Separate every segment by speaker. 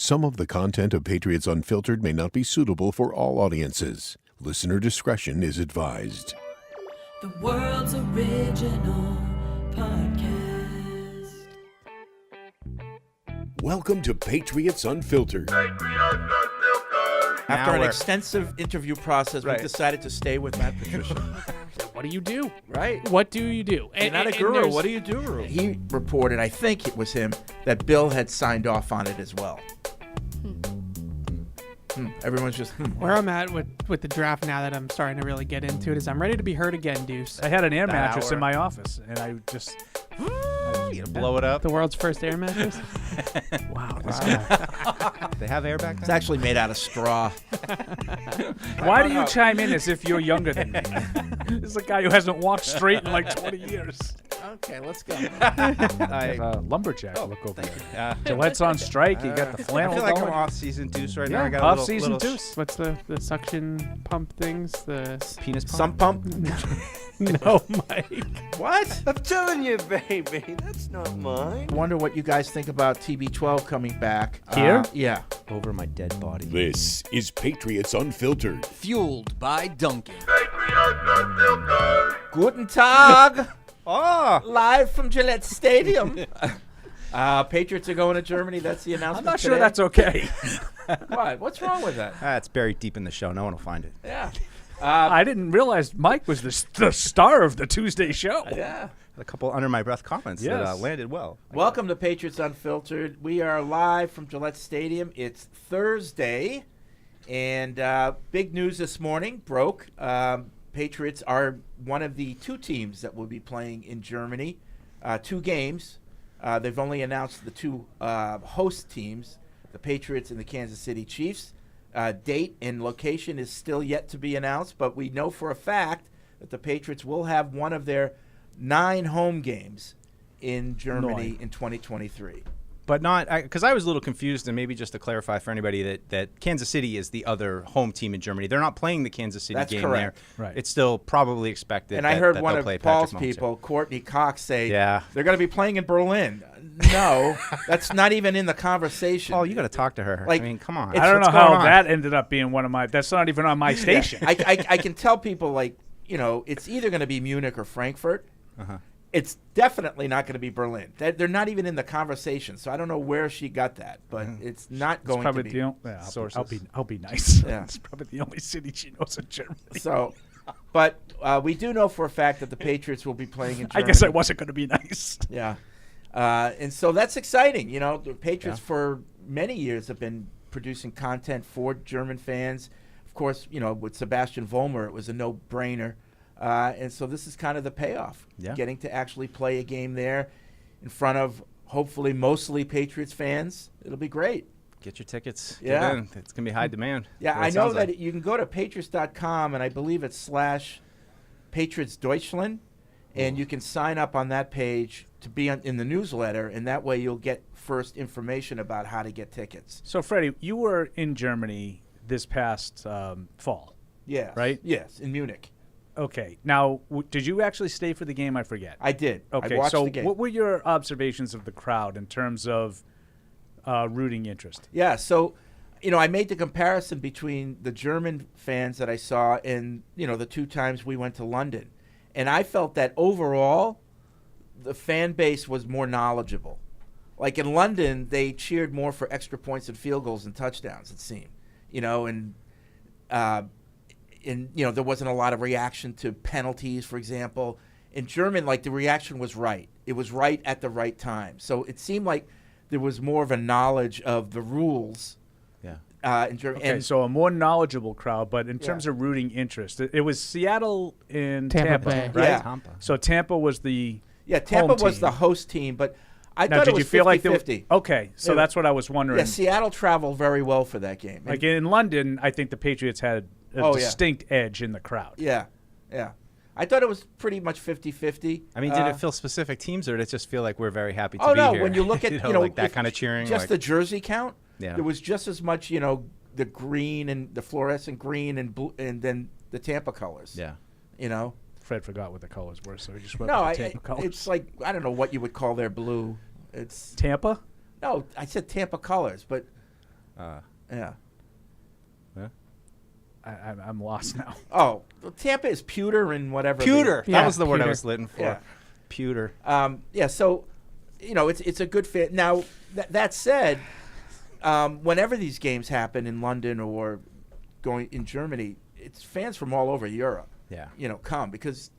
Speaker 1: Some of the content of Patriots Unfiltered may not be suitable for all audiences. Listener discretion is advised.
Speaker 2: The world's original podcast.
Speaker 1: Welcome to Patriots Unfiltered.
Speaker 3: After an extensive interview process, we decided to stay with Matt Patricia.
Speaker 4: What do you do?
Speaker 3: Right?
Speaker 4: What do you do?
Speaker 3: You're not a guru. What do you do? He reported, I think it was him, that Bill had signed off on it as well. Everyone's just,
Speaker 5: Where I'm at with the draft now that I'm starting to really get into it is I'm ready to be heard again, Deuce.
Speaker 4: I had an air mattress in my office, and I just...
Speaker 6: You gonna blow it up?
Speaker 5: The world's first air mattress?
Speaker 4: Wow, this guy.
Speaker 6: They have air back
Speaker 3: it's
Speaker 6: then?
Speaker 3: actually made out of straw.
Speaker 4: Why do you chime in as if you're younger than me? This is a guy who hasn't walked straight in like 20 years.
Speaker 3: Okay, let's go.
Speaker 4: I have a lumberjack look over there. Gillette's on strike. You got the
Speaker 6: I
Speaker 4: flannel
Speaker 6: feel like
Speaker 4: going.
Speaker 6: I'm off-season deuce right now.
Speaker 4: Yeah,
Speaker 6: I got a
Speaker 4: off-season
Speaker 6: little
Speaker 4: deuce.
Speaker 5: What's the suction pump things? The
Speaker 6: penis pump.
Speaker 3: Sump pump?
Speaker 5: No, Mike.
Speaker 3: What?
Speaker 7: I'm telling you, baby, that's not mine.
Speaker 3: I wonder what you guys think about TB12 coming back.
Speaker 4: Here?
Speaker 3: Yeah.
Speaker 6: Over my dead body.
Speaker 1: This is Patriots Unfiltered.
Speaker 7: Fueled by Duncan.
Speaker 3: Guten Tag.
Speaker 6: Oh!
Speaker 3: Live from Gillette Stadium. Patriots are going to Germany. That's the announcement
Speaker 4: I'm not sure
Speaker 3: today.
Speaker 4: that's okay.
Speaker 3: What? What's wrong with that?
Speaker 6: It's buried deep in the show. No one will find it.
Speaker 3: Yeah.
Speaker 4: I didn't realize Mike was the star of the Tuesday show.
Speaker 3: Yeah.
Speaker 6: A couple under my breath comments that
Speaker 4: Yes.
Speaker 6: landed well.
Speaker 3: Welcome to Patriots Unfiltered. We are live from Gillette Stadium. It's Thursday, and big news this morning broke. Patriots are one of the two teams that will be playing in Germany. 2 games. They've only announced the 2 host teams, the Patriots and the Kansas City Chiefs. Date and location is still yet to be announced, but we know for a fact that the Patriots will have one of their 9 home games in Germany in 2023.
Speaker 6: But not, because I was a little confused, and maybe just to clarify for anybody that Kansas City is the other home team in Germany. They're not playing the Kansas City game
Speaker 3: correct.
Speaker 6: there.
Speaker 4: Right.
Speaker 6: It's still probably expected
Speaker 3: And
Speaker 6: that,
Speaker 3: I heard
Speaker 6: that
Speaker 3: one
Speaker 6: they'll
Speaker 3: of
Speaker 6: play
Speaker 3: Paul's
Speaker 6: Patrick Mahomes
Speaker 3: people, Courtney Cox, say
Speaker 6: Yeah.
Speaker 3: they're going to be playing in Berlin. No, that's not even in the conversation.
Speaker 6: Oh, you got to talk to her.
Speaker 3: Like,
Speaker 6: I mean, come on.
Speaker 4: I don't know
Speaker 6: What's going
Speaker 4: how
Speaker 6: on?
Speaker 4: that ended up being one of my. That's not even on my station.
Speaker 3: I can tell people, like, you know, it's either going to be Munich or Frankfurt.
Speaker 6: Uh-huh.
Speaker 3: It's definitely not going to be Berlin. They're not even in the conversation, so I don't know where she got that, but it's not
Speaker 4: It's
Speaker 3: going to
Speaker 4: probably
Speaker 3: be.
Speaker 4: the only.
Speaker 6: Sources.
Speaker 4: I'll be nice.
Speaker 3: Yeah.
Speaker 4: It's probably the only city she knows in Germany.
Speaker 3: So, but we do know for a fact that the Patriots will be playing in Germany.
Speaker 4: I guess I wasn't going to be nice.
Speaker 3: Yeah. And so that's exciting. You know, the Patriots for many years have been producing content for German fans. Of course, you know, with Sebastian Vollmer, it was a no-brainer. And so this is kind of the payoff, getting to actually play a game there in front of hopefully mostly Patriots fans. It'll be great.
Speaker 6: Get your tickets.
Speaker 3: Yeah.
Speaker 6: Get in. It's going to be high demand.
Speaker 3: Yeah,
Speaker 6: What
Speaker 3: I
Speaker 6: it
Speaker 3: know
Speaker 6: sounds
Speaker 3: that
Speaker 6: like.
Speaker 3: you can go to patriots.com, and I believe it's /Patriots Deutschland, and you can sign up on that page to be in the newsletter, and that way you'll get first information about how to get tickets.
Speaker 4: So, Freddie, you were in Germany this past fall.
Speaker 3: Yes.
Speaker 4: Right?
Speaker 3: Yes, in Munich.
Speaker 4: Okay. Now, did you actually stay for the game? I forget.
Speaker 3: I did.
Speaker 4: Okay.
Speaker 3: I watched
Speaker 4: So,
Speaker 3: the game.
Speaker 4: what were your observations of the crowd in terms of rooting interest?
Speaker 3: Yeah, so, you know, I made the comparison between the German fans that I saw and, you know, the 2 times we went to London. And I felt that overall, the fan base was more knowledgeable. Like in London, they cheered more for extra points and field goals and touchdowns, it seemed. You know, and you know, there wasn't a lot of reaction to penalties, for example. In German, like, the reaction was right. It was right at the right time. So it seemed like there was more of a knowledge of the rules.
Speaker 6: Yeah.
Speaker 3: In Germany.
Speaker 4: Okay, so a more knowledgeable crowd, but in terms of rooting interest, it was Seattle and Tampa,
Speaker 5: Bay.
Speaker 4: right?
Speaker 3: Yeah.
Speaker 6: Tampa.
Speaker 4: So Tampa was the
Speaker 3: Tampa
Speaker 4: home
Speaker 3: was
Speaker 4: team.
Speaker 3: the host team, but I
Speaker 4: Now,
Speaker 3: thought
Speaker 4: did
Speaker 3: it was
Speaker 4: you feel like
Speaker 3: 50-50.
Speaker 4: Okay, so
Speaker 3: Yeah.
Speaker 4: that's what I was wondering.
Speaker 3: Yeah, Seattle traveled very well for that game.
Speaker 4: Like in London, I think the Patriots had a distinct edge in the crowd.
Speaker 3: Yeah. I thought it was pretty much 50-50.
Speaker 6: I mean, did it feel specific teams, or did it just feel like we're very happy to
Speaker 3: Oh,
Speaker 6: be
Speaker 3: no,
Speaker 6: here?
Speaker 3: when you look at, you know,
Speaker 6: like that
Speaker 3: if
Speaker 6: kind of cheering.
Speaker 3: just
Speaker 6: like,
Speaker 3: the jersey count,
Speaker 6: Yeah.
Speaker 3: there was just as much, you know, the green and the fluorescent green and blue, and then the Tampa colors.
Speaker 6: Yeah.
Speaker 3: You know?
Speaker 4: Fred forgot what the colors were, so he just went
Speaker 3: No,
Speaker 4: with the Tampa colors.
Speaker 3: it's like, I don't know what you would call their blue. It's
Speaker 4: Tampa?
Speaker 3: No, I said Tampa colors, but Yeah.
Speaker 4: I'm lost now.
Speaker 3: Oh, well, Tampa is pewter and whatever.
Speaker 6: Pewter.
Speaker 5: Yeah,
Speaker 6: That was the word I
Speaker 5: pewter.
Speaker 6: was looking for.
Speaker 3: Yeah.
Speaker 6: Pewter.
Speaker 3: Yeah. So, it's a good fit. Now, that said, whenever these games happen in London or going in Germany, it's fans from all over Europe.
Speaker 6: Yeah.
Speaker 3: Come because,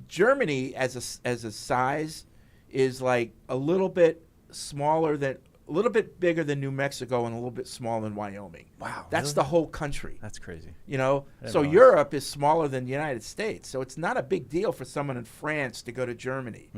Speaker 3: Germany as a size is like a little bit bigger than New Mexico and a little bit smaller than Wyoming.
Speaker 6: Wow,
Speaker 3: That's
Speaker 6: really?
Speaker 3: the whole country.
Speaker 6: That's crazy.
Speaker 3: So
Speaker 6: realize.
Speaker 3: Europe is smaller than the United States. So it's not a big deal for someone in France to go to Germany.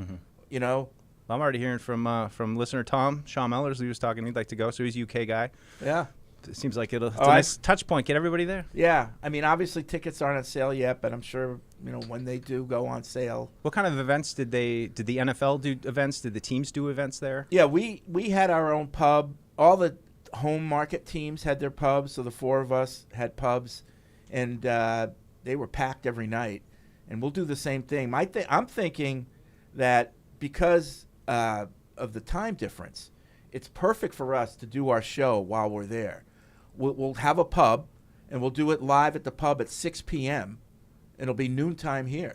Speaker 6: Well, I'm already hearing from listener Tom Shaw Mellers, who was talking. He'd like to go, so he's a UK guy.
Speaker 3: Yeah.
Speaker 6: It seems like it's a nice touch point. Get everybody there.
Speaker 3: Yeah. I mean, obviously tickets aren't on sale yet, but I'm sure, when they do go on sale.
Speaker 6: What kind of events did the NFL do events? Did the teams do events there?
Speaker 3: Yeah, we had our own pub. All the home market teams had their pubs, so the four of us had pubs, and they were packed every night. And we'll do the same thing. I'm thinking that because of the time difference, it's perfect for us to do our show while we're there. We'll have a pub, and we'll do it live at the pub at 6 p.m. It'll be noontime here.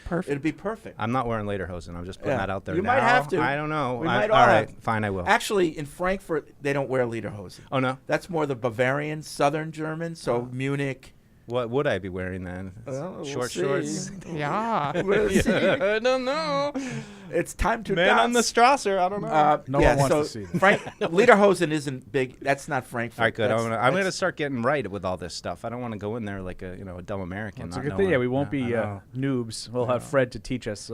Speaker 5: Perfect.
Speaker 3: It'll be perfect.
Speaker 6: I'm not wearing lederhosen. I'm just putting that out there.
Speaker 3: You
Speaker 6: now.
Speaker 3: might have to.
Speaker 6: I don't know.
Speaker 3: We might all
Speaker 6: all right,
Speaker 3: have.
Speaker 6: fine. I will.
Speaker 3: Actually, in Frankfurt, they don't wear lederhosen.
Speaker 6: Oh no.
Speaker 3: That's more the Bavarian, Southern German. So Munich.
Speaker 6: What would I be wearing then?
Speaker 3: Well, we'll
Speaker 6: Short
Speaker 3: see.
Speaker 6: shorts.
Speaker 5: Yeah.
Speaker 3: We'll see.
Speaker 6: I don't know.
Speaker 3: It's time to
Speaker 6: Man on the
Speaker 3: dance.
Speaker 6: Strasser. I don't know.
Speaker 4: No one wants to see that.
Speaker 3: Lederhosen isn't big. That's not Frankfurt.
Speaker 6: All right, good. I'm
Speaker 3: That's-
Speaker 6: gonna start getting right with all this stuff. I don't want to go in there like a dumb American.
Speaker 4: It's a
Speaker 6: not
Speaker 4: good
Speaker 6: knowing.
Speaker 4: thing. Yeah, we won't
Speaker 6: I
Speaker 4: be
Speaker 6: know.
Speaker 4: noobs. We'll have Fred to teach us.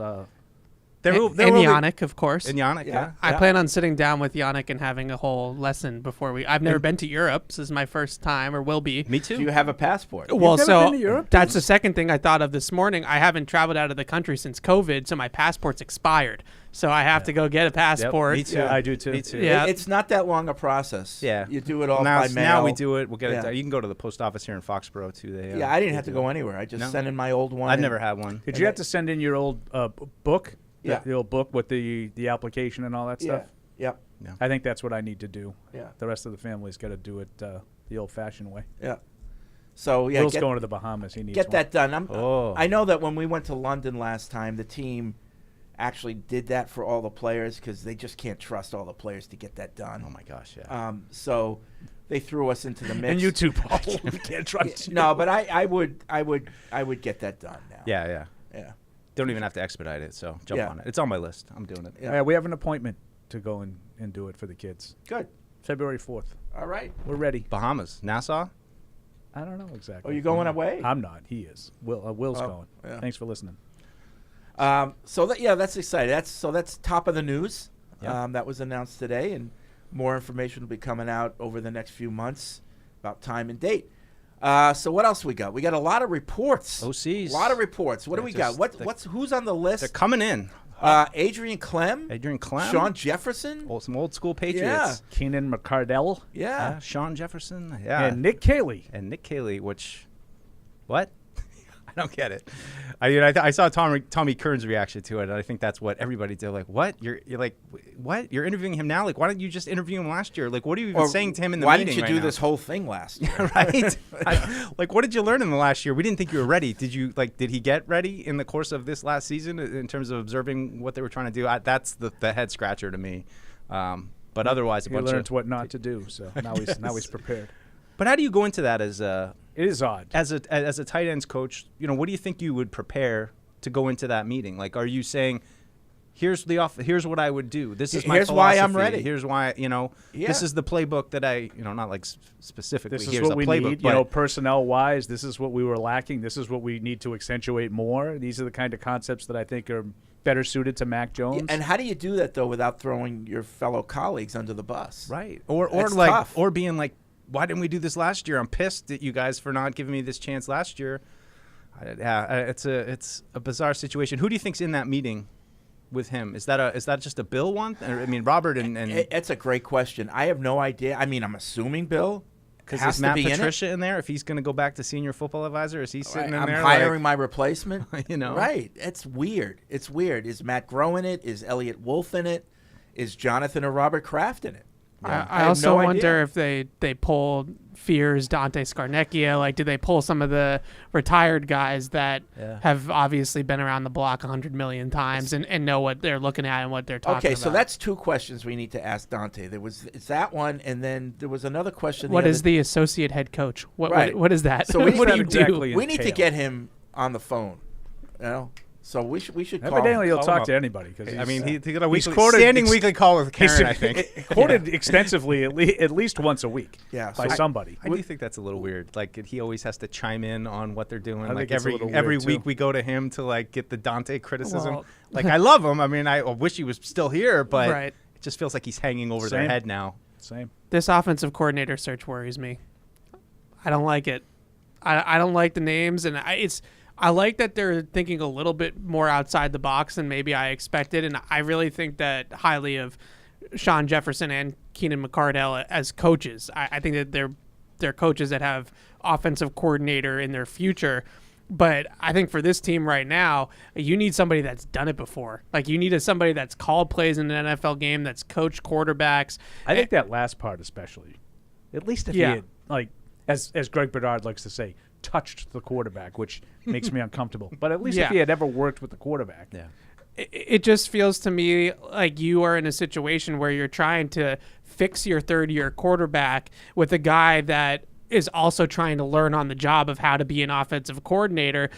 Speaker 6: There will
Speaker 5: And
Speaker 6: be-
Speaker 5: Yannick, of course.
Speaker 6: And Yannick, yeah.
Speaker 5: I plan on sitting down with Yannick and having a whole lesson before we. I've never been to Europe. This is my first time, or will be.
Speaker 6: Me too.
Speaker 3: Do you have a passport?
Speaker 5: Well,
Speaker 4: never
Speaker 5: so
Speaker 4: been to Europe?
Speaker 5: that's the second thing I thought of this morning. I haven't traveled out of the country since COVID, so my passport's expired. So I have to go get a passport.
Speaker 6: me too.
Speaker 3: Yeah.
Speaker 4: I do too.
Speaker 6: Me too.
Speaker 5: Yeah.
Speaker 3: It's not that long a process.
Speaker 6: Yeah.
Speaker 3: You do it all
Speaker 6: now,
Speaker 3: by mail.
Speaker 6: now we do it. We'll get it
Speaker 3: Yeah.
Speaker 6: done. You can go to the post office here in Foxborough too. They,
Speaker 3: Yeah, I didn't
Speaker 6: they
Speaker 3: have to
Speaker 6: do
Speaker 3: go
Speaker 6: it.
Speaker 3: anywhere. I just
Speaker 6: No?
Speaker 3: sent in my old one.
Speaker 6: I've
Speaker 3: and-
Speaker 6: never had one.
Speaker 4: Did you have to send in your old book?
Speaker 3: Yeah.
Speaker 4: The old book with the application and all that
Speaker 3: Yeah.
Speaker 4: stuff?
Speaker 3: Yep.
Speaker 4: I think that's what I need to do.
Speaker 3: Yeah.
Speaker 4: The rest of the family's got to do it the old-fashioned way.
Speaker 3: Yeah. So yeah,
Speaker 4: Will's going to the Bahamas. He needs
Speaker 3: get
Speaker 4: one.
Speaker 3: that done.
Speaker 6: Oh.
Speaker 3: I know that when we went to London last time, the team actually did that for all the players because they just can't trust all the players to get that done.
Speaker 6: Oh my gosh, yeah.
Speaker 3: So they threw us into the mix.
Speaker 4: And you too, Paul. We can't trust you.
Speaker 3: No, but I would get that done now.
Speaker 6: yeah.
Speaker 3: Yeah.
Speaker 6: Don't even have to expedite it, so jump
Speaker 3: Yeah.
Speaker 6: on it. It's on my list. I'm doing it.
Speaker 3: Yeah.
Speaker 4: We have an appointment to go and do it for the kids.
Speaker 3: Good.
Speaker 4: February 4th.
Speaker 3: All right.
Speaker 4: We're ready.
Speaker 6: Bahamas, Nassau.
Speaker 4: I don't know exactly.
Speaker 3: Oh, you going away?
Speaker 4: I'm not. He is. Will's
Speaker 3: Oh,
Speaker 4: going.
Speaker 3: yeah.
Speaker 4: Thanks for listening.
Speaker 3: That's exciting. That's top of the news.
Speaker 6: Yeah.
Speaker 3: That was announced today, and more information will be coming out over the next few months about time and date. So what else we got? We got a lot of reports.
Speaker 6: OCs.
Speaker 3: A lot of reports. What do we got? Who's on the
Speaker 6: They're
Speaker 3: list?
Speaker 6: coming in.
Speaker 3: Adrian Clem,
Speaker 6: Adrian Clem.
Speaker 3: Sean Jefferson.
Speaker 6: Some old school Patriots.
Speaker 4: Keenan McCardell
Speaker 3: Yeah.
Speaker 6: Sean Jefferson. Yeah.
Speaker 4: and Nick Cayley.
Speaker 6: And Nick Cayley, what? I don't get it. I saw Tommy Kern's reaction to it, and I think that's what everybody did. Like, what? You're like, what? You're interviewing him now? Like, why didn't you just interview him last year? Like, what are you even
Speaker 3: Or
Speaker 6: saying to him in the
Speaker 3: why
Speaker 6: meeting
Speaker 3: didn't you
Speaker 6: right
Speaker 3: do
Speaker 6: now?
Speaker 3: this whole thing last year?
Speaker 6: Right? Like, what did you learn in the last year? We didn't think you were ready. Did he get ready in the course of this last season in terms of observing what they were trying to do? That's the head scratcher to me. But otherwise,
Speaker 4: He learns what not to do, so now he's prepared.
Speaker 6: But how do you go into that as
Speaker 4: It is odd.
Speaker 6: as a tight ends coach? What do you think you would prepare to go into that meeting? Like, are you saying, here's what I would do. This is my
Speaker 3: Here's why I'm
Speaker 6: philosophy.
Speaker 3: ready.
Speaker 6: Here's why,
Speaker 3: Yeah.
Speaker 6: this is the playbook that I, not like specifically.
Speaker 4: This is
Speaker 6: here's
Speaker 4: what
Speaker 6: the
Speaker 4: we
Speaker 6: playbook,
Speaker 4: need,
Speaker 6: but
Speaker 4: personnel-wise. This is what we were lacking. This is what we need to accentuate more. These are the kind of concepts that I think are better suited to Mac Jones.
Speaker 3: And how do you do that though without throwing your fellow colleagues under the bus?
Speaker 6: right. Or
Speaker 3: That's
Speaker 6: like,
Speaker 3: tough.
Speaker 6: or being like, why didn't we do this last year? I'm pissed at you guys for not giving me this chance last year. It's a bizarre situation. Who do you think's in that meeting with him? Is that just a Bill one? I mean, Robert and
Speaker 3: It's a great question. I have no idea. I mean, I'm assuming Bill.
Speaker 6: because
Speaker 3: has
Speaker 6: is
Speaker 3: to
Speaker 6: Matt
Speaker 3: be in it.
Speaker 6: Patricia in there? If he's going to go back to senior football advisor, is he sitting in
Speaker 3: I'm
Speaker 6: there?
Speaker 3: hiring my replacement.
Speaker 6: Right.
Speaker 3: It's weird. It's weird. Is Matt Groh in it? Is Elliot Wolf in it? Is Jonathan or Robert Kraft in it?
Speaker 5: I
Speaker 3: have
Speaker 5: also
Speaker 3: no
Speaker 5: wonder
Speaker 3: idea.
Speaker 5: if they pull Fears, Dante Scarnecchia. Like, do they pull some of the retired guys that have obviously been around the block 100 million times and know what they're looking at and what they're talking about?
Speaker 3: Okay, so that's two questions we need to ask Dante. It's that one, and then there was another question.
Speaker 5: What is the associate head coach?
Speaker 3: Right.
Speaker 5: What is that?
Speaker 3: So
Speaker 5: what do you do?
Speaker 4: exactly
Speaker 3: We need to
Speaker 4: entail?
Speaker 3: get him on the phone. You know, so we should call.
Speaker 4: Evidently, he'll
Speaker 6: Call
Speaker 4: talk
Speaker 6: him
Speaker 4: to
Speaker 6: up.
Speaker 4: anybody. Cause
Speaker 6: I mean, he got a
Speaker 4: he's
Speaker 6: weekly,
Speaker 4: quoted
Speaker 6: standing weekly call with Karen, I think.
Speaker 4: quoted extensively at least once a week
Speaker 3: Yeah,
Speaker 4: by
Speaker 3: so
Speaker 4: somebody.
Speaker 6: I do think that's a little weird. Like he always has to chime in on what they're doing.
Speaker 4: I
Speaker 6: Like
Speaker 4: think it's a little
Speaker 6: every
Speaker 4: weird,
Speaker 6: week
Speaker 4: too.
Speaker 6: we go to him to like get the Dante criticism.
Speaker 5: Well-
Speaker 6: Like I love him. I mean, I wish he was still here, but
Speaker 5: Right.
Speaker 6: it just feels like he's hanging over their
Speaker 4: Same.
Speaker 6: head now.
Speaker 4: Same.
Speaker 5: This offensive coordinator search worries me. I don't like it. I don't like the names, and I like that they're thinking a little bit more outside the box than maybe I expected, and I really think that highly of Sean Jefferson and Keenan McCardell as coaches. I think that they're coaches that have offensive coordinator in their future. But I think for this team right now, you need somebody that's done it before. Like, you need somebody that's called plays in an NFL game, that's coached quarterbacks.
Speaker 4: I think that last part especially. At least if he had, like, as Greg Bedard likes to say, touched the quarterback, which makes me uncomfortable. But at least if he had ever worked with the quarterback.
Speaker 6: Yeah.
Speaker 5: It just feels to me like you are in a situation where you're trying to fix your third-year quarterback with a guy that is also trying to learn on the job of how to be an offensive coordinator.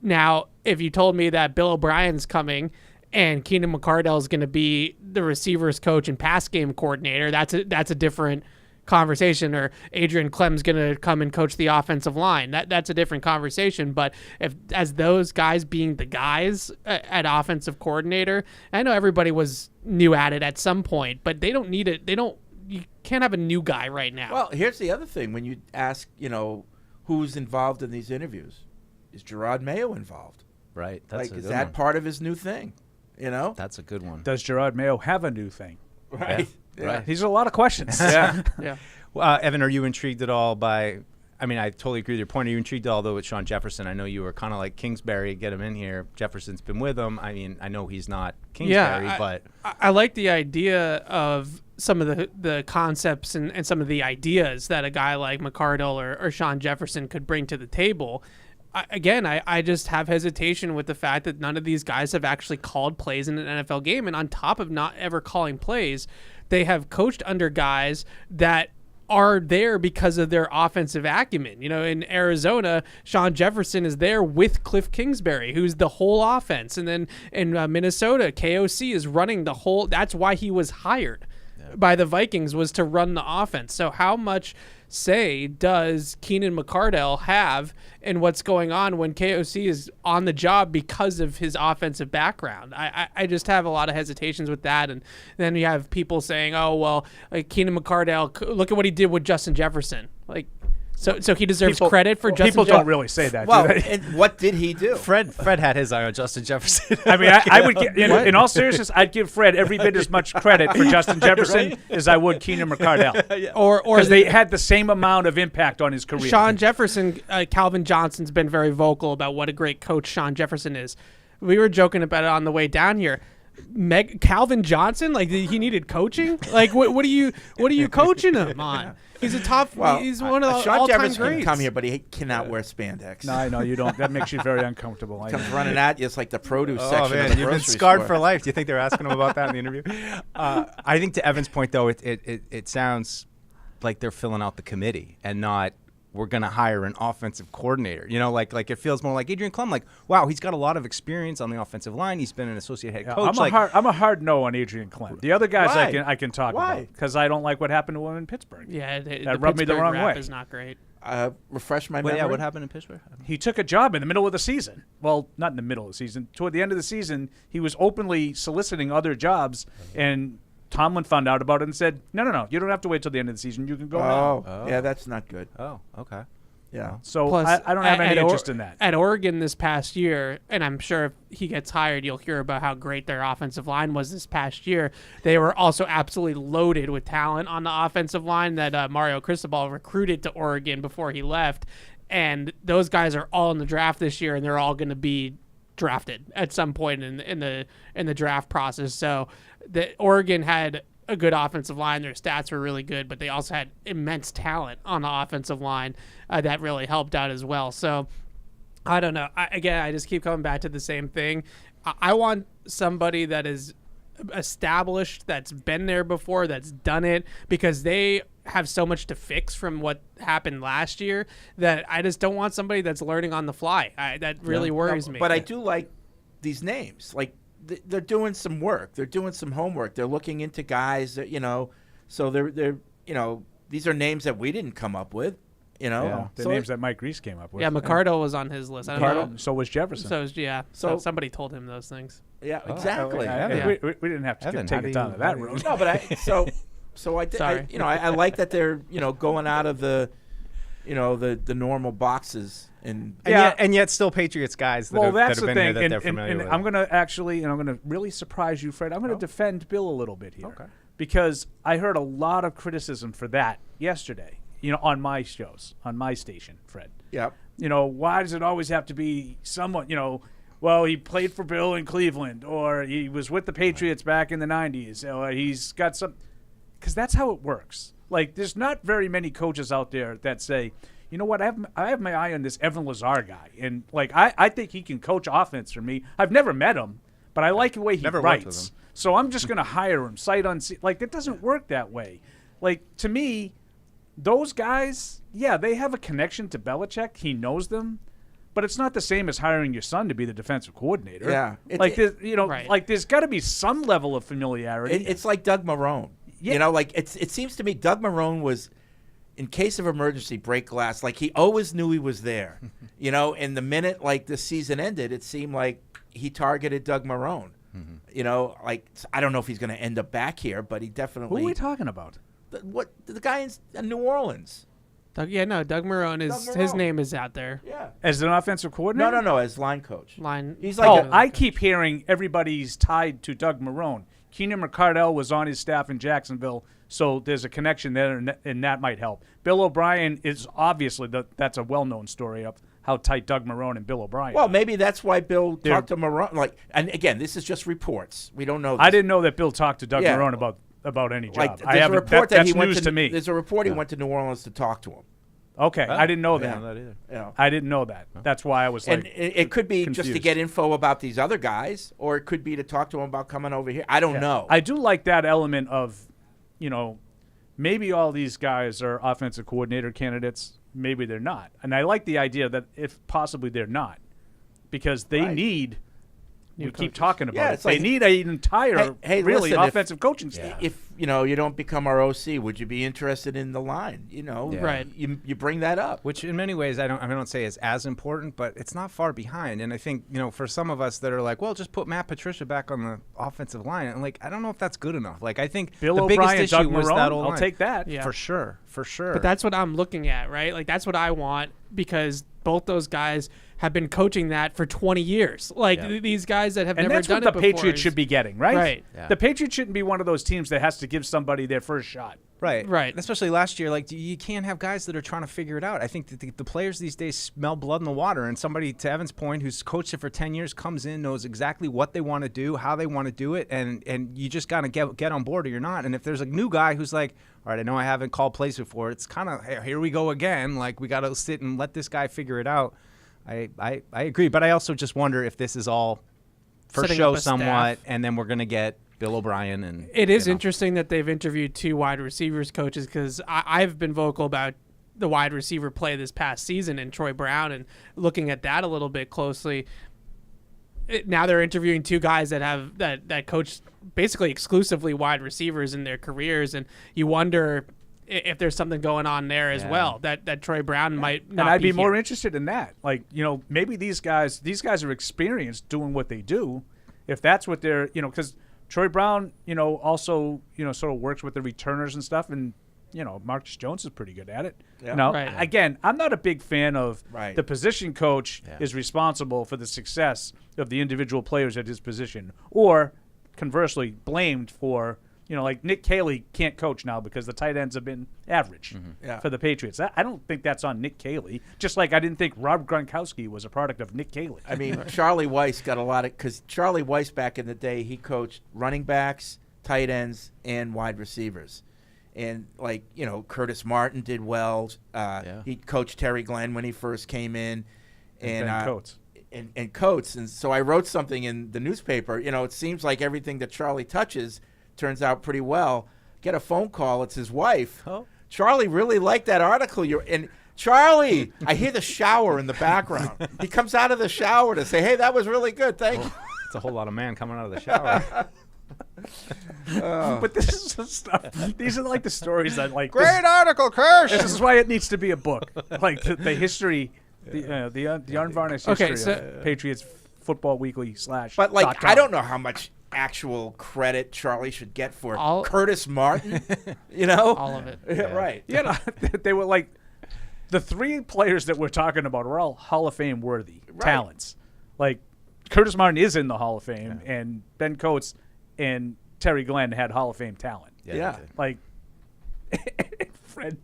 Speaker 5: Now, if you told me that Bill O'Brien's coming and Keenan McCardell is going to be the receivers coach and pass game coordinator, that's a different conversation. Or Adrian Clem's going to come and coach the offensive line. That's a different conversation. But if as those guys being the guys at offensive coordinator, I know everybody was new at it at some point, but they don't need it. You can't have a new guy right now.
Speaker 3: Well, here's the other thing. When you ask, who's involved in these interviews, is Gerard Mayo involved?
Speaker 6: Right.
Speaker 3: Is that part of his new thing?
Speaker 6: That's a good one.
Speaker 4: Does Gerard Mayo have a new thing?
Speaker 3: Right.
Speaker 6: Yeah. Right.
Speaker 4: These are a lot of questions.
Speaker 3: Yeah.
Speaker 5: yeah.
Speaker 6: Evan, are you intrigued at all by? I mean, I totally agree with your point. Are you intrigued at all, though, with Sean Jefferson? I know you were kind of like Kingsbury, get him in here. Jefferson's been with him. I mean, I know he's not Kingsbury, but
Speaker 5: I like the idea of some of the concepts and some of the ideas that a guy like McCardell or Sean Jefferson could bring to the table. I just have hesitation with the fact that none of these guys have actually called plays in an NFL game. And on top of not ever calling plays, they have coached under guys that are there because of their offensive acumen. In Arizona, Sean Jefferson is there with Cliff Kingsbury, who's the whole offense. And then in Minnesota, KOC is running the whole. That's why he was hired by the Vikings, was to run the offense. So how much say does Keenan McCardell have in what's going on when KOC is on the job because of his offensive background? I just have a lot of hesitations with that. And then you have people saying, oh, well, Keenan McCardell, look at what he did with Justin Jefferson. So he deserves credit for Justin
Speaker 4: People
Speaker 5: Jefferson.
Speaker 4: don't really say that,
Speaker 3: Well,
Speaker 4: do they?
Speaker 3: and what did he do?
Speaker 6: Fred had his eye on Justin Jefferson.
Speaker 4: I mean, I would give, in all seriousness, I'd give Fred every bit as much credit for Justin Jefferson as I would Keenan McCardell.
Speaker 5: Or
Speaker 4: Because they had the same amount of impact on his career.
Speaker 5: Sean Jefferson, Calvin Johnson's been very vocal about what a great coach Sean Jefferson is. We were joking about it on the way down here. Calvin Johnson, he needed coaching. What are you coaching him on? He's a top.
Speaker 3: Well,
Speaker 5: he's one of the
Speaker 3: Sean
Speaker 5: all-time
Speaker 3: Jefferson
Speaker 5: greats.
Speaker 3: can come here, but he cannot wear spandex.
Speaker 4: No, I know you don't. That makes you very uncomfortable. I
Speaker 3: Comes
Speaker 4: know.
Speaker 3: running at you. It's like the produce
Speaker 6: Oh
Speaker 3: section of
Speaker 6: man,
Speaker 3: the
Speaker 6: you've been
Speaker 3: grocery
Speaker 6: scarred
Speaker 3: store.
Speaker 6: for life. Do you think they're asking him about that in the interview? I think to Evan's point, though, it sounds like they're filling out the committee and not we're going to hire an offensive coordinator. Like it feels more like Adrian Clem. Like, wow, he's got a lot of experience on the offensive line. He's been an associate head coach.
Speaker 4: I'm a hard no on Adrian Clem. The other guys
Speaker 3: Why?
Speaker 4: I can talk
Speaker 3: Why?
Speaker 4: about because I don't like what happened to him in Pittsburgh.
Speaker 5: Yeah,
Speaker 4: That rubbed me the
Speaker 5: Pittsburgh
Speaker 4: wrong
Speaker 5: rap
Speaker 4: way.
Speaker 5: is not great.
Speaker 3: Refresh my memory.
Speaker 6: what happened in Pittsburgh?
Speaker 4: He took a job in the middle of the season. Well, not in the middle of the season. Toward the end of the season, he was openly soliciting other jobs, and Tomlin found out about it and said, no, you don't have to wait till the end of the season. You can go now.
Speaker 3: Oh, yeah, that's not good.
Speaker 6: Oh, okay.
Speaker 3: Yeah.
Speaker 4: So
Speaker 5: Plus,
Speaker 4: I don't have any
Speaker 5: at
Speaker 4: interest in that.
Speaker 5: At Oregon this past year, and I'm sure if he gets hired, you'll hear about how great their offensive line was this past year. They were also absolutely loaded with talent on the offensive line that Mario Cristobal recruited to Oregon before he left. And those guys are all in the draft this year, and they're all going to be drafted at some point in the draft process. So the Oregon had a good offensive line. Their stats were really good, but they also had immense talent on the offensive line that really helped out as well. So I don't know. I just keep coming back to the same thing. I want somebody that is established, that's been there before, that's done it, because they have so much to fix from what happened last year that I just don't want somebody that's learning on the fly. That really worries me.
Speaker 3: But I do like these names. Like, they're doing some work. They're doing some homework. They're looking into guys that, so they're these are names that we didn't come up with,
Speaker 4: The
Speaker 3: So
Speaker 4: names that Mike Reese came up with.
Speaker 5: Yeah, McCardle was on his list. I don't know.
Speaker 4: So was Jefferson.
Speaker 5: So somebody told him those things.
Speaker 3: Yeah, exactly.
Speaker 4: We didn't have to
Speaker 6: Evan,
Speaker 4: take
Speaker 6: how do
Speaker 4: it down
Speaker 6: you-
Speaker 4: to that
Speaker 6: how do you-
Speaker 4: road.
Speaker 3: No, but
Speaker 5: Sorry.
Speaker 3: I like that they're going out of the the normal boxes and
Speaker 6: And yet still Patriots guys that,
Speaker 4: Well,
Speaker 6: have, that
Speaker 4: that's
Speaker 6: have
Speaker 4: the
Speaker 6: been here
Speaker 4: thing,
Speaker 6: that they're
Speaker 4: and
Speaker 6: familiar with.
Speaker 4: I'm going to really surprise you, Fred. I'm going to defend Bill a little bit here, because I heard a lot of criticism for that yesterday. On my shows, on my station, Fred.
Speaker 3: Yep.
Speaker 4: Why does it always have to be someone? Well, he played for Bill in Cleveland, or he was with the Patriots back in the '90s, or he's got some. Because that's how it works. Like, there's not very many coaches out there that say, you know what, I have my eye on this Evan Lazar guy, and I think he can coach offense for me. I've never met him, but I like the way he
Speaker 6: Never worked with
Speaker 4: writes.
Speaker 6: him.
Speaker 4: So I'm just going to hire him, sight unseen. Like, it doesn't work that way. Like, to me, those guys, yeah, they have a connection to Belichick. He knows them. But it's not the same as hiring your son to be the defensive coordinator.
Speaker 3: Yeah.
Speaker 4: Like there's got to be some level of familiarity.
Speaker 3: It's like Doug Marrone.
Speaker 4: Yeah.
Speaker 3: It seems to me Doug Marrone was, in case of emergency, break glass. Like, he always knew he was there. And the minute the season ended, it seemed like he targeted Doug Marrone. I don't know if he's going to end up back here, but he definitely.
Speaker 4: Who are we talking about?
Speaker 3: The guy in New Orleans?
Speaker 5: Doug Marrone is
Speaker 3: Doug
Speaker 5: his
Speaker 3: Marrone.
Speaker 5: name is out there.
Speaker 3: Yeah.
Speaker 4: As an offensive coordinator?
Speaker 3: No, as line coach. He's
Speaker 4: I keep hearing everybody's tied to Doug Marrone. Keenan McCardell was on his staff in Jacksonville, so there's a connection there, and that might help. Bill O'Brien is obviously that's a well-known story of how tight Doug Marrone and Bill O'Brien.
Speaker 3: Well,
Speaker 4: are.
Speaker 3: maybe that's why Bill talked to Marrone. And again, this is just reports. We don't know this.
Speaker 4: I didn't know that Bill talked to Doug
Speaker 3: Yeah.
Speaker 4: Marrone about any job.
Speaker 3: There's a report that
Speaker 4: that's
Speaker 3: he went
Speaker 4: news to me.
Speaker 3: There's a report he went to New Orleans to talk to him.
Speaker 4: Okay, I didn't know
Speaker 6: I didn't
Speaker 4: that.
Speaker 6: know that either.
Speaker 4: I didn't know that. That's why I was
Speaker 3: And
Speaker 4: like,
Speaker 3: it could be just to
Speaker 4: confused.
Speaker 3: get info about these other guys, or it could be to talk to him about coming over here. I don't know.
Speaker 4: I do like that element of, maybe all these guys are offensive coordinator candidates. Maybe they're not. And I like the idea that if possibly they're not, because they need. We keep talking about
Speaker 3: Yeah,
Speaker 4: it.
Speaker 3: it's
Speaker 4: They
Speaker 3: like-
Speaker 4: need an entire,
Speaker 3: Hey,
Speaker 4: really
Speaker 3: listen,
Speaker 4: offensive coaching staff.
Speaker 3: If you don't become our OC, would you be interested in the line?
Speaker 5: Right.
Speaker 3: You bring that up.
Speaker 6: Which in many ways I don't say is as important, but it's not far behind. And I think for some of us that are like, well, just put Matt Patricia back on the offensive line, and I don't know if that's good enough. I think
Speaker 4: Bill
Speaker 6: the
Speaker 4: O'Brien,
Speaker 6: biggest issue
Speaker 4: Doug
Speaker 6: was
Speaker 4: Marrone,
Speaker 6: that old
Speaker 4: I'll
Speaker 6: line.
Speaker 4: take that.
Speaker 5: Yeah.
Speaker 6: For sure.
Speaker 5: But that's what I'm looking at, right? That's what I want, because both those guys have been coaching that for 20 years. These guys that have
Speaker 4: And
Speaker 5: never
Speaker 4: that's
Speaker 5: done
Speaker 4: what
Speaker 5: it
Speaker 4: the
Speaker 5: before
Speaker 4: Patriots should be getting, right?
Speaker 5: Right.
Speaker 6: Yeah.
Speaker 4: The Patriots shouldn't be one of those teams that has to give somebody their first shot.
Speaker 6: Right.
Speaker 5: Right.
Speaker 6: Especially last year, you can't have guys that are trying to figure it out. I think that the players these days smell blood in the water, and somebody, to Evan's point, who's coached it for 10 years, comes in, knows exactly what they want to do, how they want to do it, and you just got to get on board or you're not. And if there's a new guy who's like, all right, I know I haven't called plays before, it's kind of, hey, here we go again. We got to sit and let this guy figure it out. I agree, but I also just wonder if this is all for
Speaker 5: Setting
Speaker 6: show
Speaker 5: up a
Speaker 6: somewhat,
Speaker 5: staff.
Speaker 6: and then we're going to get Bill O'Brien. And
Speaker 5: It is interesting that they've interviewed 2 wide receivers coaches, because I've been vocal about the wide receiver play this past season and Troy Brown, and looking at that a little bit closely. Now they're interviewing 2 guys that have that coach basically exclusively wide receivers in their careers, and you wonder if there's something going on there as well, that Troy Brown might not
Speaker 4: And I'd be
Speaker 5: here.
Speaker 4: more interested in that. Maybe these guys are experienced doing what they do. If that's what they're, because Troy Brown, also, sort of works with the returners and stuff. And, Marcus Jones is pretty good at it.
Speaker 3: Yeah.
Speaker 5: Right.
Speaker 4: Again, I'm not a big fan of
Speaker 3: Right.
Speaker 4: the position coach is responsible for the success of the individual players at his position, or conversely blamed for, Nick Caley can't coach now because the tight ends have been average for the Patriots. I don't think that's on Nick Caley, just like I didn't think Rob Gronkowski was a product of Nick Caley.
Speaker 3: I mean, Charlie Weiss got a lot of, because Charlie Weiss back in the day, he coached running backs, tight ends, and wide receivers. And, like, Curtis Martin did well. He coached Terry Glenn when he first came in.
Speaker 4: And Ben Coates.
Speaker 3: And Coates. And so I wrote something in the newspaper. It seems like everything that Charlie touches turns out pretty well. Get a phone call. It's his wife.
Speaker 6: Oh.
Speaker 3: Charlie really liked that article. And Charlie, I hear the shower in the background. He comes out of the shower to say, hey, that was really good. Thank you.
Speaker 6: It's a whole lot of man coming out of the shower.
Speaker 4: But this is the stuff. These are like the stories that like.
Speaker 6: Great article, Kirsch.
Speaker 4: This is why it needs to be a book. Like the history, the unvarnished history of Patriots Football Weekly /
Speaker 3: But, like,
Speaker 4: .com.
Speaker 3: I don't know how much actual credit Charlie should get for Curtis Martin.
Speaker 5: All of it.
Speaker 3: Yeah, right.
Speaker 4: Yeah, they were like the three players that we're talking about are all Hall of Fame worthy talents. Like Curtis Martin is in the Hall of Fame, and Ben Coates and Terry Glenn had Hall of Fame talent.
Speaker 3: Yeah.
Speaker 4: Like Fred.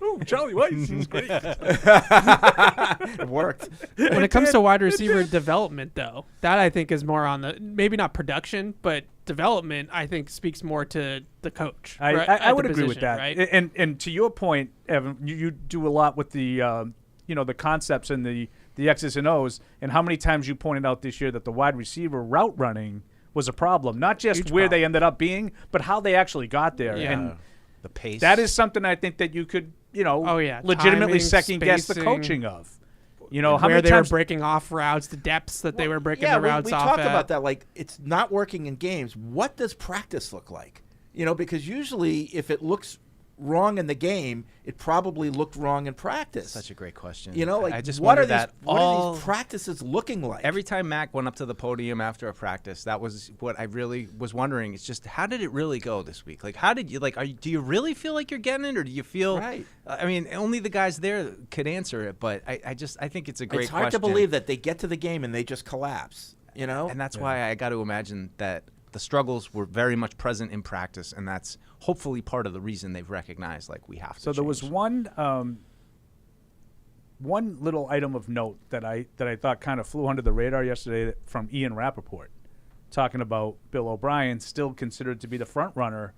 Speaker 4: Ooh, Charlie White seems great.
Speaker 3: It worked.
Speaker 5: When it comes to wide receiver development, though, that I think is more on the maybe not production, but development. I think speaks more to the coach.
Speaker 4: I would agree with
Speaker 5: position,
Speaker 4: that.
Speaker 5: Right?
Speaker 4: And to your point, Evan, you do a lot with the the concepts and the X's and O's, and how many times you pointed out this year that the wide receiver route running was a problem, not just
Speaker 5: Huge
Speaker 4: where
Speaker 5: problem.
Speaker 4: they ended up being, but how they actually got there.
Speaker 5: Yeah.
Speaker 4: And
Speaker 6: The pace.
Speaker 4: that is something I think that you could, legitimately
Speaker 5: Timing,
Speaker 4: second guess the
Speaker 5: spacing,
Speaker 4: coaching of.
Speaker 5: where
Speaker 4: How many
Speaker 5: they were
Speaker 4: times
Speaker 5: breaking off routes, the depths that they were breaking
Speaker 3: Yeah,
Speaker 5: the routes
Speaker 3: we
Speaker 5: off
Speaker 3: talked
Speaker 5: at.
Speaker 3: about that. Like, it's not working in games. What does practice look like? Because usually if it looks wrong in the game, it probably looked wrong in practice.
Speaker 6: Such a great question.
Speaker 3: I
Speaker 6: just
Speaker 3: what
Speaker 6: wonder
Speaker 3: are
Speaker 6: that
Speaker 3: what
Speaker 6: all
Speaker 3: are these practices looking like?
Speaker 6: every time Mac went up to the podium after a practice, that was what I really was wondering. It's just how did it really go this week? Like, how did you do you really feel like you're getting it, or do you feel?
Speaker 3: Right.
Speaker 6: I mean, only the guys there could answer it, but I think it's a great.
Speaker 3: It's hard
Speaker 6: question.
Speaker 3: to believe that they get to the game and they just collapse.
Speaker 6: And that's why I got to imagine that the struggles were very much present in practice, and that's hopefully part of the reason they've recognized we have to.
Speaker 4: So there was one little item of note that I thought kind of flew under the radar yesterday from Ian Rappaport, talking about Bill O'Brien still considered to be the front runner,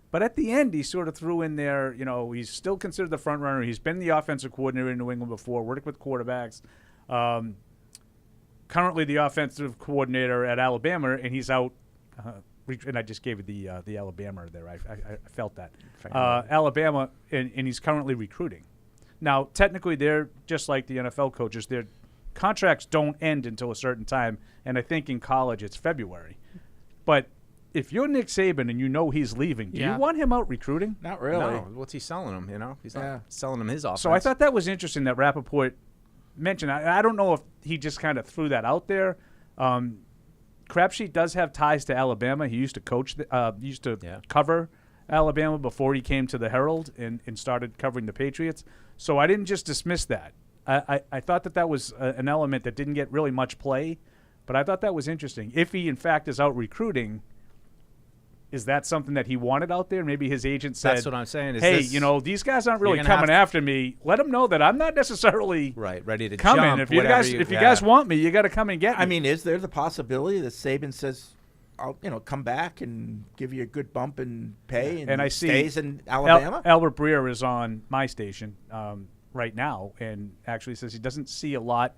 Speaker 4: but at the end he sort of threw in there, he's still considered the front runner. He's been the offensive coordinator in New England before, worked with quarterbacks. Currently the offensive coordinator at Alabama, and he's out. And I just gave you the Alabama there. I felt that. Alabama, and he's currently recruiting. Now, technically, they're just like the NFL coaches. Their contracts don't end until a certain time, and I think in college it's February. But if you're Nick Saban and you know he's leaving, do you want him out recruiting?
Speaker 3: Not really.
Speaker 6: No, what's he selling them? He's not selling them his offense.
Speaker 4: So I thought that was interesting that Rappaport mentioned. I don't know if he just kind of threw that out there. Crabsheet does have ties to Alabama. He used to coach, cover Alabama before he came to the Herald and started covering the Patriots. So I didn't just dismiss that. I thought that was an element that didn't get really much play, but I thought that was interesting. If he, in fact, is out recruiting, is that something that he wanted out there? Maybe his agent said,
Speaker 6: that's what I'm saying.
Speaker 4: Hey, these guys aren't really coming after me. Let them know that I'm not necessarily
Speaker 6: ready to
Speaker 4: coming.
Speaker 6: jump.
Speaker 4: If you guys want me, you got to come and get me.
Speaker 3: I mean, is there the possibility that Saban says, "I'll come back and give you a good bump in pay," and
Speaker 4: I see
Speaker 3: stays in Alabama?
Speaker 4: Albert Breer is on my station right now, and actually says he doesn't see a lot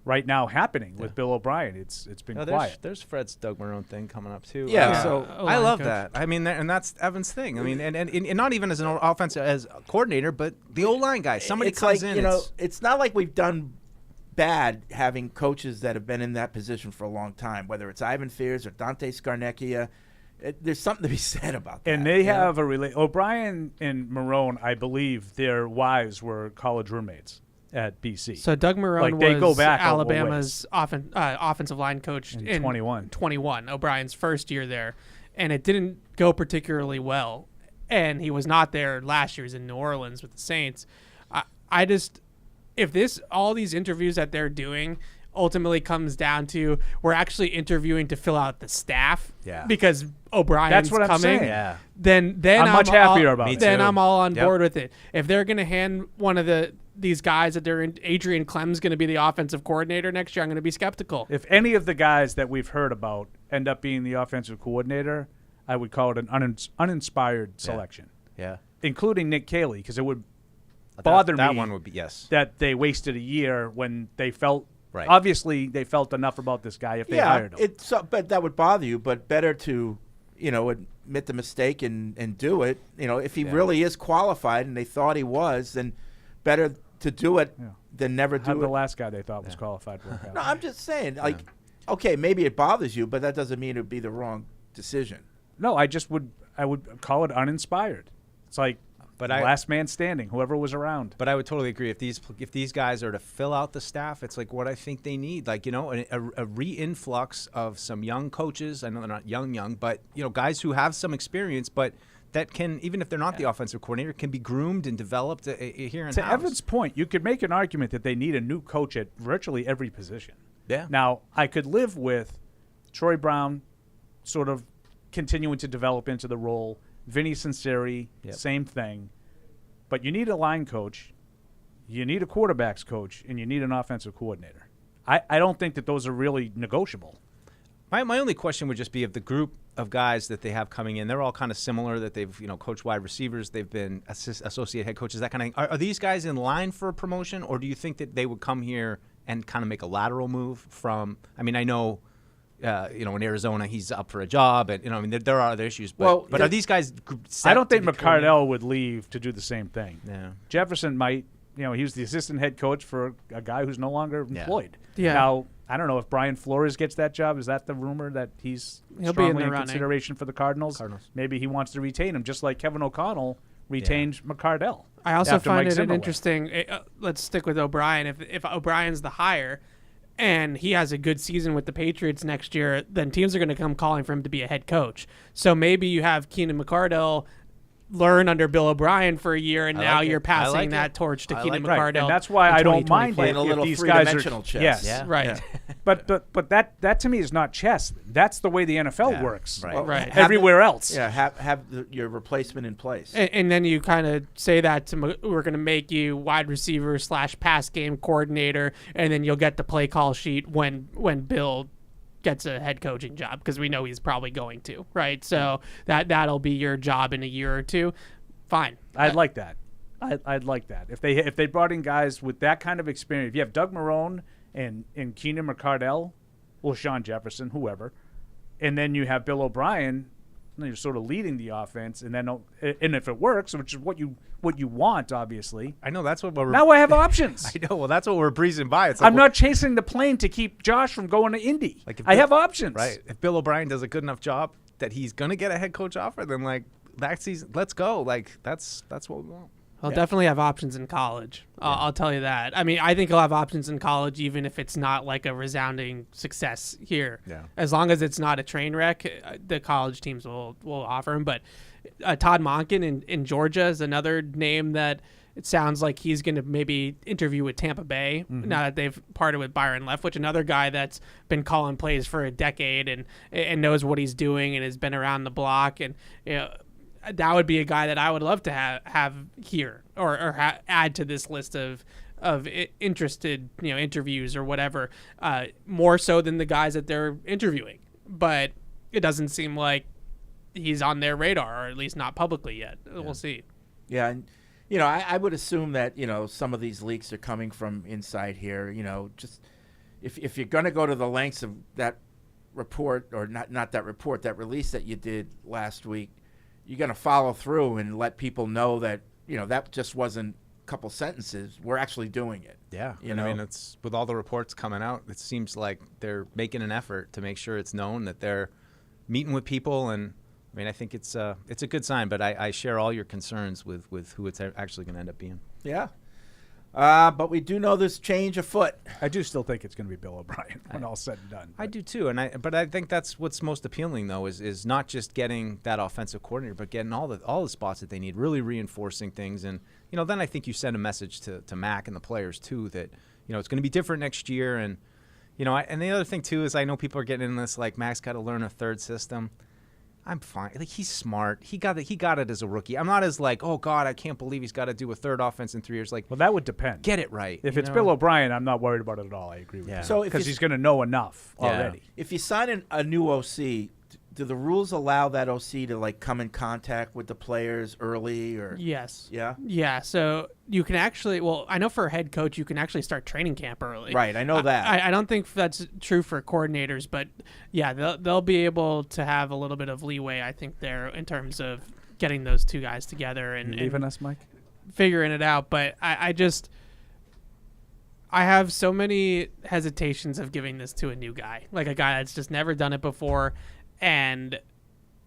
Speaker 4: right now happening with Bill O'Brien. It's been quiet.
Speaker 6: There's Fred's Doug Marone thing coming up too.
Speaker 3: Yeah.
Speaker 6: So I love that. I mean, and that's Evan's thing. I mean, and not even as an offensive as a coordinator, but the O-line guy. Somebody
Speaker 3: it's
Speaker 6: comes
Speaker 3: like,
Speaker 6: in.
Speaker 3: it's not like we've done bad having coaches that have been in that position for a long time, whether it's Ivan Fears or Dante Scarnecchia. There's something to be said about that.
Speaker 4: And they have O'Brien and Marone, I believe, their wives were college roommates at BC.
Speaker 5: So Doug Marone
Speaker 4: they
Speaker 5: was
Speaker 4: go back
Speaker 5: Alabama's offensive line coach in
Speaker 4: 21.
Speaker 5: O'Brien's first year there, and it didn't go particularly well. And he was not there last year. He was in New Orleans with the Saints. If all these interviews that they're doing ultimately comes down to we're actually interviewing to fill out the staff because O'Brien's
Speaker 4: That's what I'm
Speaker 5: coming,
Speaker 4: saying.
Speaker 5: then
Speaker 4: I'm much happier about it.
Speaker 5: Then I'm all on board with it. If they're going to hand one of these guys that they're in, Adrian Clem's going to be the offensive coordinator next year, I'm going to be skeptical.
Speaker 4: If any of the guys that we've heard about end up being the offensive coordinator, I would call it an uninspired selection,
Speaker 6: Yeah.
Speaker 4: including Nick Caley, because it would
Speaker 6: That-
Speaker 4: bother
Speaker 6: that
Speaker 4: me
Speaker 6: one would be yes.
Speaker 4: that they wasted a year when they felt
Speaker 6: Right.
Speaker 4: obviously they felt enough about this guy if they hired him.
Speaker 3: But that would bother you. But better to, admit the mistake and do it. If he really is qualified and they thought he was, then better to do it than never
Speaker 4: How
Speaker 3: do
Speaker 4: the
Speaker 3: it.
Speaker 4: last guy they thought was qualified work out.
Speaker 3: No, I'm just saying, okay, maybe it bothers you, but that doesn't mean it would be the wrong decision.
Speaker 4: No, I would call it uninspired. It's like last man standing, whoever was around.
Speaker 6: But I would totally agree. If these guys are to fill out the staff, it's like what I think they need. Like, a re-influx of some young coaches. I know they're not young, but, guys who have some experience, but that can, even if they're not the offensive coordinator, can be groomed and developed here in
Speaker 4: To
Speaker 6: house.
Speaker 4: Evan's point, you could make an argument that they need a new coach at virtually every position.
Speaker 6: Yeah.
Speaker 4: Now, I could live with Troy Brown sort of continuing to develop into the role. Vinny Sinceri, same thing. But you need a line coach, you need a quarterbacks coach, and you need an offensive coordinator. I don't think that those are really negotiable.
Speaker 6: My only question would just be of the group of guys that they have coming in. They're all kind of similar. That they've coached wide receivers. They've been associate head coaches. That kind of thing. Are these guys in line for a promotion, or do you think that they would come here and kind of make a lateral move from? I mean, I know. In Arizona, he's up for a job, and there are other issues. But, are these guys?
Speaker 4: I don't think McCardell would leave to do the same thing.
Speaker 6: Yeah.
Speaker 4: Jefferson might. He was the assistant head coach for a guy who's no longer employed.
Speaker 5: Yeah.
Speaker 4: Now, I don't know if Brian Flores gets that job. Is that the rumor that he's
Speaker 5: He'll be
Speaker 4: strongly
Speaker 5: in the
Speaker 4: in
Speaker 5: running.
Speaker 4: consideration for the Cardinals? Maybe he wants to retain him, just like Kevin O'Connell retained McCardell.
Speaker 5: I also
Speaker 4: after
Speaker 5: find
Speaker 4: Mike
Speaker 5: it
Speaker 4: Zimmer
Speaker 5: an
Speaker 4: left.
Speaker 5: interesting. Let's stick with O'Brien. If O'Brien's the hire, and he has a good season with the Patriots next year, then teams are going to come calling for him to be a head coach. So maybe you have Keenan McCardell learn under Bill O'Brien for a year, and now you're passing that torch to Keenan McCardell.
Speaker 4: Right, and that's why I don't mind
Speaker 3: Playing
Speaker 4: it
Speaker 3: a
Speaker 4: if
Speaker 3: little
Speaker 4: these guys are
Speaker 3: three-dimensional chess.
Speaker 4: Yes,
Speaker 5: Yeah. Right.
Speaker 4: But that to me is not chess. That's the way the NFL works.
Speaker 6: Right.
Speaker 3: Well,
Speaker 5: Right.
Speaker 3: have
Speaker 4: Everywhere else.
Speaker 3: Yeah, have your replacement in place.
Speaker 5: And then you kind of say that we're going to make you wide receiver / pass game coordinator, and then you'll get the play call sheet when Bill gets a head coaching job, because we know he's probably going to, right? So that'll be your job in a year or two. Fine.
Speaker 4: I'd like that. I'd like that. If they brought in guys with that kind of experience, if you have Doug Marrone and Keenan McCardell or Sean Jefferson, whoever, and then you have Bill O'Brien, then you're sort of leading the offense, and if it works, which is what you want, obviously.
Speaker 6: I know that's what we're.
Speaker 4: Now I have options.
Speaker 6: I know. Well, that's what we're breezing by. It's like,
Speaker 4: I'm not chasing the plane to keep Josh from going to Indy.
Speaker 6: Like if
Speaker 4: I
Speaker 6: Bill-
Speaker 4: have options.
Speaker 6: Right. If Bill O'Brien does a good enough job that he's gonna get a head coach offer, then that season, let's go. That's what we want.
Speaker 5: He'll definitely have options in college. I'll tell you that. I mean, I think he'll have options in college, even if it's not like a resounding success here.
Speaker 6: Yeah.
Speaker 5: As long as it's not a train wreck, the college teams will offer him. But Todd Monken in Georgia is another name that it sounds like he's going to maybe interview with Tampa Bay now that they've parted with Byron Leftwich, another guy that's been calling plays for a decade and knows what he's doing and has been around the block. And that would be a guy that I would love to have here or add to this list of interested interviews or whatever, more so than the guys that they're interviewing. But it doesn't seem like he's on their radar, or at least not publicly yet. We'll see.
Speaker 3: Yeah, and I would assume that some of these leaks are coming from inside here. Just if you're going to go to the lengths of that report, or not that report, that release that you did last week, you're going to follow through and let people know that that just wasn't a couple sentences. We're actually doing it.
Speaker 6: Yeah.
Speaker 3: I
Speaker 6: mean, it's with all the reports coming out, it seems like they're making an effort to make sure it's known that they're meeting with people. And I mean, I think it's a good sign, but I share all your concerns with who it's actually going to end up being.
Speaker 3: Yeah. But we do know there's change afoot.
Speaker 4: I do still think it's going to be Bill O'Brien when all's said and done.
Speaker 6: I do too, but I think that's what's most appealing though is not just getting that offensive coordinator, but getting all the spots that they need, really reinforcing things, and then I think you send a message to Mac and the players too that it's going to be different next year, and and the other thing too is I know people are getting in this like Mac's got to learn a third system. I'm fine. Like, he's smart. He got it as a rookie. I'm not as like, oh God, I can't believe he's got to do a third offense in 3 years. Like,
Speaker 4: Well, that would depend.
Speaker 6: get it right.
Speaker 4: If it's Bill O'Brien, I'm not worried about it at all. I agree with
Speaker 6: Yeah.
Speaker 4: you.
Speaker 3: So if
Speaker 4: because
Speaker 3: you-
Speaker 4: he's going to know enough
Speaker 6: Yeah.
Speaker 4: already.
Speaker 3: If you sign a new OC, do the rules allow that OC to like come in contact with the players early or?
Speaker 5: Yes.
Speaker 3: Yeah.
Speaker 5: Yeah. So you can actually, well, I know for a head coach, you can actually start training camp early.
Speaker 3: Right. I know that.
Speaker 5: I don't think that's true for coordinators, but yeah, they'll be able to have a little bit of leeway, I think, there in terms of getting those two guys together and
Speaker 4: Leaving us, Mike?
Speaker 5: figuring it out. But I have so many hesitations of giving this to a new guy, like a guy that's just never done it before. And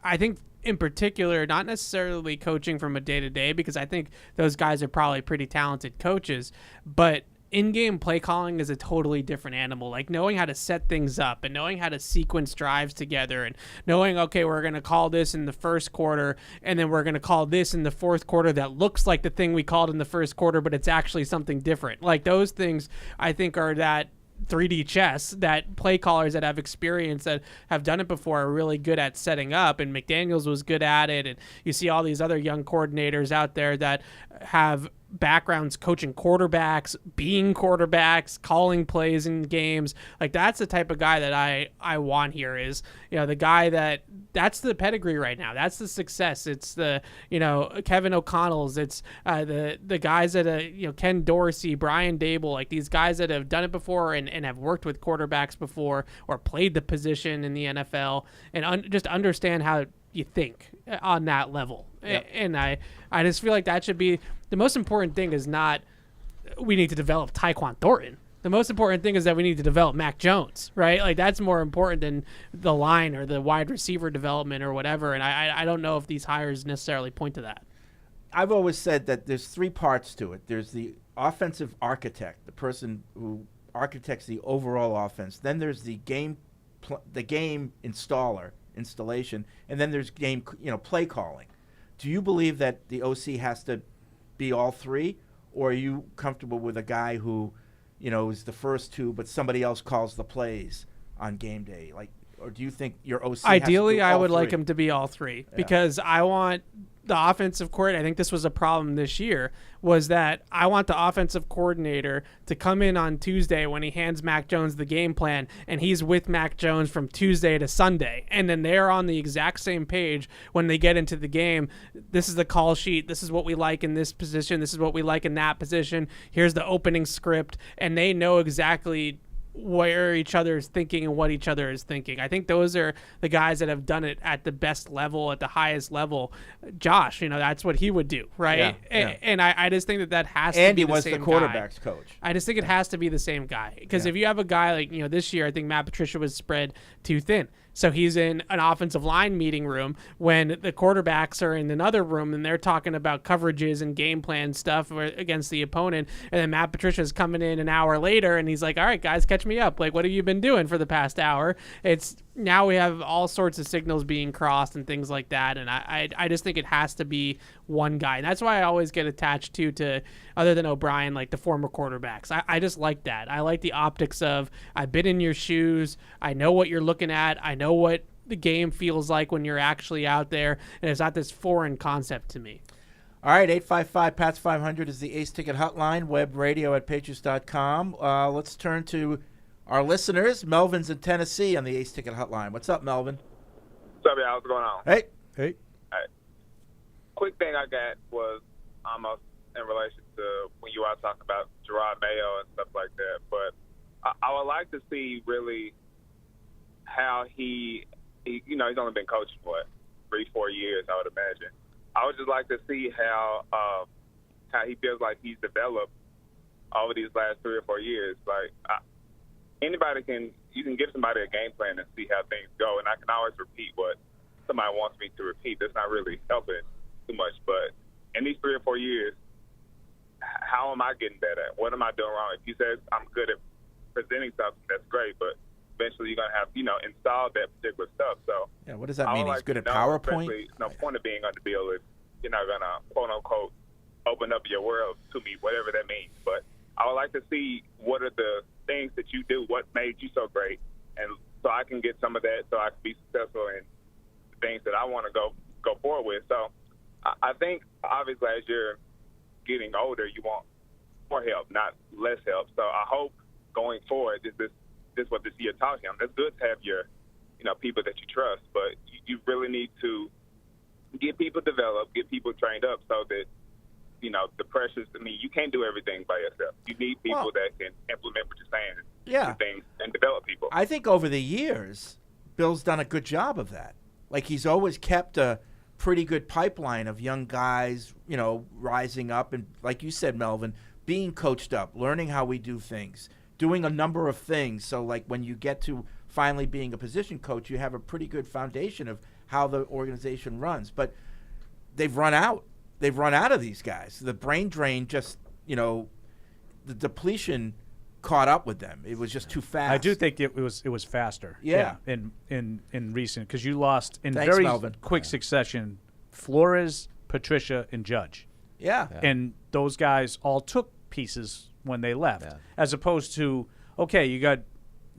Speaker 5: I think in particular, not necessarily coaching from a day-to-day, because I think those guys are probably pretty talented coaches, but in-game play calling is a totally different animal. Like knowing how to set things up and knowing how to sequence drives together and knowing, okay, we're going to call this in the first quarter and then we're going to call this in the fourth quarter that looks like the thing we called in the first quarter, but it's actually something different. Like those things I think are that 3D chess that play callers that have experience that have done it before are really good at setting up, and McDaniels was good at it. And you see all these other young coordinators out there that have backgrounds coaching quarterbacks, being quarterbacks, calling plays in games. Like that's the type of guy that I want here is, the guy that's the pedigree right now. That's the success. It's the, Kevin O'Connell's. It's the guys that, Ken Dorsey, Brian Dable, like these guys that have done it before and have worked with quarterbacks before or played the position in the NFL and just understand how you think on that level. Yep. And I just feel like that should be the most important thing. Is not we need to develop Tyquan Thornton. The most important thing is that we need to develop Mac Jones, right? Like that's more important than the line or the wide receiver development or whatever. And I don't know if these hires necessarily point to that.
Speaker 3: I've always said that there's three parts to it. There's the offensive architect, the person who architects the overall offense. Then there's the game installation, and then there's game play calling. Do you believe that the OC has to be all three, or are you comfortable with a guy who is the first two but somebody else calls the plays on game day? Like, or do you think your OC
Speaker 5: ideally
Speaker 3: has to do
Speaker 5: I
Speaker 3: all
Speaker 5: would
Speaker 3: three?
Speaker 5: like him to be all three, because I want the offensive coordinator. I think this was a problem this year, was that I want the offensive coordinator to come in on Tuesday when he hands Mac Jones the game plan, and he's with Mac Jones from Tuesday to Sunday. And then they're on the exact same page when they get into the game. This is the call sheet. This is what we like in this position. This is what we like in that position. Here's the opening script. And they know exactly where each other is thinking and what each other is thinking. I think those are the guys that have done it at the best level, at the highest level. Josh, that's what he would do, right?
Speaker 3: Yeah.
Speaker 5: And I just think that has
Speaker 3: Andy
Speaker 5: to be the
Speaker 3: was
Speaker 5: same
Speaker 3: the quarterback's
Speaker 5: guy.
Speaker 3: coach.
Speaker 5: I just think it has to be the same guy, because if you have a guy like, this year, I think Matt Patricia was spread too thin. So he's in an offensive line meeting room when the quarterbacks are in another room and they're talking about coverages and game plan stuff against the opponent. And then Matt Patricia's coming in an hour later and he's like, all right, guys, catch me up. Like, what have you been doing for the past hour? It's now we have all sorts of signals being crossed and things like that. And I just think it has to be one guy. And that's why I always get attached to other than O'Brien, like the former quarterbacks. I just like that. I like the optics of, I've been in your shoes. I know what you're looking at. I know what the game feels like when you're actually out there. And it's not this foreign concept to me.
Speaker 3: All right, 855-PATS-500 is the Ace Ticket Hotline, web radio at patriots.com. Let's turn to our listeners. Melvin's in Tennessee on the Ace Ticket Hotline. What's up, Melvin?
Speaker 8: What's up, y'all? What's going on?
Speaker 3: Hey.
Speaker 6: Hey.
Speaker 8: All right. Quick thing I got was almost in relation to when you were talking about Gerard Mayo and stuff like that. But I would like to see really how he's only been coaching, 3-4 years, I would imagine. I would just like to see how he feels like he's developed over these last 3 or 4 years. Like you can give somebody a game plan and see how things go, and I can always repeat what somebody wants me to repeat. That's not really helping too much. But in these 3 or 4 years, how am I getting better? What am I doing wrong? If you said I'm good at presenting something, that's great, but eventually you're going to have, install that particular stuff. So
Speaker 3: yeah, what does that mean? He's good at PowerPoint?
Speaker 8: No point of being on the bill if you're not going to, quote unquote, open up your world to me, whatever that means. But I would like to see what are the things that you do, what made you so great, and so I can get some of that so I can be successful in the things that I want to go forward with. So I think, obviously, as you're getting older, you want more help, not less help. So I hope going forward, this what this year taught him. It's good to have your, people that you trust, but you really need to get people developed, get people trained up so that, you know, the pressures, I mean, you can't do everything by yourself. You need people that can implement what you're saying
Speaker 3: Yeah.
Speaker 8: things and develop people.
Speaker 3: I think over the years, Bill's done a good job of that. Like, he's always kept a pretty good pipeline of young guys, you know, rising up and, like you said, Melvin, being coached up, learning how we do things, doing a number of things. So, like, when you get to finally being a position coach, you have a pretty good foundation of how the organization runs. But they've run out. They've run out of these guys. The brain drain just, you know, the depletion caught up with them. It was just too fast.
Speaker 4: I do think it was faster.
Speaker 3: Yeah.
Speaker 4: In recent, because you lost in
Speaker 3: Thanks,
Speaker 4: very
Speaker 3: Melvin.
Speaker 4: quick succession Flores, Patricia, and Judge.
Speaker 3: Yeah.
Speaker 4: And those guys all took pieces when they left, as opposed to, okay, you got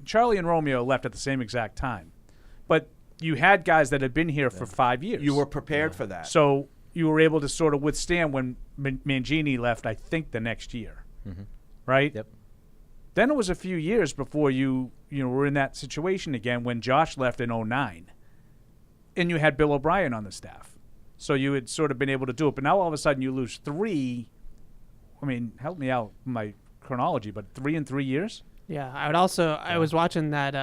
Speaker 4: Charlie and Romeo left at the same exact time, but you had guys that had been here for 5 years.
Speaker 3: You were prepared for that.
Speaker 4: So you were able to sort of withstand when Mangini left, I think, the next year. Right?
Speaker 6: Yep.
Speaker 4: Then it was a few years before you were in that situation again when Josh left in 2009. And you had Bill O'Brien on the staff. So you had sort of been able to do it. But now all of a sudden you lose 3. I mean, help me out with my chronology, but 3 in 3 years?
Speaker 5: Yeah, I would also. I was watching that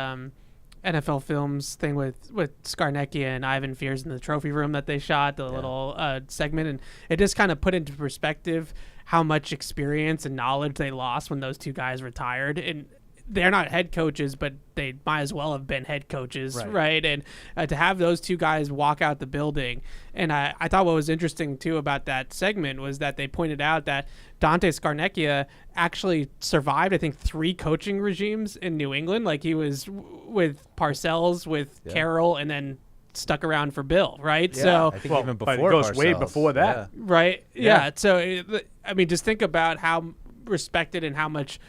Speaker 5: NFL Films thing with Skarnecchia and Ivan Fears in the trophy room that they shot, the little segment, and it just kind of put into perspective how much experience and knowledge they lost when those two guys retired. And they're not head coaches, but they might as well have been head coaches, right? And to have those two guys walk out the building, and I thought what was interesting too about that segment was that they pointed out that Dante Skarnecchia actually survived, I think, 3 coaching regimes in New England. Like, he was with Parcells, with Carroll, and then stuck around for Bill, right?
Speaker 3: Yeah.
Speaker 5: So
Speaker 6: I think even before
Speaker 4: it goes way
Speaker 6: Parcells.
Speaker 4: before that.
Speaker 5: right, yeah. So I mean, just think about how respected and how much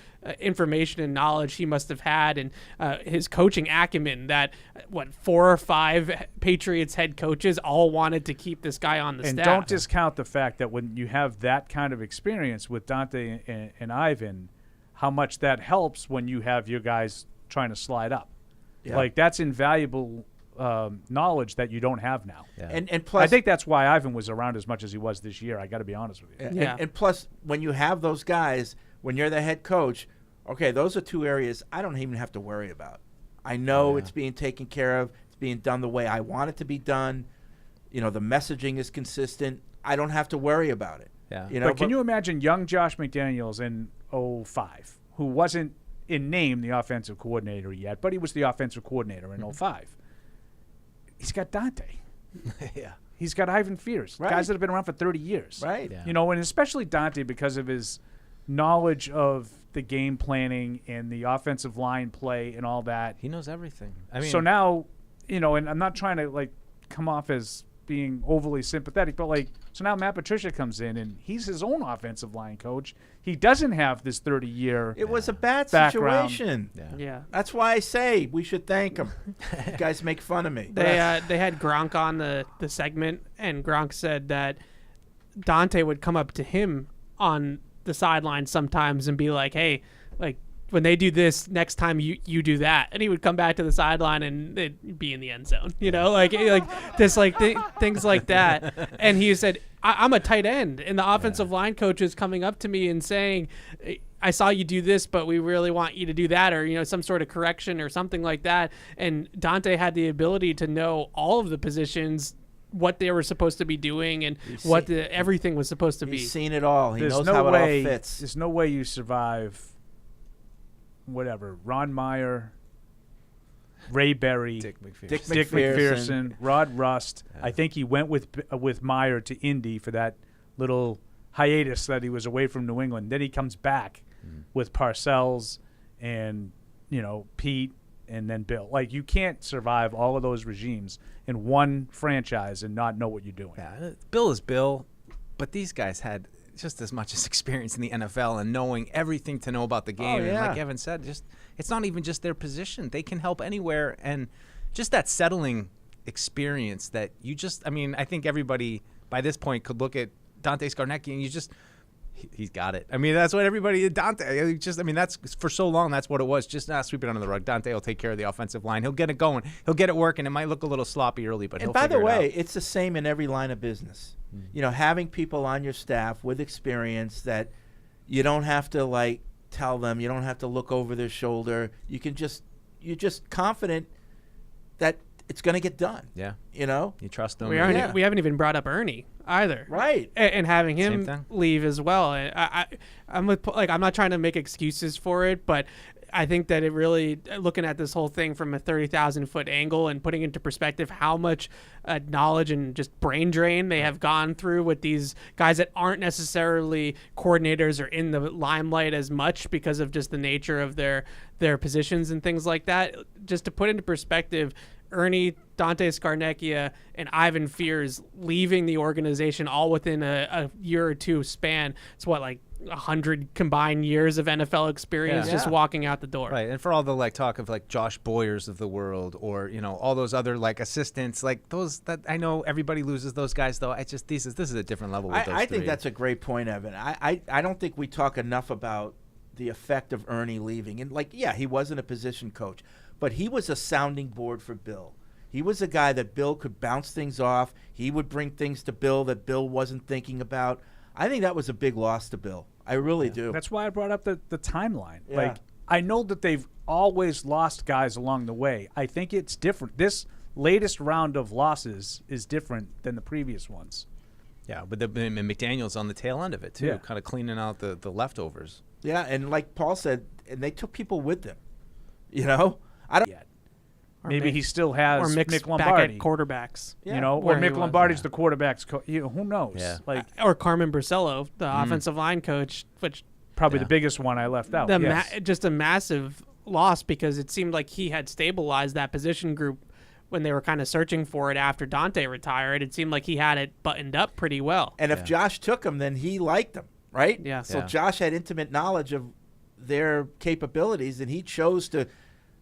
Speaker 5: information and knowledge he must have had, and his coaching acumen that 4 or 5 Patriots head coaches all wanted to keep this guy on the
Speaker 4: And
Speaker 5: staff.
Speaker 4: don't discount the fact that when you have that kind of experience with Dante and Ivan, how much that helps when you have your guys trying to slide up.
Speaker 3: Yeah.
Speaker 4: Like, that's invaluable knowledge that you don't have now.
Speaker 6: Yeah.
Speaker 3: And plus,
Speaker 4: I think that's why Ivan was around as much as he was this year. I got to be honest with you.
Speaker 3: and plus, when you have those guys, when you're the head coach, okay, those are 2 areas I don't even have to worry about. I know it's being taken care of. It's being done the way I want it to be done. You know, the messaging is consistent. I don't have to worry about it.
Speaker 6: Yeah.
Speaker 3: You know,
Speaker 4: But can you imagine young Josh McDaniels in 2005, who wasn't in name the offensive coordinator yet, but he was the offensive coordinator in 2005? He's got Dante.
Speaker 6: Yeah.
Speaker 4: He's got Ivan Fears,
Speaker 3: Right.
Speaker 4: guys that have been around for 30 years.
Speaker 3: Right.
Speaker 6: Yeah.
Speaker 4: You know, and especially Dante because of his knowledge of the game planning and the offensive line play and all that.
Speaker 6: He knows everything. I mean,
Speaker 4: So now, you know, and I'm not trying to, like, come off as being overly sympathetic, but, like, so now Matt Patricia comes in and he's his own offensive line coach. He doesn't have this 30-year
Speaker 3: It was a bad
Speaker 4: background.
Speaker 3: situation.
Speaker 5: Yeah.
Speaker 3: That's why I say we should thank him. You guys make fun of me.
Speaker 5: They had Gronk on the segment, and Gronk said that Dante would come up to him on the sideline sometimes and be like, "Hey, like, when they do this, next time you do that," and he would come back to the sideline and it'd be in the end zone, you know, like this, like things like that. And he said, I'm a tight end, and the offensive line coach is coming up to me and saying, "I saw you do this, but we really want you to do that," or, you know, some sort of correction or something like that. And Dante had the ability to know all of the positions, what they were supposed to be doing, and what everything was supposed to be.
Speaker 3: He's seen it all. He
Speaker 4: There's
Speaker 3: knows
Speaker 4: no
Speaker 3: how
Speaker 4: way,
Speaker 3: it all fits.
Speaker 4: There's no way you survive whatever. Ron Meyer, Ray Berry,
Speaker 6: Dick McPherson.
Speaker 3: Dick
Speaker 4: McPherson, Rod Rust. I think he went with Meyer to Indy for that little hiatus that he was away from New England. Then he comes back with Parcells and, you know, Pete and then Bill. Like, you can't survive all of those regimes in one franchise and not know what you're doing.
Speaker 6: Yeah, Bill is Bill, but these guys had just as much as experience in the NFL and knowing everything to know about the game. And like Evan said, just it's not even just their position. They can help anywhere. And just that settling experience that you just, I mean, I think everybody by this point could look at Dante Skarnecchia and He's got it. I mean, that's what everybody. Dante. That's for so long. That's what it was. Just not sweep it under the rug. Dante will take care of the offensive line. He'll get it going. He'll get it working. It might look a little sloppy early, but
Speaker 3: And
Speaker 6: he'll
Speaker 3: by the
Speaker 6: figure
Speaker 3: way,
Speaker 6: it out.
Speaker 3: it's the same in every line of business. Having people on your staff with experience that you don't have to like tell them, you don't have to look over their shoulder. You're just confident that it's going to get done.
Speaker 6: Yeah.
Speaker 3: You
Speaker 6: trust them.
Speaker 5: We haven't even brought up Ernie either.
Speaker 3: Right.
Speaker 5: And having
Speaker 6: Same
Speaker 5: him
Speaker 6: thing.
Speaker 5: leave as well. I'm not trying to make excuses for it, but I think that it really, looking at this whole thing from a 30,000-foot angle and putting into perspective how much knowledge and just brain drain they have gone through with these guys that aren't necessarily coordinators or in the limelight as much because of just the nature of their positions and things like that. Just to put into perspective, Ernie, Dante Scarnecchia, and Ivan Fears leaving the organization all within a year or two span. It's 100 combined years of NFL experience just walking out the door.
Speaker 6: Right, and for all the talk of Josh Boyers of the world, or all those other assistants, those that I know everybody loses those guys though. This is a different level with those
Speaker 3: I
Speaker 6: three.
Speaker 3: think that's a great point, Evan. I don't think we talk enough about the effect of Ernie leaving. And he wasn't a position coach, but he was a sounding board for Bill. He was a guy that Bill could bounce things off. He would bring things to Bill that Bill wasn't thinking about. I think that was a big loss to Bill. I really do.
Speaker 4: That's why I brought up the timeline.
Speaker 3: Yeah.
Speaker 4: I know that they've always lost guys along the way. I think it's different. This latest round of losses is different than the previous ones.
Speaker 6: Yeah, but McDaniel's on the tail end of it too, kind of cleaning out the leftovers.
Speaker 3: Yeah, and like Paul said, and they took people with them. I don't.
Speaker 4: Yet. Maybe he still has
Speaker 5: or
Speaker 4: Mick
Speaker 5: back
Speaker 4: Lombardi.
Speaker 5: at quarterbacks.
Speaker 4: Or
Speaker 5: where he
Speaker 4: Mick
Speaker 5: was.
Speaker 4: Lombardi's the quarterback's coach. Who knows?
Speaker 6: Yeah.
Speaker 5: Or Carmen Brasillo, the offensive line coach, which
Speaker 4: Probably the biggest one I left out.
Speaker 5: just a massive loss because it seemed like he had stabilized that position group when they were kind of searching for it after Dante retired. It seemed like he had it buttoned up pretty well.
Speaker 3: And if Josh took him, then he liked him, right?
Speaker 5: Yeah.
Speaker 3: So
Speaker 6: Yeah.
Speaker 3: Josh had intimate knowledge of their capabilities, and he chose to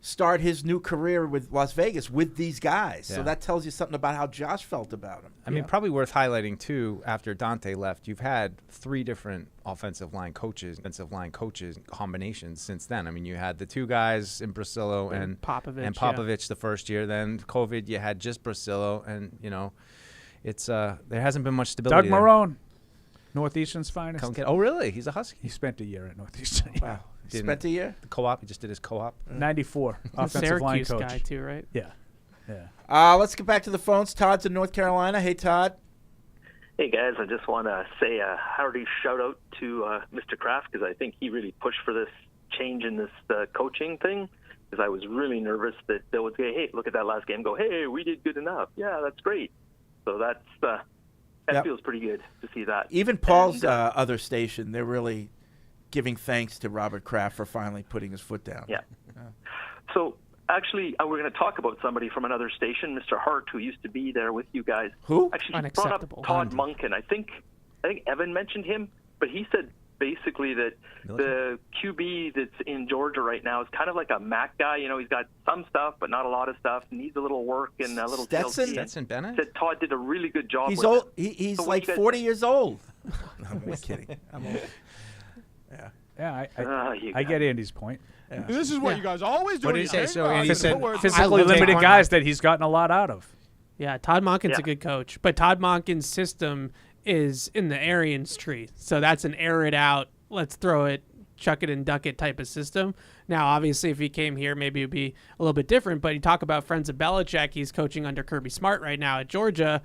Speaker 3: start his new career with Las Vegas with these guys. So
Speaker 6: Yeah.
Speaker 3: that tells you something about how Josh felt about him.
Speaker 6: I mean, probably worth highlighting too. After Dante left, you've had 3 different offensive line coaches combinations since then. I mean, you had the 2 guys in Brasillo and
Speaker 5: Popovich,
Speaker 6: the first year. Then COVID, you had just Brasillo, and it's there hasn't been much stability.
Speaker 4: Doug Marone, Northeastern's finest.
Speaker 6: Oh, really? He's a Husky.
Speaker 4: He spent a year at Northeastern.
Speaker 3: Wow. Spent a year?
Speaker 6: The co-op. He just did his co-op.
Speaker 4: 94
Speaker 5: The
Speaker 4: offensive line
Speaker 5: Syracuse
Speaker 4: coach.
Speaker 5: guy too, right?
Speaker 4: Yeah.
Speaker 3: Let's get back to the phones. Todd's in North Carolina. Hey, Todd.
Speaker 9: Hey, guys, I just want to say a hearty shout-out to Mr. Kraft because I think he really pushed for this change in this coaching thing because I was really nervous that Bill would say, hey, look at that last game, go, hey, we did good enough. Yeah, that's great. So that feels pretty good to see that.
Speaker 3: Even Paul's other station, they're really giving thanks to Robert Kraft for finally putting his foot down.
Speaker 9: Yeah. So actually, we're going to talk about somebody from another station, Mr. Hart, who used to be there with you guys.
Speaker 3: Who?
Speaker 9: Actually, he brought up Todd Monken. I think Evan mentioned him, but he said basically that the QB that's in Georgia right now is kind of like a Mac guy. He's got some stuff, but not a lot of stuff. Needs a little work and a little
Speaker 6: Stetson Bennett?
Speaker 9: Said Todd did a really good job.
Speaker 3: He's
Speaker 9: with
Speaker 3: old.
Speaker 9: it.
Speaker 3: He's
Speaker 9: So what
Speaker 3: like
Speaker 9: you guys
Speaker 3: 40 years old. I'm only kidding. I'm old.
Speaker 4: Yeah,
Speaker 9: you
Speaker 4: I
Speaker 9: guys.
Speaker 4: get Andy's point.
Speaker 10: This is what you guys always do.
Speaker 6: What did he say? So Andy said
Speaker 4: Physically limited guys that he's gotten a lot out of.
Speaker 5: Yeah, Todd Monken's a good coach, but Todd Monken's system is in the Arians tree. So that's an air it out, let's throw it, chuck it and duck it type of system. Now, obviously, if he came here, maybe it would be a little bit different, but you talk about friends of Belichick, he's coaching under Kirby Smart right now at Georgia,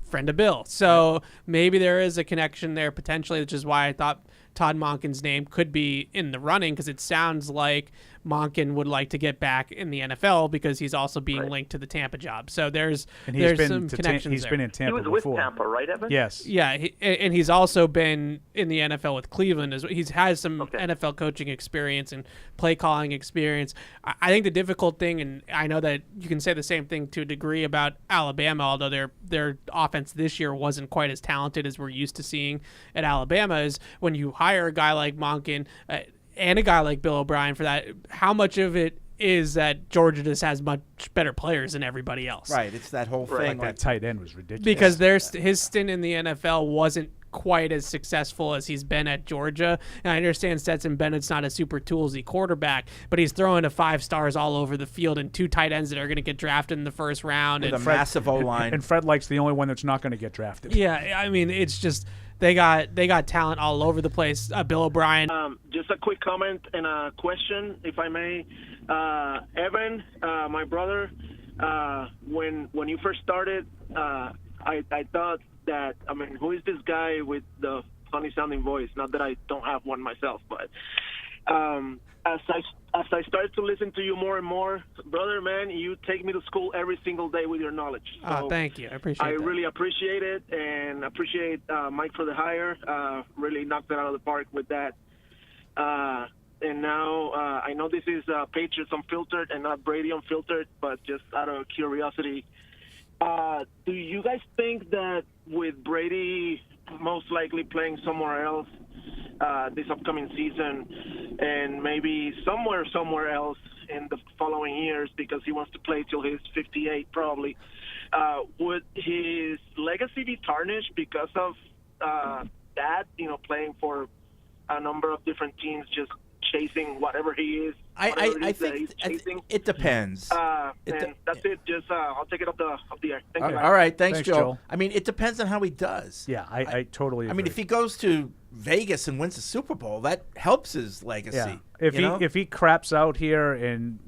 Speaker 5: friend of Bill. So maybe there is a connection there potentially, which is why I thought Todd Monken's name could be in the running because it sounds like Monken would like to get back in the NFL because he's also being linked to the Tampa job. So there's some connections
Speaker 4: He's
Speaker 5: there.
Speaker 4: been in Tampa
Speaker 9: He was
Speaker 4: before.
Speaker 9: with Tampa, right, Evan?
Speaker 4: Yes.
Speaker 5: Yeah, and he's also been in the NFL with Cleveland. He has some NFL coaching experience and play calling experience. I think the difficult thing, and I know that you can say the same thing to a degree about Alabama, although their offense this year wasn't quite as talented as we're used to seeing at Alabama, is when you hire a guy like Monken and a guy like Bill O'Brien for that, how much of it is that Georgia just has much better players than everybody else.
Speaker 3: Right. It's that whole thing.
Speaker 4: That tight end was ridiculous.
Speaker 5: Because his stint in the NFL wasn't quite as successful as he's been at Georgia. And I understand Stetson Bennett's not a super toolsy quarterback, but he's throwing to 5 stars all over the field and 2 tight ends that are going to get drafted in the first round.
Speaker 3: With
Speaker 5: and
Speaker 3: a massive O-line.
Speaker 4: And Fred Light's the only one that's not going to get drafted.
Speaker 5: Yeah, I mean, it's just they got talent all over the place. Bill O'Brien.
Speaker 11: Just a quick comment and a question, if I may. Evan, my brother, when you first started, I thought that, I mean, who is this guy with the funny-sounding voice? Not that I don't have one myself, but as I started to listen to you more and more, brother, man, you take me to school every single day with your knowledge. So
Speaker 5: thank you. I appreciate it.
Speaker 11: I really appreciate it, and appreciate Mike for the hire. Really knocked it out of the park with that. And now I know this is Patriots Unfiltered and not Brady Unfiltered, but just out of curiosity, do you guys think that with Brady most likely playing somewhere else this upcoming season, and maybe somewhere else in the following years, because he wants to play till he's 58 probably, would his legacy be tarnished because of that, playing for a number of different teams, just chasing whatever he is?
Speaker 3: I think it depends.
Speaker 11: And that's it. Just I'll take it up the air. Thank you.
Speaker 3: All right, thanks,
Speaker 4: Thanks,
Speaker 3: Joe.
Speaker 4: Joel.
Speaker 3: I mean, it depends on how he does.
Speaker 4: Yeah, I totally agree.
Speaker 3: I mean, if he goes to Vegas and wins the Super Bowl, that helps his legacy.
Speaker 4: Yeah. If he craps out here and,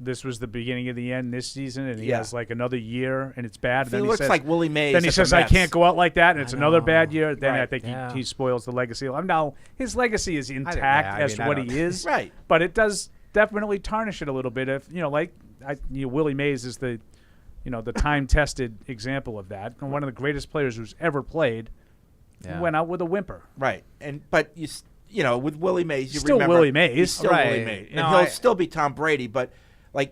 Speaker 4: this was the beginning of the end this season, and he has like another year and it's bad.
Speaker 3: If
Speaker 4: then
Speaker 3: he
Speaker 4: he
Speaker 3: looks
Speaker 4: says,
Speaker 3: like Willie Mays.
Speaker 4: Then he
Speaker 3: at the
Speaker 4: says, "I
Speaker 3: Mets."
Speaker 4: can't go out like that," and it's another bad year. Then
Speaker 3: Right.
Speaker 4: I think he spoils the legacy. Now his legacy is intact as to what he is,
Speaker 3: Right.
Speaker 4: But it does definitely tarnish it a little bit. If Willie Mays is the time-tested example of that, and one of the greatest players who's ever played.
Speaker 6: Yeah.
Speaker 4: Went out with a whimper.
Speaker 3: Right. But with Willie Mays, you
Speaker 4: Still
Speaker 3: remember
Speaker 4: Willie Mays.
Speaker 3: He's still
Speaker 6: Right.
Speaker 3: Willie Mays, and
Speaker 6: No,
Speaker 3: he'll still be Tom Brady. But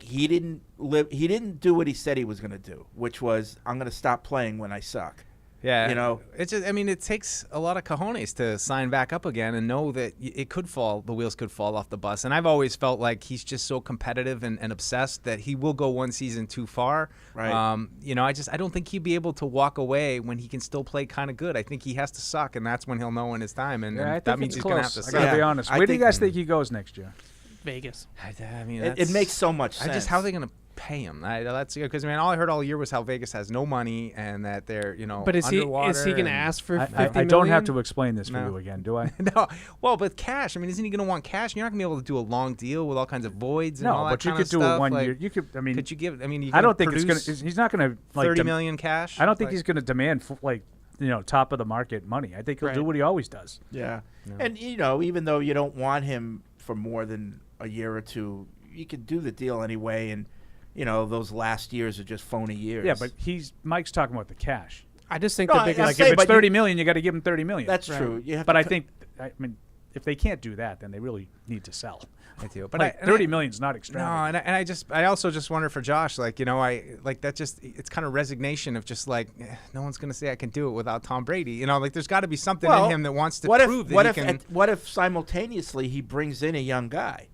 Speaker 3: he didn't do what he said he was going to do, which was, I'm going to stop playing when I suck.
Speaker 6: Yeah, it's just. I mean, it takes a lot of cojones to sign back up again and know that the wheels could fall off the bus. And I've always felt like he's just so competitive and obsessed that he will go one season too far.
Speaker 3: Right.
Speaker 6: I don't think he'd be able to walk away when he can still play kind of good. I think he has to suck, and that's when he'll know in his time. And that means he's going to have to suck.
Speaker 4: I gotta be honest. Where do you guys think he goes next year?
Speaker 5: Vegas.
Speaker 6: I mean,
Speaker 3: it makes so much sense.
Speaker 6: How are they going to pay him? That's because all I heard all year was how Vegas has no money and that they're
Speaker 5: But is he
Speaker 6: underwater
Speaker 5: going to ask for $50
Speaker 4: I don't have
Speaker 5: million?
Speaker 4: to explain this for you again, do I?
Speaker 6: No. Well, but cash. I mean, isn't he going to want cash? You're not going to be able to do a long deal with all kinds of voids and all that
Speaker 4: but you
Speaker 6: kind
Speaker 4: could
Speaker 6: of
Speaker 4: do
Speaker 6: stuff.
Speaker 4: it 1
Speaker 6: Like,
Speaker 4: year. You could. I mean,
Speaker 6: could you give? I mean,
Speaker 4: I don't think it's going to. He's not going to like
Speaker 6: $30 million cash.
Speaker 4: I don't think he's going to demand top of the market money. I think he'll do what he always does.
Speaker 3: Yeah. And even though you don't want him for more than a year or two, you could do the deal anyway. And those last years are just phony years.
Speaker 4: Yeah, but Mike's talking about the cash.
Speaker 5: I just think
Speaker 3: No,
Speaker 5: the biggest.
Speaker 3: I
Speaker 4: Like
Speaker 3: say,
Speaker 4: if it's
Speaker 3: but
Speaker 4: $30 million, you got to give him $30 million.
Speaker 3: That's true. You have
Speaker 4: But
Speaker 3: to
Speaker 4: I think, if they can't do that, then they really need to sell.
Speaker 6: I do, but
Speaker 4: $30 million is not extravagant.
Speaker 6: No, I also just wonder for Josh, it's kind of resignation of just no one's going to say I can do it without Tom Brady. There's got to be something in him that wants to prove that he can.
Speaker 3: What if simultaneously he brings in a young guy?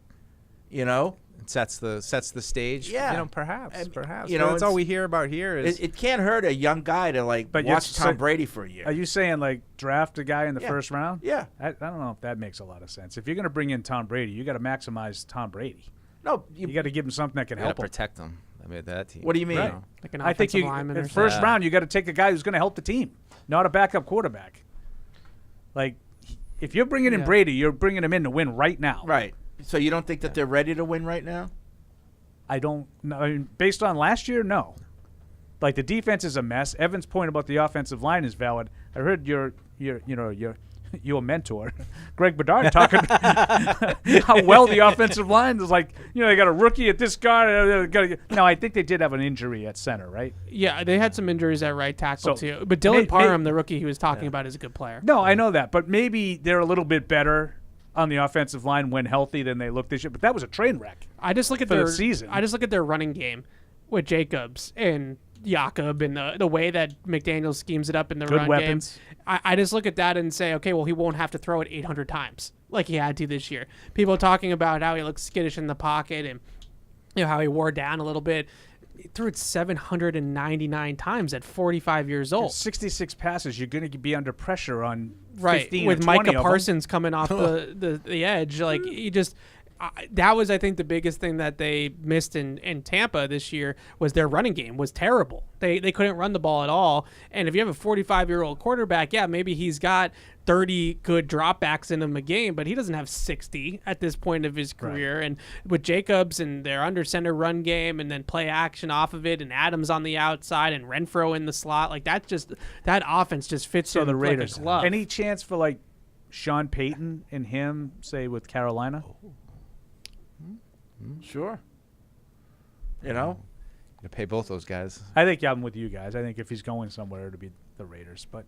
Speaker 6: Sets the stage.
Speaker 3: Yeah.
Speaker 6: Perhaps.
Speaker 3: That's
Speaker 6: all we hear about here is
Speaker 3: it can't hurt a young guy to watch Tom Brady for a year.
Speaker 4: Are you saying draft a guy in the first round?
Speaker 3: Yeah.
Speaker 4: I don't know if that makes a lot of sense. If you're going to bring in Tom Brady, you got to maximize Tom Brady.
Speaker 3: No,
Speaker 4: you got to give him something that can help him.
Speaker 6: Protect him. I mean, that team.
Speaker 3: What do you mean?
Speaker 4: Right.
Speaker 5: Like an
Speaker 4: I think
Speaker 5: offensive lineman
Speaker 4: in
Speaker 5: or
Speaker 4: first round you got to take a guy who's going to help the team, not a backup quarterback. If you're bringing in Brady, you're bringing him in to win right now.
Speaker 3: Right. So you don't think that they're ready to win right now?
Speaker 4: I don't know. I mean, based on last year, no. The defense is a mess. Evan's point about the offensive line is valid. I heard your mentor, Greg Bedard, talking how well the offensive line is. They got a rookie at this guard. Now, I think they did have an injury at center, right?
Speaker 5: Yeah, they had some injuries at right tackle too. But Dylan Parham, the rookie he was talking about, is a good player.
Speaker 4: No, I know that, but maybe they're a little bit better on the offensive line when healthy than they looked this year. But that was a train wreck.
Speaker 5: I just look at
Speaker 4: their season.
Speaker 5: I just look at their running game with Jacobs and Jakob and the way that McDaniel schemes it up in the
Speaker 4: Good
Speaker 5: run
Speaker 4: weapons.
Speaker 5: game. I just look at that and say, okay, well, he won't have to throw it 800 times like he had to this year. People talking about how he looks skittish in the pocket and how he wore down a little bit. He threw it 799 times at 45 years old.
Speaker 4: 66 passes. You're going to be under pressure on
Speaker 5: Right,
Speaker 4: 15
Speaker 5: with
Speaker 4: or 20
Speaker 5: Micah
Speaker 4: of
Speaker 5: Parsons coming off the edge. Like, he just that was, I think, the biggest thing that they missed in Tampa this year was their running game was terrible. They couldn't run the ball at all. And if you have a 45-year-old quarterback, yeah, maybe he's got 30 good dropbacks in him a game, but he doesn't have 60 at this point of his career. Right. And with Jacobs and their under center run game and then play action off of it and Adams on the outside and Renfro in the slot, like that offense just fits
Speaker 4: so
Speaker 5: in
Speaker 4: the Raiders.
Speaker 5: like a glove.
Speaker 4: Any chance for like Sean Payton and him, say, with Carolina?
Speaker 3: Sure. You know?
Speaker 6: To pay both those guys.
Speaker 4: I think I'm with you guys. I think if he's going somewhere, it'll be the Raiders. But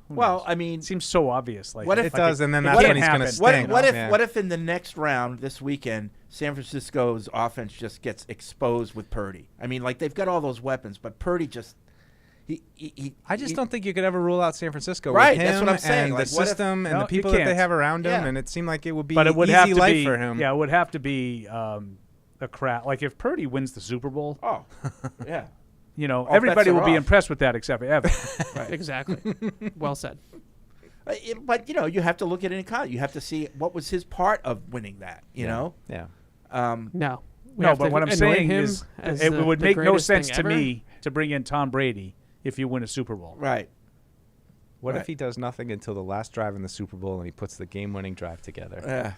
Speaker 3: well, I mean,
Speaker 4: it seems so obvious. Like
Speaker 3: what if
Speaker 6: it does, and then that's when he's going to stink.
Speaker 3: What if in the next round this weekend, San Francisco's offense just gets exposed with Purdy? I mean, like they've got all those weapons, but Purdy just
Speaker 6: I just don't think you could ever rule out San Francisco.
Speaker 3: Right,
Speaker 6: with him
Speaker 3: that's what I'm saying.
Speaker 6: And
Speaker 3: like,
Speaker 6: the system and the people that they have around him, and it seemed like it would be easy life for him.
Speaker 4: Yeah, it would have to be a crap. Like if Purdy wins the Super Bowl.
Speaker 3: Oh, yeah.
Speaker 4: You know, everybody will be impressed with that except Evan.
Speaker 5: Right. Exactly. Well said.
Speaker 3: But, you know, you have to look at it in context. You have to see what was his part of winning that, you know?
Speaker 6: Yeah.
Speaker 5: No.
Speaker 4: No, but what I'm saying is it would make no sense to me to bring in Tom Brady if you win a Super Bowl.
Speaker 3: Right.
Speaker 6: What if he does nothing until the last drive in the Super Bowl and he puts the game-winning drive together?
Speaker 3: Yeah.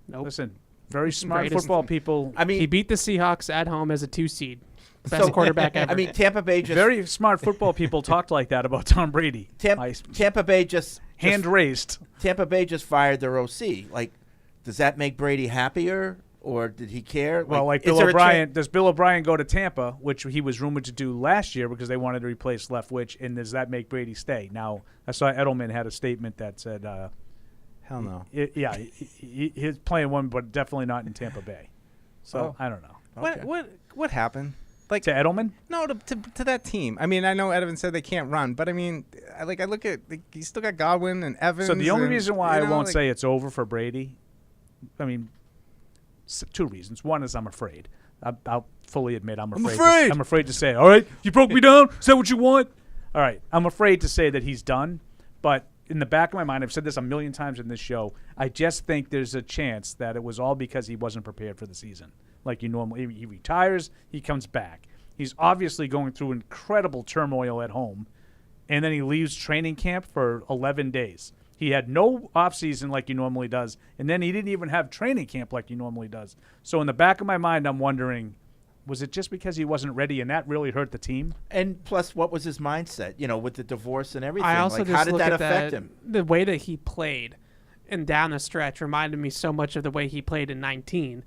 Speaker 5: Nope.
Speaker 4: Listen, very smart football people.
Speaker 5: I mean, he beat the Seahawks at home as a 2 seed. Best quarterback ever.
Speaker 3: I mean, Tampa Bay just...
Speaker 4: Very smart football people talked like that about Tom Brady.
Speaker 3: Tampa Bay just...
Speaker 4: Hand-raised.
Speaker 3: Tampa Bay just fired their OC. Like, does that make Brady happier? Or did he care?
Speaker 4: Well, like Bill O'Brien, does Bill O'Brien go to Tampa, which he was rumored to do last year because they wanted to replace Leftwich, and does that make Brady stay? Now, I saw Edelman had a statement that said,
Speaker 6: hell no.
Speaker 4: He's playing one, but definitely not in Tampa Bay. So, I don't know.
Speaker 6: Okay. What happened? Like
Speaker 4: to Edelman?
Speaker 6: No, to that team. I mean, I know Edelman said they can't run, but I mean, I look at he's still got Godwin and Evans.
Speaker 4: So the only reason why I won't say it's over for Brady, I mean, 2 reasons. One is I'm afraid. I'll fully admit I'm afraid. I'm afraid to say, all right, you broke me down. Is that what you want? All right. I'm afraid to say that he's done. But in the back of my mind, I've said this a million times in this show, I just think there's a chance that it was all because he wasn't prepared for the season. Like he retires, he comes back. He's obviously going through incredible turmoil at home. And then he leaves training camp for 11 days. He had no offseason like he normally does, and then he didn't even have training camp like he normally does. So in the back of my mind, I'm wondering, was it just because he wasn't ready, and that really hurt the team?
Speaker 3: And plus, what was his mindset, you know, with the divorce and everything?
Speaker 5: I also
Speaker 3: like,
Speaker 5: just
Speaker 3: how did
Speaker 5: look
Speaker 3: that
Speaker 5: at
Speaker 3: affect him?
Speaker 5: The way that he played and down the stretch reminded me so much of the way he played in 19.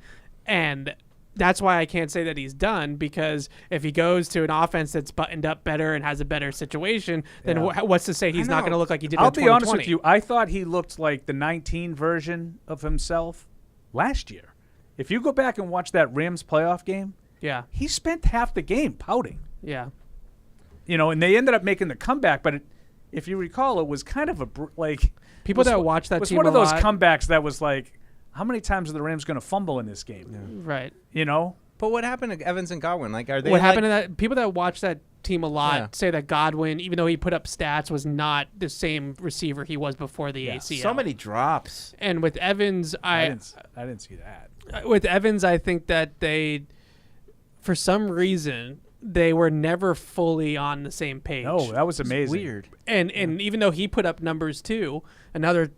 Speaker 5: And that's why I can't say that he's done, because if he goes to an offense that's buttoned up better and has a better situation, then what's to say he's not going to look like he did in 2020?
Speaker 4: I'll be honest with you. I thought he looked like the 19 version of himself last year. If you go back and watch that Rams playoff game, he spent half the game pouting.
Speaker 5: Yeah.
Speaker 4: You know, and they ended up making the comeback, but if you recall, it was kind of a
Speaker 5: people that watch that team
Speaker 4: was one of those comebacks that was like, how many times are the Rams going to fumble in this game?
Speaker 5: Yeah. Right.
Speaker 4: You know?
Speaker 6: But what happened to Evans and Godwin? Like, are they?
Speaker 5: What happened to that? People that watch that team a lot say that Godwin, even though he put up stats, was not the same receiver he was before the ACL.
Speaker 3: So many drops.
Speaker 5: And with Evans, I
Speaker 4: didn't see that.
Speaker 5: With Evans, I think that they, for some reason, they were never fully on the same page.
Speaker 4: No, that was amazing.
Speaker 6: Weird.
Speaker 5: And even though he put up numbers too,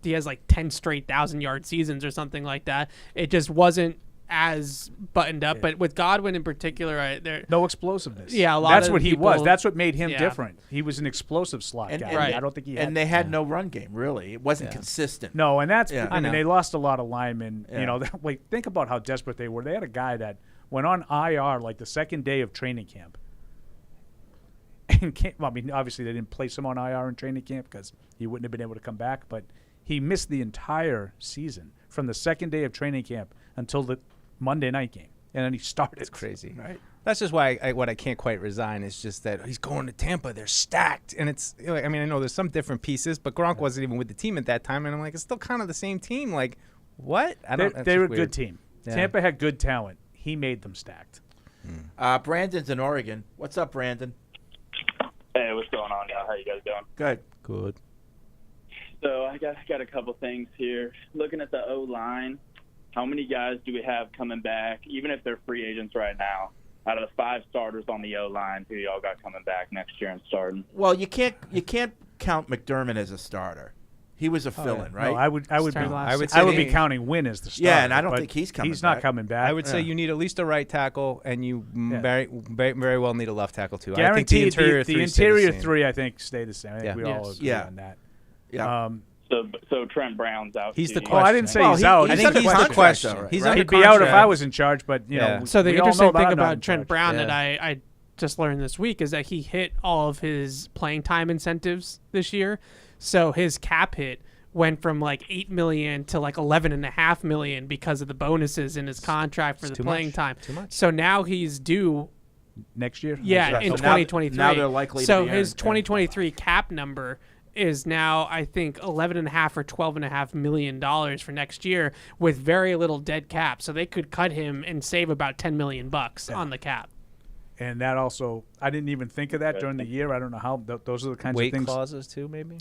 Speaker 5: he has like 10 straight 1,000-yard seasons or something like that. It just wasn't as buttoned up. But with Godwin in particular,
Speaker 4: no explosiveness.
Speaker 5: Yeah,
Speaker 4: that's what he was. That's what made him different. He was an explosive slot guy. I don't think he had.
Speaker 3: And they had no run game, really. It wasn't consistent.
Speaker 4: No, and that's I mean, they lost a lot of linemen. You know, like think about how desperate they were. They had a guy that went on IR like the second day of training camp. And I mean, obviously they didn't place him on IR in training camp because he wouldn't have been able to come back. But he missed the entire season from the second day of training camp until the Monday night game, and then he started.
Speaker 6: It's crazy,
Speaker 3: right?
Speaker 6: That's just why what I can't quite resign is just that he's going to Tampa. They're stacked, and it's like, I mean, I know there's some different pieces, but Gronk wasn't even with the team at that time, and I'm like, it's still kind of the same team. Like, what?
Speaker 4: They were a good team. Yeah. Tampa had good talent. He made them stacked.
Speaker 3: Brandon's in Oregon. What's up, Brandon?
Speaker 12: Hey, what's going on, y'all? How you guys doing?
Speaker 3: Good.
Speaker 6: Good.
Speaker 12: So I got a couple things here. Looking at the O-line, how many guys do we have coming back, even if they're free agents right now? Out of the 5 starters on the O-line, who y'all got coming back next year and starting?
Speaker 3: Well, you can't count McDermott as a starter. He was a fill-in, right?
Speaker 4: No, I would be counting Wynn as the starter.
Speaker 3: Yeah, and I don't think he's coming.
Speaker 4: He's not coming back.
Speaker 6: I would say you need at least a right tackle, and you very well need a left tackle too.
Speaker 4: Guaranteed.
Speaker 6: I think the
Speaker 4: interior three, I think, stay the same. I think we all agree
Speaker 3: Yeah.
Speaker 4: on that.
Speaker 3: Yeah.
Speaker 12: So Trent Brown's out.
Speaker 6: He's the
Speaker 12: too.
Speaker 6: question.
Speaker 4: I didn't say he's out.
Speaker 6: I think he's the question.
Speaker 3: Right?
Speaker 6: He's
Speaker 3: Right?
Speaker 6: under
Speaker 4: He'd be out if
Speaker 6: contract.
Speaker 4: I was in charge, but you know.
Speaker 5: So the
Speaker 4: we all
Speaker 5: interesting
Speaker 4: know that
Speaker 5: thing
Speaker 4: I'm not in
Speaker 5: about Trent
Speaker 4: charge.
Speaker 5: Brown that I just learned this week is that he hit all of his playing time incentives this year. So his cap hit went from like $8 million to like $11.5 million because of the bonuses in his contract for the playing time.
Speaker 6: Too much.
Speaker 5: So now he's due
Speaker 4: next year.
Speaker 5: Yeah, in
Speaker 3: So
Speaker 5: 2023.
Speaker 3: now they're likely to
Speaker 5: so
Speaker 3: be
Speaker 5: his
Speaker 3: earned.
Speaker 5: 2023 cap number is now, I think, $11.5 or $12.5 million for next year with very little dead cap. So they could cut him and save about $10 million on the cap.
Speaker 4: And that also, I didn't even think of that during the year. I don't know how. Those are the kinds
Speaker 6: Weight
Speaker 4: of things.
Speaker 6: clauses too, maybe.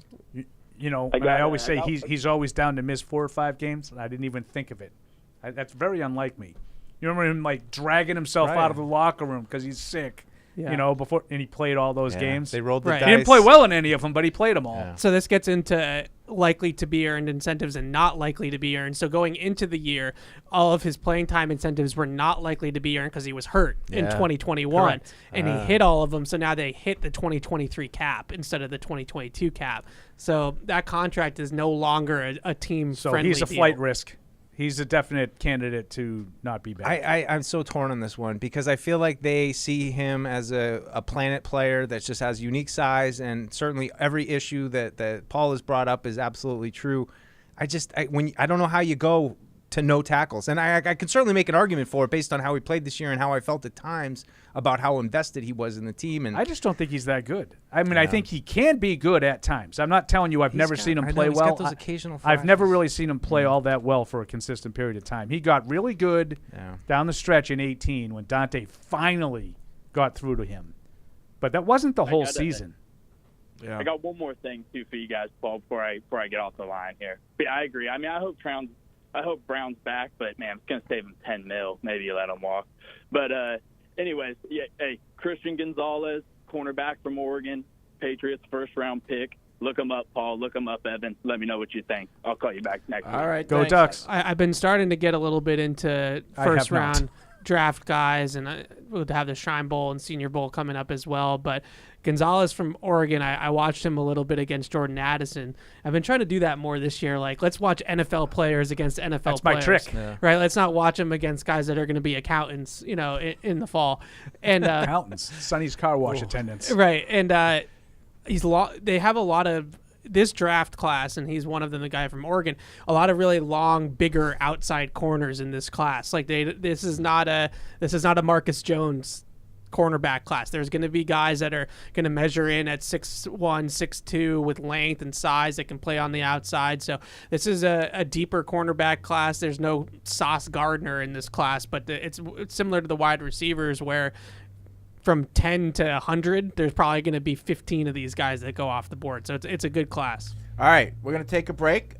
Speaker 4: You know, I always say he's always down to miss 4 or 5 games, and I didn't even think of it. That's very unlike me. You remember him like dragging himself out of the locker room because he's sick.
Speaker 5: Yeah.
Speaker 4: You know, and he played all those games.
Speaker 6: They rolled the dice.
Speaker 4: He didn't play well in any of them, but he played them all.
Speaker 6: Yeah.
Speaker 5: So this gets into likely to be earned incentives and not likely to be earned. So going into the year, all of his playing time incentives were not likely to be earned because he was hurt in 2021.
Speaker 6: Correct.
Speaker 5: And he hit all of them. So now they hit the 2023 cap instead of the 2022 cap. So that contract is no longer a team-friendly
Speaker 4: So he's a
Speaker 5: deal.
Speaker 4: flight risk. He's a definite candidate to not be back.
Speaker 6: I'm so torn on this one because I feel like they see him as a planet player that just has unique size, and certainly every issue that Paul has brought up is absolutely true. I don't know how you go to no tackles, and I can certainly make an argument for it based on how he played this year and how I felt at times about how invested he was in the team. And
Speaker 4: I just don't think he's that good. I mean, I think he can be good at times. I'm not telling you I've never seen him play well.
Speaker 6: He's got those occasional
Speaker 4: I've never
Speaker 6: flashes.
Speaker 4: really seen him play all that well for a consistent period of time. He got really good down the stretch in 18 when Dante finally got through to him. But that wasn't the whole season.
Speaker 12: I got one more thing too for you guys, Paul, before I get off the line here. But I agree. I mean, I hope Brown's back, but man, it's gonna save him $10 million. Maybe you let him walk. But anyways, yeah. Hey, Christian Gonzalez, cornerback from Oregon, Patriots first-round pick. Look him up, Paul. Look him up, Evan. Let me know what you think. I'll call you back next week.
Speaker 3: All right,
Speaker 4: Go
Speaker 3: thanks.
Speaker 4: Ducks.
Speaker 5: I've been starting to get a little bit into first-round draft guys, and we'll have the Shrine Bowl and Senior Bowl coming up as well. But Gonzalez from Oregon, I watched him a little bit against Jordan Addison. I've been trying to do that more this year. Like, let's watch NFL players against NFL
Speaker 4: That's
Speaker 5: players.
Speaker 4: my trick.
Speaker 5: Right? Let's not watch them against guys that are going to be accountants, you know, in the fall. And
Speaker 4: Accountants, Sonny's car wash attendants.
Speaker 5: right. And they have a lot of this draft class, and he's one of them, the guy from Oregon, a lot of really long, bigger outside corners in this class. Like this is not a Marcus Jones cornerback class. There's going to be guys that are going to measure in at 6'1", 6'2", with length and size that can play on the outside. So this is a deeper cornerback class. There's no Sauce Gardner in this class, but it's similar to the wide receivers where from 10 to 100, there's probably going to be 15 of these guys that go off the board. So it's a good class.
Speaker 3: All right, we're going to take a break,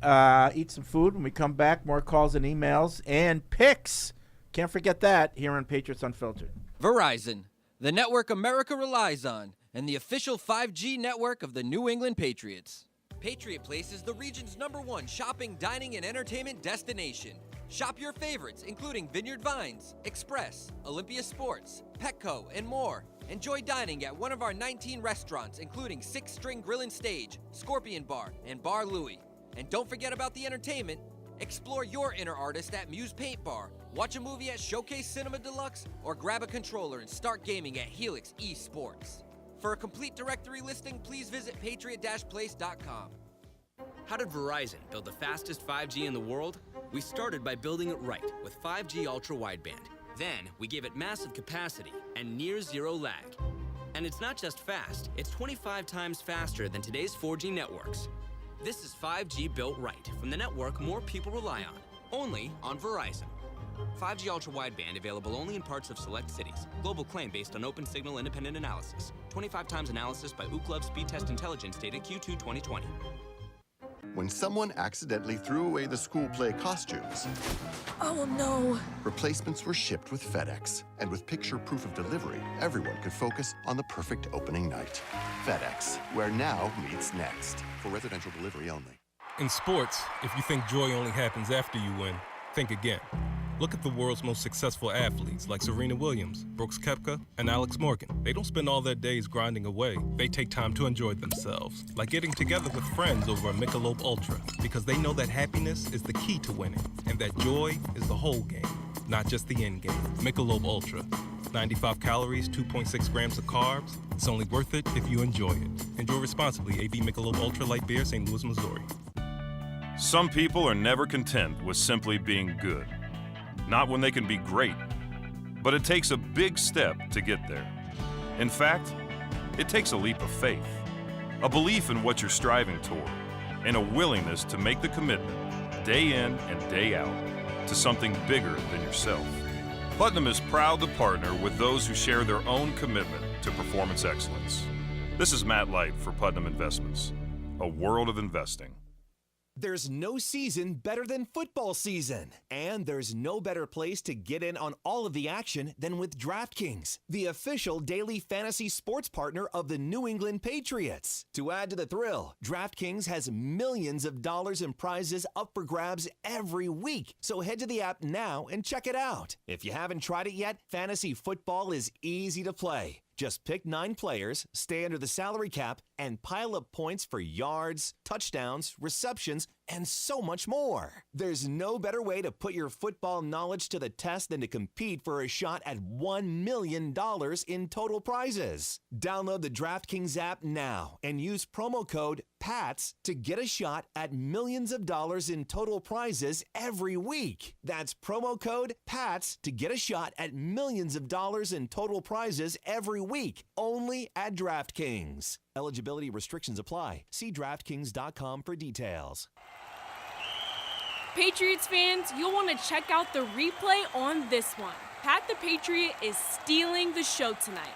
Speaker 3: eat some food. When we come back, more calls and emails and picks. Can't forget that here on Patriots Unfiltered.
Speaker 7: Verizon, the network America relies on, and the official 5G network of the New England Patriots. Patriot Place is the region's #1 shopping, dining, and entertainment destination. Shop your favorites, including Vineyard Vines, Express, Olympia Sports, Petco, and more. Enjoy dining at one of our 19 restaurants, including 6 String Grill and Stage, Scorpion Bar, and Bar Louie. And don't forget about the entertainment. Explore your inner artist at Muse Paint Bar, watch a movie at Showcase Cinema Deluxe, or grab a controller and start gaming at Helix Esports. For a complete directory listing, please visit patriot-place.com.
Speaker 13: How did Verizon build the fastest 5G in the world? We started by building it right with 5G Ultra Wideband. Then we gave it massive capacity and near zero lag. And it's not just fast, it's 25 times faster than today's 4G networks. This is 5G built right from the network more people rely on, only on Verizon. 5G ultra wideband available only in parts of select cities. Global claim based on open signal independent analysis. 25 times analysis by Ookla Speed Test Intelligence data Q2 2020.
Speaker 14: When someone accidentally threw away the school play costumes,
Speaker 2: Oh no.
Speaker 14: replacements were shipped with FedEx. And with picture proof of delivery, everyone could focus on the perfect opening night. FedEx, where now meets next. For residential delivery only.
Speaker 15: In sports, if you think joy only happens after you win, think again. Look at the world's most successful athletes like Serena Williams, Brooks Koepka, and Alex Morgan. They don't spend all their days grinding away. They take time to enjoy themselves, like getting together with friends over a Michelob Ultra, because they know that happiness is the key to winning, and that joy is the whole game, not just the end game. Michelob Ultra. 95 calories, 2.6 grams of carbs. It's only worth it if you enjoy it. Enjoy responsibly. AB Michelob Ultra Light Beer, St. Louis, Missouri.
Speaker 16: Some people are never content with simply being good. Not when they can be great. But it takes a big step to get there. In fact, it takes a leap of faith, a belief in what you're striving toward, and a willingness to make the commitment, day in and day out, to something bigger than yourself. Putnam is proud to partner with those who share their own commitment to performance excellence. This is Matt Light for Putnam Investments, a world of investing.
Speaker 17: There's no season better than football season. And there's no better place to get in on all of the action than with DraftKings, the official daily fantasy sports partner of the New England Patriots. To add to the thrill, DraftKings has millions of dollars in prizes up for grabs every week. So head to the app now and check it out. If you haven't tried it yet, fantasy football is easy to play. Just pick 9 players, stay under the salary cap, and pile up points for yards, touchdowns, receptions, and so much more. There's no better way to put your football knowledge to the test than to compete for a shot at $1 million in total prizes. Download the DraftKings app now and use promo code PATS to get a shot at millions of dollars in total prizes every week. That's promo code PATS to get a shot at millions of dollars in total prizes every week, only at DraftKings. Eligibility restrictions apply. See DraftKings.com for details.
Speaker 18: Patriots fans, you'll want to check out the replay on this one. Pat the Patriot is stealing the show tonight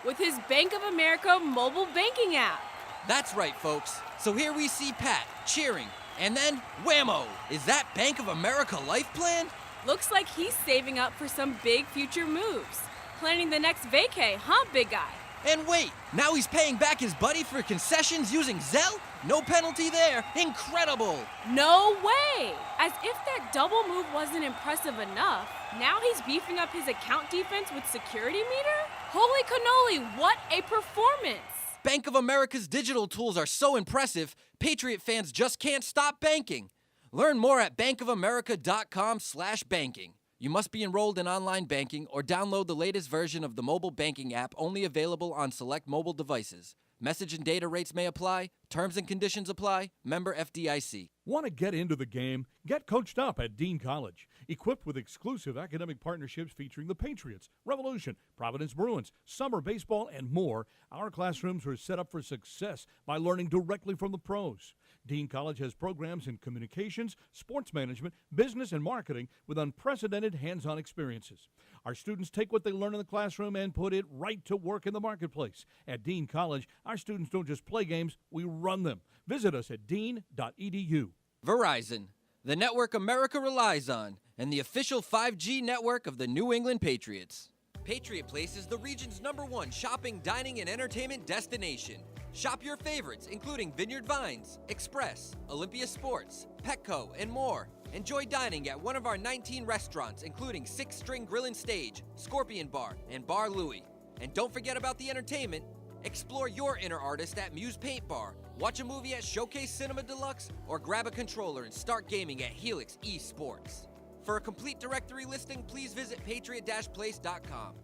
Speaker 18: with his Bank of America mobile banking app.
Speaker 7: That's right, folks. So here we see Pat cheering, and then whammo! Is that Bank of America life plan?
Speaker 18: Looks like he's saving up for some big future moves. Planning the next vacay, huh, big guy?
Speaker 7: And wait, now he's paying back his buddy for concessions using Zelle? No penalty there. Incredible!
Speaker 18: No way! As if that double move wasn't impressive enough, now he's beefing up his account defense with security meter? Holy cannoli, what a performance!
Speaker 7: Bank of America's digital tools are so impressive, Patriot fans just can't stop banking. Learn more at bankofamerica.com/banking. You must be enrolled in online banking or download the latest version of the mobile banking app, only available on select mobile devices. Message and data rates may apply. Terms and conditions apply. Member FDIC.
Speaker 19: Want to get into the game? Get coached up at Dean College. Equipped with exclusive academic partnerships featuring the Patriots, Revolution, Providence Bruins, summer baseball, and more, our classrooms are set up for success by learning directly from the pros. Dean College has programs in communications, sports management, business, and marketing with unprecedented hands-on experiences. Our students take what they learn in the classroom and put it right to work in the marketplace. At Dean College, our students don't just play games, we run them. Visit us at dean.edu.
Speaker 7: Verizon, the network America relies on, and the official 5G network of the New England Patriots. Patriot Place is the region's #1 shopping, dining, and entertainment destination. Shop your favorites, including Vineyard Vines, Express, Olympia Sports, Petco, and more. Enjoy dining at one of our 19 restaurants, including 6 String Grill and Stage, Scorpion Bar, and Bar Louie. And don't forget about the entertainment. Explore your inner artist at Muse Paint Bar, watch a movie at Showcase Cinema Deluxe, or grab a controller and start gaming at Helix eSports. For a complete directory listing, please visit patriot-place.com.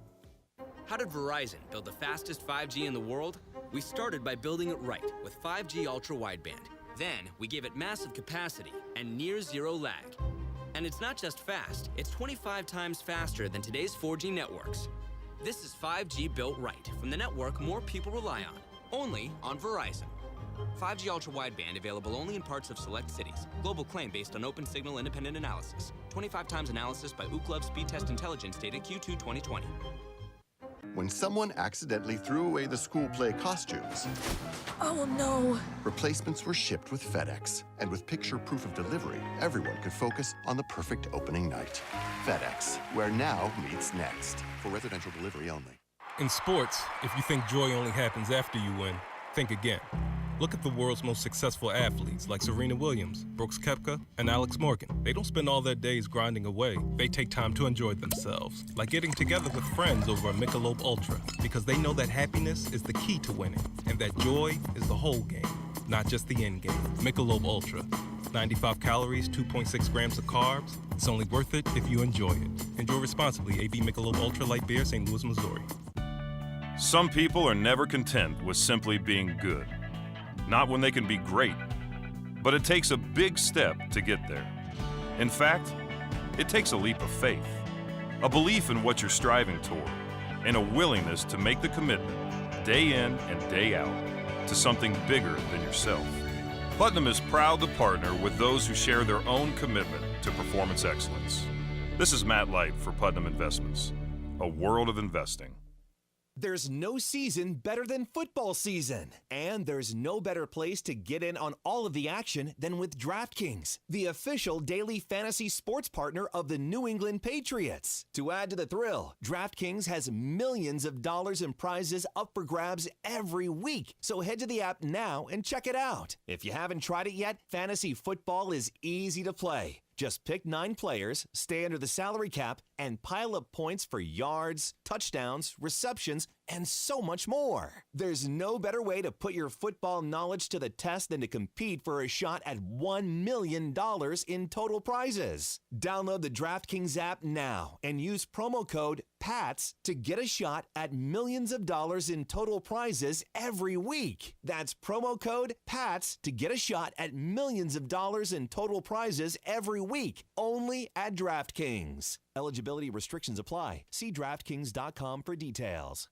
Speaker 13: How did Verizon build the fastest 5G in the world? We started by building it right with 5G ultra wideband. Then we gave it massive capacity and near zero lag. And it's not just fast, it's 25 times faster than today's 4G networks. This is 5G built right from the network more people rely on, only on Verizon. 5G ultra wideband available only in parts of select cities. Global claim based on open signal independent analysis. 25 times analysis by Ookla Speed Test Intelligence data Q2 2020.
Speaker 14: When someone accidentally threw away the school play costumes,
Speaker 2: Oh no.
Speaker 14: replacements were shipped with FedEx. And with picture proof of delivery, everyone could focus on the perfect opening night. FedEx, where now meets next. For residential delivery only.
Speaker 15: In sports, if you think joy only happens after you win, think again. Look at the world's most successful athletes like Serena Williams, Brooks Koepka, and Alex Morgan. They don't spend all their days grinding away. They take time to enjoy themselves, like getting together with friends over a Michelob Ultra, because they know that happiness is the key to winning, and that joy is the whole game, not just the end game. Michelob Ultra. 95 calories, 2.6 grams of carbs. It's only worth it if you enjoy it. Enjoy responsibly. AB Michelob Ultra Light Beer, St. Louis, Missouri.
Speaker 16: Some people are never content with simply being good. Not when they can be great. But it takes a big step to get there. In fact, it takes a leap of faith, a belief in what you're striving toward, and a willingness to make the commitment, day in and day out, to something bigger than yourself. Putnam is proud to partner with those who share their own commitment to performance excellence. This is Matt Light for Putnam Investments, a world of investing.
Speaker 17: There's no season better than football season. And there's no better place to get in on all of the action than with DraftKings, the official daily fantasy sports partner of the New England Patriots. To add to the thrill, DraftKings has millions of dollars in prizes up for grabs every week. So head to the app now and check it out. If you haven't tried it yet, fantasy football is easy to play. Just pick 9 players, stay under the salary cap, and pile up points for yards, touchdowns, receptions, and so much more. There's no better way to put your football knowledge to the test than to compete for a shot at $1 million in total prizes. Download the DraftKings app now and use promo code PATS to get a shot at millions of dollars in total prizes every week. That's promo code PATS to get a shot at millions of dollars in total prizes every week, only at DraftKings. Eligibility restrictions apply. See DraftKings.com for details.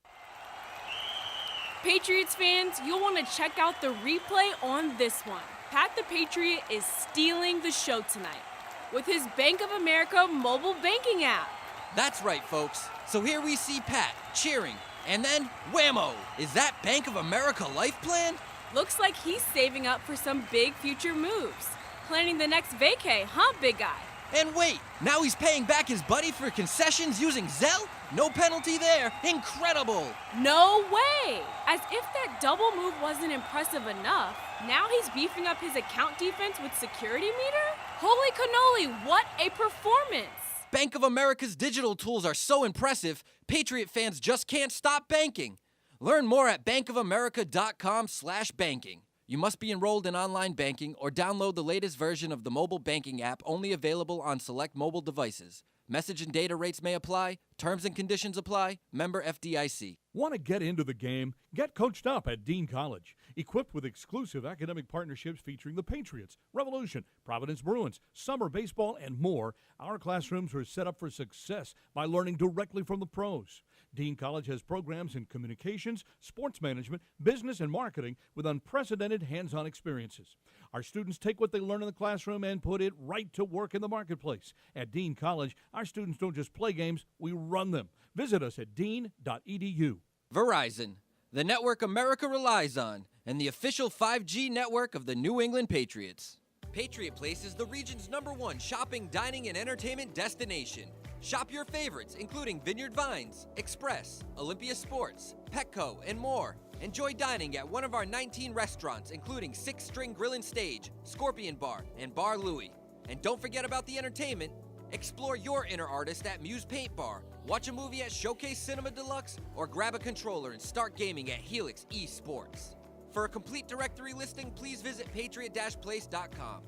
Speaker 18: Patriots fans, you'll want to check out the replay on this one. Pat the Patriot is stealing the show tonight with his Bank of America mobile banking app.
Speaker 7: That's right, folks. So here we see Pat cheering, and then whammo! Is that Bank of America life plan?
Speaker 18: Looks like he's saving up for some big future moves. Planning the next vacay, huh, big guy?
Speaker 7: And wait, now he's paying back his buddy for concessions using Zelle? No penalty there. Incredible.
Speaker 18: No way! As if that double move wasn't impressive enough, now he's beefing up his account defense with security meter? Holy cannoli, what a performance!
Speaker 7: Bank of America's digital tools are so impressive, Patriot fans just can't stop banking. Learn more at bankofamerica.com/banking. You must be enrolled in online banking or download the latest version of the mobile banking app, only available on select mobile devices. Message and data rates may apply. Terms and conditions apply. Member FDIC.
Speaker 19: Want to get into the game? Get coached up at Dean College. Equipped with exclusive academic partnerships featuring the Patriots, Revolution, Providence Bruins, summer baseball, and more, our classrooms are set up for success by learning directly from the pros. Dean College has programs in communications, sports management, business, and marketing with unprecedented hands-on experiences. Our students take what they learn in the classroom and put it right to work in the marketplace. At Dean College, our students don't just play games, we run them. Visit us at dean.edu.
Speaker 7: Verizon, the network America relies on, and the official 5G network of the New England Patriots. Patriot Place is the region's #1 shopping, dining, and entertainment destination. Shop your favorites, including Vineyard Vines, Express, Olympia Sports, Petco, and more. Enjoy dining at one of our 19 restaurants, including 6 String Grill and Stage, Scorpion Bar, and Bar Louie. And don't forget about the entertainment. Explore your inner artist at Muse Paint Bar, watch a movie at Showcase Cinema Deluxe, or grab a controller and start gaming at Helix eSports. For a complete directory listing, please visit patriot-place.com.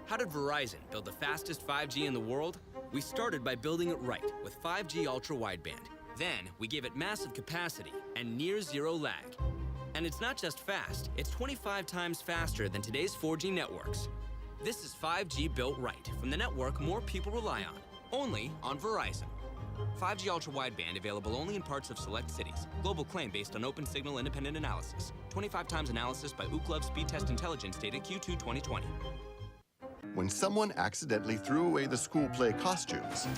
Speaker 13: How did Verizon build the fastest 5G in the world? We started by building it right with 5G ultra wideband. Then we gave it massive capacity and near zero lag. And it's not just fast, it's 25 times faster than today's 4G networks. This is 5G built right from the network more people rely on, only on Verizon. 5G ultra wideband available only in parts of select cities. Global claim based on open signal independent analysis. 25 times analysis by Ookla Speed Test Intelligence data Q2 2020.
Speaker 14: When someone accidentally threw away the school play costumes,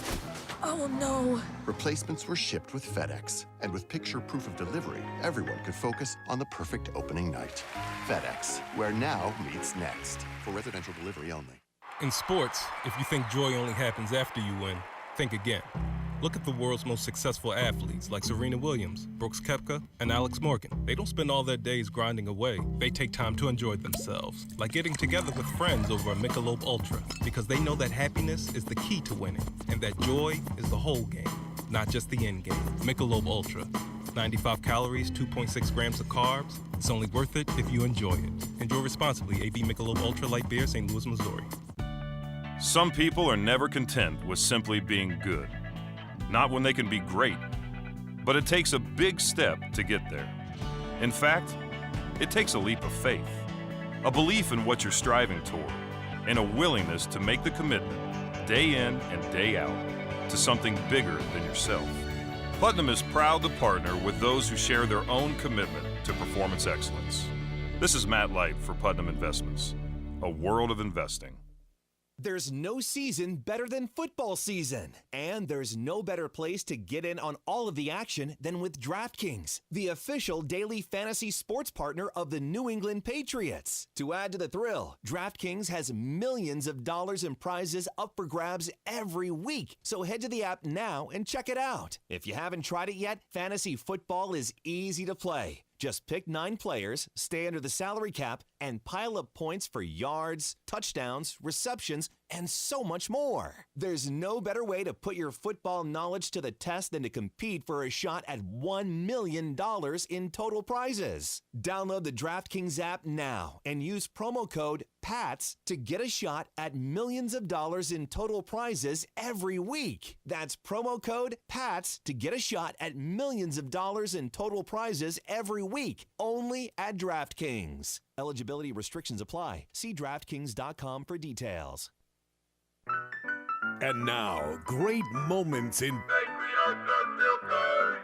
Speaker 2: Oh no.
Speaker 14: replacements were shipped with FedEx. And with picture proof of delivery, everyone could focus on the perfect opening night. FedEx, where now meets next. For residential delivery only.
Speaker 15: In sports, if you think joy only happens after you win, think again. Look at the world's most successful athletes like Serena Williams, Brooks Koepka, and Alex Morgan. They don't spend all their days grinding away. They take time to enjoy themselves, like getting together with friends over a Michelob Ultra, because they know that happiness is the key to winning, and that joy is the whole game, not just the end game. Michelob Ultra. 95 calories, 2.6 grams of carbs. It's only worth it if you enjoy it. Enjoy responsibly. AB Michelob Ultra Light Beer, St. Louis, Missouri.
Speaker 16: Some people are never content with simply being good. Not when they can be great. But it takes a big step to get there. In fact, it takes a leap of faith, a belief in what you're striving toward, and a willingness to make the commitment, day in and day out, to something bigger than yourself. Putnam is proud to partner with those who share their own commitment to performance excellence. This is Matt Light for Putnam Investments, a world of investing.
Speaker 17: There's no season better than football season. And there's no better place to get in on all of the action than with DraftKings, the official daily fantasy sports partner of the New England Patriots. To add to the thrill, DraftKings has millions of dollars in prizes up for grabs every week. So head to the app now and check it out. If you haven't tried it yet, fantasy football is easy to play. Just pick 9 players, stay under the salary cap, and pile up points for yards, touchdowns, receptions, and so much more. There's no better way to put your football knowledge to the test than to compete for a shot at $1 million in total prizes. Download the DraftKings app now and use promo code PATS to get a shot at millions of dollars in total prizes every week. That's promo code PATS to get a shot at millions of dollars in total prizes every week, only at DraftKings. Eligibility restrictions apply. See DraftKings.com for details.
Speaker 1: And now, great moments in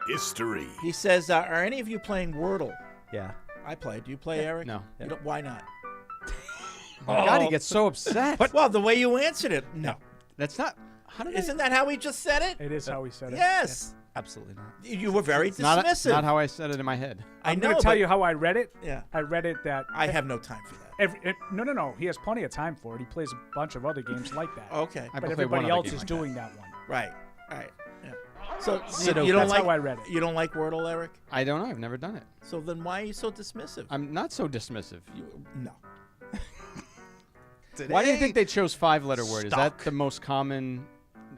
Speaker 1: history.
Speaker 3: He says, are any of you playing Wordle?
Speaker 6: Yeah.
Speaker 3: I play. Do you play, Eric?
Speaker 6: No.
Speaker 3: You don't, why not?
Speaker 6: Oh, God, he gets so upset.
Speaker 3: Well, the way you answered it, no.
Speaker 6: That's not.
Speaker 3: Isn't that how he just said it?
Speaker 4: It is how he said it.
Speaker 3: Yes.
Speaker 6: Yeah. Absolutely not.
Speaker 3: You were very
Speaker 6: It's not
Speaker 3: dismissive.
Speaker 6: not how I said it in my head.
Speaker 4: I'm going to tell you how I read it.
Speaker 3: Yeah.
Speaker 4: I read it that...
Speaker 3: I have no time for that.
Speaker 4: No. He has plenty of time for it. He plays a bunch of other games like that.
Speaker 3: Okay.
Speaker 4: But everybody else is doing that one.
Speaker 3: Right. Yeah. So
Speaker 4: You don't like how I read it.
Speaker 3: You don't like Wordle, Eric?
Speaker 6: I don't know. I've never done it.
Speaker 3: So then why are you so dismissive?
Speaker 6: I'm not so dismissive.
Speaker 3: No.
Speaker 6: Why do you think they chose 5-letter word? Is that the most common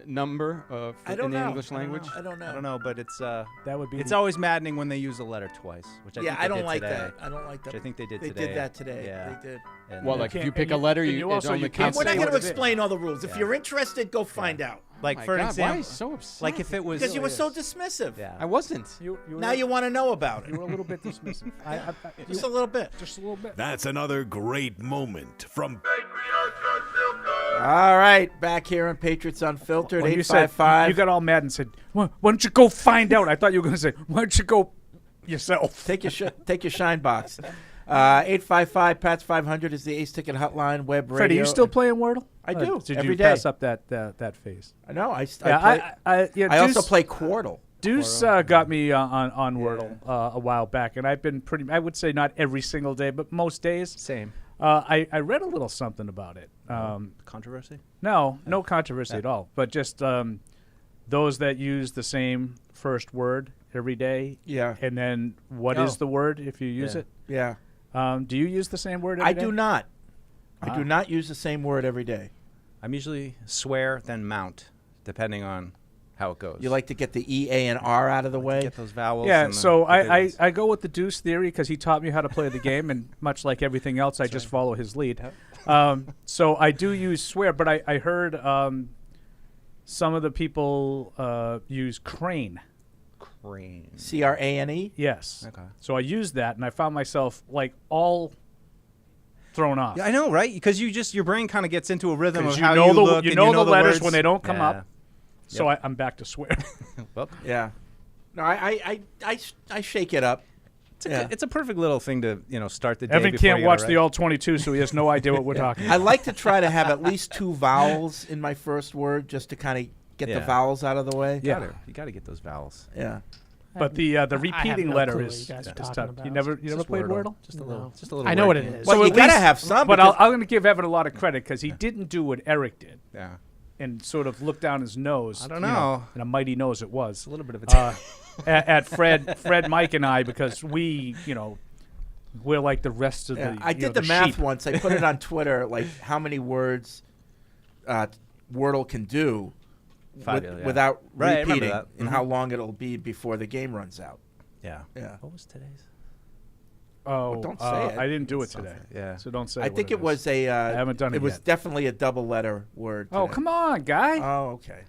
Speaker 6: number in the English language?
Speaker 3: I don't know.
Speaker 6: I don't know, but it's
Speaker 4: that would be.
Speaker 6: It's always maddening when they use a letter twice, which I think
Speaker 3: I don't
Speaker 6: did
Speaker 3: like
Speaker 6: today.
Speaker 3: that. I don't like that.
Speaker 6: Which I think they did
Speaker 3: They
Speaker 6: today.
Speaker 3: did that today.
Speaker 6: Yeah.
Speaker 3: They did.
Speaker 6: And
Speaker 4: Well,
Speaker 6: like
Speaker 4: like,
Speaker 6: if you pick a letter,
Speaker 4: and
Speaker 6: you
Speaker 4: also
Speaker 6: only
Speaker 4: you can't
Speaker 3: We're not
Speaker 4: say
Speaker 3: going to
Speaker 4: what it is.
Speaker 3: explain all the rules. If
Speaker 6: Yeah.
Speaker 3: you're interested, go find out.
Speaker 6: Like
Speaker 5: my
Speaker 6: for
Speaker 5: God,
Speaker 6: example,
Speaker 5: why are
Speaker 6: why
Speaker 5: you
Speaker 6: so
Speaker 5: upset?
Speaker 6: like if it was
Speaker 3: Because you were so dismissive.
Speaker 6: Yeah, I wasn't.
Speaker 3: Now you want to know about it.
Speaker 4: You were a little bit dismissive.
Speaker 3: Just a little bit.
Speaker 4: Just a little bit.
Speaker 1: That's another great moment from
Speaker 3: All right, back here on Patriots Unfiltered,
Speaker 4: When you said
Speaker 3: 855.
Speaker 4: you got all mad and said, "Why don't you go find out?" I thought you were going to say, "Why don't you go yourself?"
Speaker 3: Take your shine box. 855 Pats 500 is the Ace Ticket Hotline web radio.
Speaker 4: Freddie, you still playing Wordle?
Speaker 3: I do.
Speaker 4: Did
Speaker 3: every
Speaker 4: you
Speaker 3: day.
Speaker 4: pass up that phase?
Speaker 3: No, I
Speaker 4: Deuce,
Speaker 3: also play Quordle.
Speaker 4: Deuce got me on Wordle a while back, and I've been I would say not every single day, but most days.
Speaker 6: Same.
Speaker 4: I read a little something about it.
Speaker 6: Controversy?
Speaker 4: No controversy at all. But just those that use the same first word every day.
Speaker 3: Yeah.
Speaker 4: And then what is the word if you use it?
Speaker 3: Yeah.
Speaker 4: Do you use the same word every day?
Speaker 3: I do not. I do not use the same word every day.
Speaker 6: I'm usually swear then mount, depending on how it goes.
Speaker 3: You like to get the E, A, and R out of the way?
Speaker 6: Get those vowels.
Speaker 4: Yeah,
Speaker 6: and
Speaker 4: so
Speaker 6: the big
Speaker 4: I go with the Deuce theory because he taught me how to play the game, and much like everything else, I just follow his lead. So I do use swear, but I heard some of the people use crane.
Speaker 6: Crane.
Speaker 3: C-R-A-N-E?
Speaker 4: Yes.
Speaker 6: Okay.
Speaker 4: So I used that, and I found myself like all thrown off.
Speaker 6: Yeah, I know, right? Because your brain kind of gets into a rhythm of
Speaker 4: You
Speaker 6: how
Speaker 4: know
Speaker 6: you
Speaker 4: the
Speaker 6: look.
Speaker 4: you
Speaker 6: and
Speaker 4: know
Speaker 6: you know
Speaker 4: the letters
Speaker 6: words.
Speaker 4: when they don't come up. So I'm back to swear.
Speaker 6: Well,
Speaker 3: Yeah. No, I shake it up.
Speaker 6: It's a perfect little thing to start the day.
Speaker 4: Evan
Speaker 6: before
Speaker 4: can't
Speaker 6: you
Speaker 4: watch
Speaker 6: gotta
Speaker 4: the
Speaker 6: write.
Speaker 4: all 22, so he has no idea what we're talking about.
Speaker 3: I like to try to have at least 2 vowels in my first word just to kind of get the
Speaker 6: Yeah.
Speaker 3: vowels out of the way.
Speaker 6: You gotta get those vowels.
Speaker 3: Yeah.
Speaker 4: But the
Speaker 5: I have
Speaker 4: repeating
Speaker 5: no
Speaker 4: letter
Speaker 5: clue
Speaker 4: is
Speaker 5: what you guys are
Speaker 4: tough.
Speaker 5: talking about.
Speaker 4: You never played Wordle?
Speaker 6: Just a
Speaker 5: No.
Speaker 6: little. Just a little.
Speaker 5: I know
Speaker 6: word
Speaker 5: what it
Speaker 6: game.
Speaker 5: is.
Speaker 3: Well,
Speaker 4: So
Speaker 3: you
Speaker 4: at
Speaker 3: gotta
Speaker 4: least-
Speaker 3: have some.
Speaker 4: But
Speaker 3: because-
Speaker 4: I'm going to give Evan a lot of credit because he didn't do what Eric did.
Speaker 6: Yeah.
Speaker 4: And sort of look down his nose.
Speaker 6: I don't
Speaker 4: you
Speaker 6: know.
Speaker 4: And a mighty nose it was.
Speaker 6: A little bit of a.
Speaker 4: At Fred, Mike, and I, because we, we're like the rest of
Speaker 3: Yeah,
Speaker 4: the.
Speaker 3: I did the math
Speaker 4: sheep.
Speaker 3: once. I put it on Twitter, like how many words Wordle can do without
Speaker 6: Right, I remember
Speaker 3: repeating,
Speaker 6: that.
Speaker 3: and
Speaker 6: Mhm.
Speaker 3: how long it'll be before the game runs out.
Speaker 6: Yeah.
Speaker 3: Yeah.
Speaker 6: What was today's?
Speaker 4: Oh,
Speaker 3: Well, don't say it.
Speaker 4: I didn't do it
Speaker 3: It's
Speaker 4: today.
Speaker 3: something.
Speaker 6: Yeah.
Speaker 4: So don't say
Speaker 3: I
Speaker 4: what
Speaker 3: think it
Speaker 4: is.
Speaker 3: was a.
Speaker 4: I haven't done it
Speaker 3: It was
Speaker 4: yet.
Speaker 3: definitely a double-letter word.
Speaker 4: Oh,
Speaker 3: today.
Speaker 4: come on, guy.
Speaker 3: Oh, okay.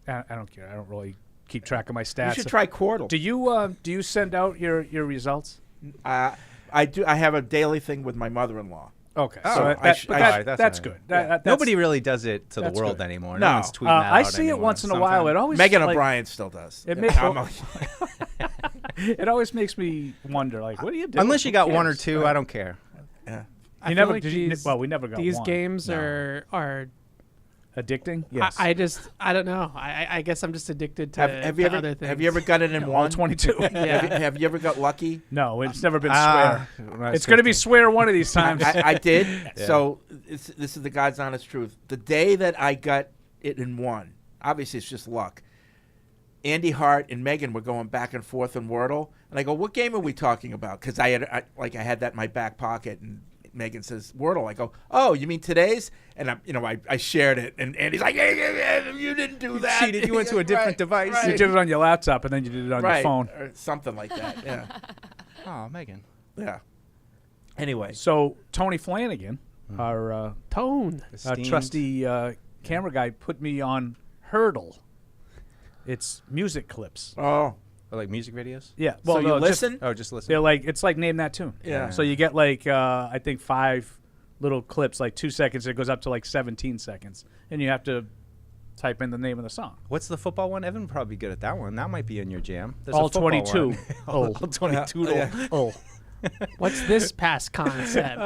Speaker 4: I don't care. I don't really keep track of my stats.
Speaker 3: You should try Quordle.
Speaker 4: Do you send out your results?
Speaker 3: I do. I have a daily thing with my mother-in-law.
Speaker 4: Okay,
Speaker 3: So
Speaker 4: so that's good.
Speaker 6: Nobody really does it to the
Speaker 4: that's
Speaker 6: world
Speaker 4: good.
Speaker 6: anymore.
Speaker 3: No.
Speaker 6: No one's tweeting that
Speaker 4: I
Speaker 6: out
Speaker 4: see it
Speaker 6: anymore.
Speaker 4: once in a while. It
Speaker 6: Sometimes-
Speaker 4: always
Speaker 3: Megan
Speaker 4: like,
Speaker 3: O'Brien still does.
Speaker 4: It,
Speaker 3: Yeah,
Speaker 4: it always makes me wonder, like, what do you do?
Speaker 6: Unless you
Speaker 4: Who
Speaker 6: got one or
Speaker 4: cares?
Speaker 6: two, I don't care.
Speaker 3: Yeah.
Speaker 5: I feel
Speaker 4: never
Speaker 5: like
Speaker 4: did you-
Speaker 5: these,
Speaker 4: well, we never got
Speaker 5: these
Speaker 4: one.
Speaker 5: games
Speaker 4: No.
Speaker 5: are
Speaker 4: Addicting? Yes.
Speaker 5: I don't know. I guess I'm just addicted to,
Speaker 3: have you
Speaker 5: to
Speaker 3: ever
Speaker 5: other things.
Speaker 3: have you ever got it in
Speaker 4: All
Speaker 3: one?
Speaker 4: 22.
Speaker 3: Have you ever got lucky?
Speaker 4: No, it's never been
Speaker 6: Ah,
Speaker 4: swear.
Speaker 6: when I was
Speaker 4: It's going to be
Speaker 6: 15.
Speaker 4: swear one of these times.
Speaker 3: I did.
Speaker 6: Yeah.
Speaker 3: So this is the God's honest truth. The day that I got it in one, obviously it's just luck. Andy Hart and Megan were going back and forth in Wordle, and I go, "What game are we talking about?" Because I had that in my back pocket, and Megan says Wordle. I go, "Oh, you mean today's?" And I shared it, and Andy's like, "Yeah, you didn't do that.
Speaker 6: cheated. You went to a different device.
Speaker 3: Right.
Speaker 4: You did it on your laptop, and then you did it on your phone.
Speaker 3: or something like that." Yeah,
Speaker 6: Oh, Megan.
Speaker 3: yeah. Anyway,
Speaker 4: So Tony Flanagan, our
Speaker 5: Tone.
Speaker 6: Esteemed.
Speaker 4: trusty camera guy, put me on Hurdle. It's music clips.
Speaker 3: oh,
Speaker 6: Or like music videos?
Speaker 4: Yeah.
Speaker 3: So you
Speaker 4: no, just-
Speaker 3: listen?
Speaker 6: Oh, just listen.
Speaker 4: They're like it's like name that tune.
Speaker 3: Yeah.
Speaker 4: So you get like I think 5 little clips, like 2 seconds. It goes up to like 17 seconds, and you have to type in the name of the song.
Speaker 6: What's the football one? Evan would probably be good at that one. That might be in your jam. There's
Speaker 4: All
Speaker 6: a football
Speaker 4: 22.
Speaker 6: one.
Speaker 4: Oh.
Speaker 6: All 22.
Speaker 3: Yeah.
Speaker 4: Oh,
Speaker 5: What's this past concept?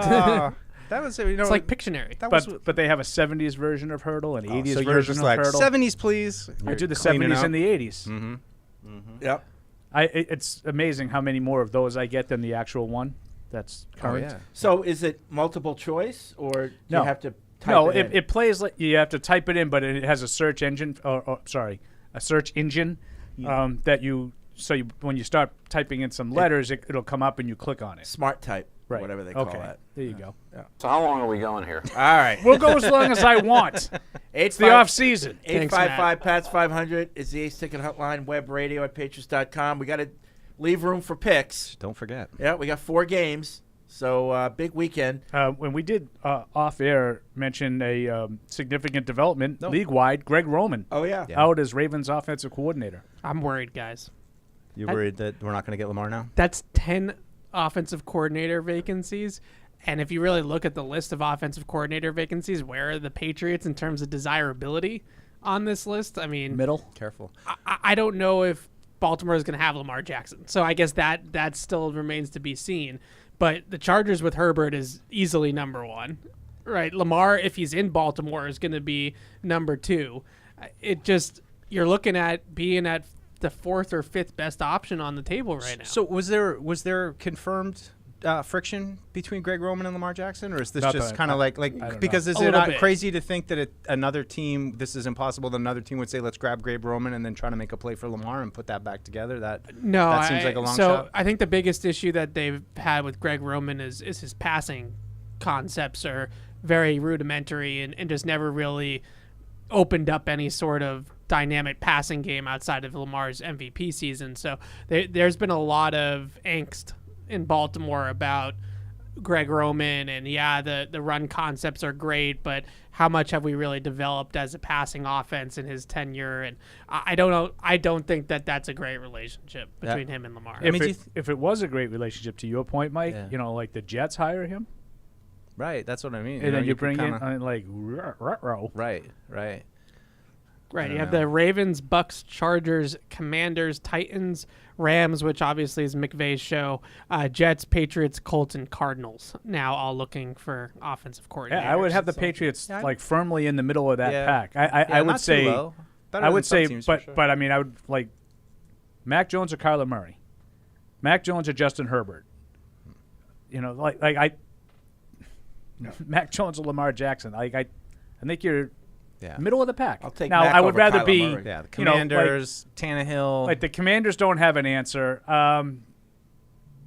Speaker 6: That was
Speaker 5: it's like Pictionary.
Speaker 6: That was
Speaker 4: but they have a 70s version of Hurdle, an 80s
Speaker 6: so
Speaker 4: version
Speaker 6: yours is
Speaker 4: of
Speaker 6: like
Speaker 4: Hurdle.
Speaker 6: 70s, please.
Speaker 4: I
Speaker 6: You're
Speaker 4: do the
Speaker 6: cleaning
Speaker 4: 70s
Speaker 6: out.
Speaker 4: and the 80s.
Speaker 6: Mm-hmm.
Speaker 3: yep.
Speaker 4: It's amazing how many more of those I get than the actual one that's current.
Speaker 6: yeah.
Speaker 3: So is it multiple choice, or do
Speaker 4: No.
Speaker 3: you have to type
Speaker 4: No,
Speaker 3: it in?
Speaker 4: it plays like you have to type it in, but it has a search engine. A search engine that you. So when you start typing in some letters, it'll come up and you click on it.
Speaker 3: Smart type,
Speaker 4: Right.
Speaker 3: whatever they call
Speaker 4: Okay.
Speaker 3: that.
Speaker 4: There you go.
Speaker 20: So how long are we going here?
Speaker 3: All right.
Speaker 4: We'll go as long as I want. It's the off season.
Speaker 3: 855-PATS-500 is the Ace Ticket Hotline. Web radio at Patriots.com. We got to leave room for picks.
Speaker 6: Don't forget.
Speaker 3: Yeah, we got 4 games. So big weekend.
Speaker 4: When we did off air mention a significant development league wide, Greg Roman.
Speaker 3: Oh yeah.
Speaker 4: Out as Ravens offensive coordinator.
Speaker 5: I'm worried, guys.
Speaker 6: You worried that we're not going to get Lamar now?
Speaker 5: That's 10 offensive coordinator vacancies. And if you really look at the list of offensive coordinator vacancies, where are the Patriots in terms of desirability on this list? I mean,
Speaker 4: middle.
Speaker 6: Careful.
Speaker 5: I don't know if Baltimore is going to have Lamar Jackson. So I guess that still remains to be seen. But the Chargers with Herbert is easily number 1. Right? Lamar, if he's in Baltimore, is going to be number 2. It just, you're looking at being at the 4th or 5th best option on the table right now.
Speaker 6: So was there confirmed friction between Greg Roman and Lamar Jackson, or is this
Speaker 4: Not
Speaker 6: just
Speaker 4: that
Speaker 6: kind of
Speaker 4: I
Speaker 6: like
Speaker 4: don't
Speaker 6: because
Speaker 4: know.
Speaker 6: is
Speaker 5: A
Speaker 6: it
Speaker 5: little
Speaker 6: not
Speaker 5: bit.
Speaker 6: crazy to think that another team, this is impossible, that another team would say let's grab Greg Roman and then try to make a play for Lamar and put that back together? That seems like a long
Speaker 5: so
Speaker 6: shot.
Speaker 5: I think the biggest issue that they've had with Greg Roman is his passing concepts are very rudimentary and just never really opened up any sort of dynamic passing game outside of Lamar's MVP season. So there's been a lot of angst in Baltimore about Greg Roman, and the run concepts are great, but how much have we really developed as a passing offense in his tenure? And I don't know. I don't think that that's a great relationship between him and Lamar.
Speaker 4: If it was a great relationship, to your point, Mike,
Speaker 6: Yeah.
Speaker 4: like the Jets hire him,
Speaker 6: Right, that's what I mean.
Speaker 4: and then you
Speaker 6: could
Speaker 4: bring
Speaker 6: kinda-
Speaker 4: in like ruh-roh.
Speaker 6: Right.
Speaker 5: Right. You have the Ravens, Bucks, Chargers, Commanders, Titans, Rams, which obviously is McVay's show, Jets, Patriots, Colts, and Cardinals. Now all looking for offensive coordinators.
Speaker 4: Yeah, I would have the Patriots like firmly in the middle of that pack. I would
Speaker 6: not too
Speaker 4: say,
Speaker 6: low. Better
Speaker 4: I
Speaker 6: than
Speaker 4: would
Speaker 6: some
Speaker 4: say,
Speaker 6: teams, for sure.
Speaker 4: but I mean, I would like Mac Jones or Kyler Murray, Mac Jones or Justin Herbert. You know, Mac Jones or Lamar Jackson. I think you're middle of the pack.
Speaker 3: I'll take
Speaker 4: now.
Speaker 3: Mac
Speaker 4: I would
Speaker 3: over
Speaker 4: rather
Speaker 3: Kyler
Speaker 4: be
Speaker 3: Murray.
Speaker 6: The Commanders, Tannehill.
Speaker 4: Like the Commanders don't have an answer.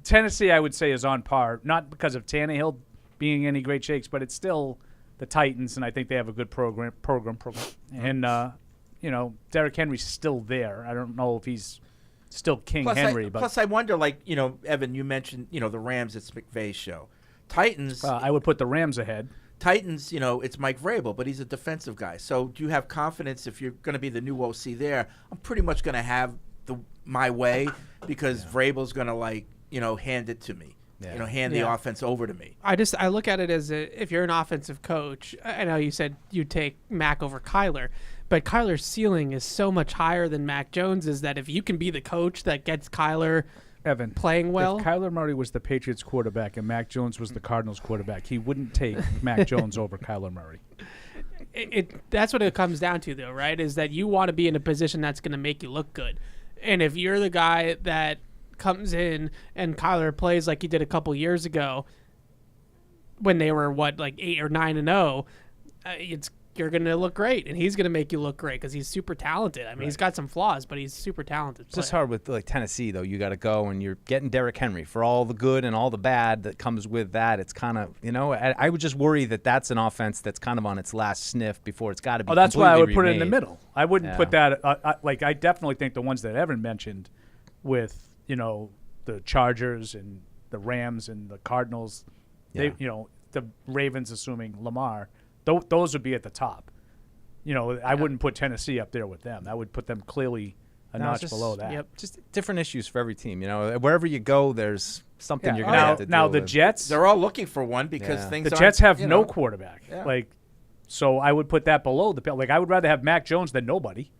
Speaker 4: Tennessee, I would say, is on par, not because of Tannehill being any great shakes, but it's still the Titans, and I think they have a good program. And Derrick Henry's still there. I don't know if he's still King Henry, but
Speaker 3: plus I wonder, Evan, you mentioned the Rams. It's McVay's show. Titans.
Speaker 4: I would put the Rams ahead.
Speaker 3: Titans, it's Mike Vrabel, but he's a defensive guy. So do you have confidence if you're going to be the new OC there? I'm pretty much going to have my way because Vrabel's going to hand it to me. Hand the offense over to me.
Speaker 5: I look at it as if you're an offensive coach. I know you said you take Mac over Kyler, but Kyler's ceiling is so much higher than Mac Jones's that if you can be the coach that gets Kyler playing well.
Speaker 4: If Kyler Murray was the Patriots quarterback and Mac Jones was the Cardinals quarterback, he wouldn't take Mac Jones over Kyler Murray.
Speaker 5: That's what it comes down to, though, right? Is that you want to be in a position that's going to make you look good. And if you're the guy that comes in and Kyler plays like he did a couple years ago when they were 8 or 9-0, you're going to look great, and he's going to make you look great because he's super talented. I mean, he's got some flaws, but he's super talented.
Speaker 6: It's just hard with Tennessee, though. You got to go, and you're getting Derrick Henry for all the good and all the bad that comes with that. It's kind of, I would just worry that that's an offense that's kind of on its last sniff before it's got to be.
Speaker 4: Oh, that's why I would
Speaker 6: remade.
Speaker 4: put it in the middle. I wouldn't put that. I definitely think the ones that Evan mentioned, with the Chargers and the Rams and the Cardinals, the Ravens, assuming Lamar. Those would be at the top. I wouldn't put Tennessee up there with them. I would put them clearly a notch below that.
Speaker 6: Yep, just different issues for every team. Wherever you go, there's something you're going to have to deal
Speaker 4: Now the
Speaker 6: with.
Speaker 4: Jets,
Speaker 3: they're all looking for one because things.
Speaker 4: The Jets have no
Speaker 3: know.
Speaker 4: quarterback.
Speaker 3: Yeah.
Speaker 4: So I would put that below the. I would rather have Mac Jones than nobody.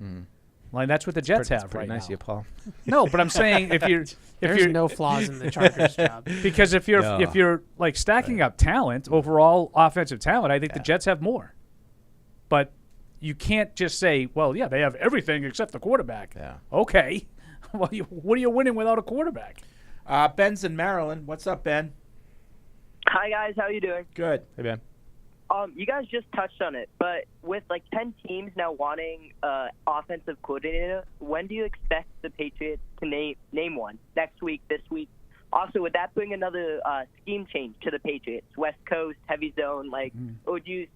Speaker 4: That's what the Jets have
Speaker 6: pretty
Speaker 4: right
Speaker 6: nice
Speaker 4: now.
Speaker 6: of you, Paul.
Speaker 4: No, but I'm saying
Speaker 5: there's no flaws in the Chargers job.
Speaker 4: Because if you're stacking up talent, overall offensive talent, I think the Jets have more. But you can't just say, they have everything except the quarterback.
Speaker 6: Yeah.
Speaker 4: Okay. Well, what are you winning without a quarterback?
Speaker 3: Ben's in Maryland. What's up, Ben?
Speaker 20: Hi, guys. How you doing?
Speaker 3: Good.
Speaker 6: Hey, Ben.
Speaker 20: You guys just touched on it, but with 10 teams now wanting offensive coordinator, when do you expect the Patriots to name one? Next week, this week? Also, would that bring another scheme change to the Patriots? West Coast, heavy zone, or would you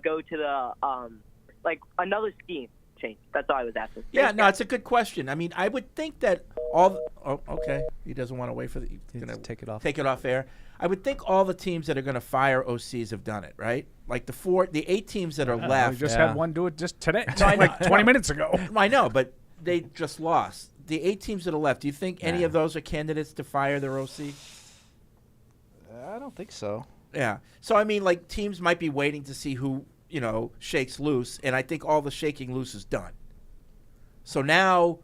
Speaker 20: go to the another scheme change? That's all I was asking.
Speaker 3: Yeah, no, it's a good question. I mean, I would think that okay. He doesn't want to wait for the. He's going to
Speaker 6: take it off.
Speaker 3: Take it off air. I would think all the teams that are going to fire OCs have done it, right? Like the 8 teams that are left.
Speaker 4: We just had one do it just today, 20 minutes ago.
Speaker 3: I know, but they just lost. The 8 teams that are left, do you think any of those are candidates to fire their OC?
Speaker 6: I don't think so.
Speaker 3: Yeah. So, I mean, teams might be waiting to see who, shakes loose, and I think all the shaking loose is done. So now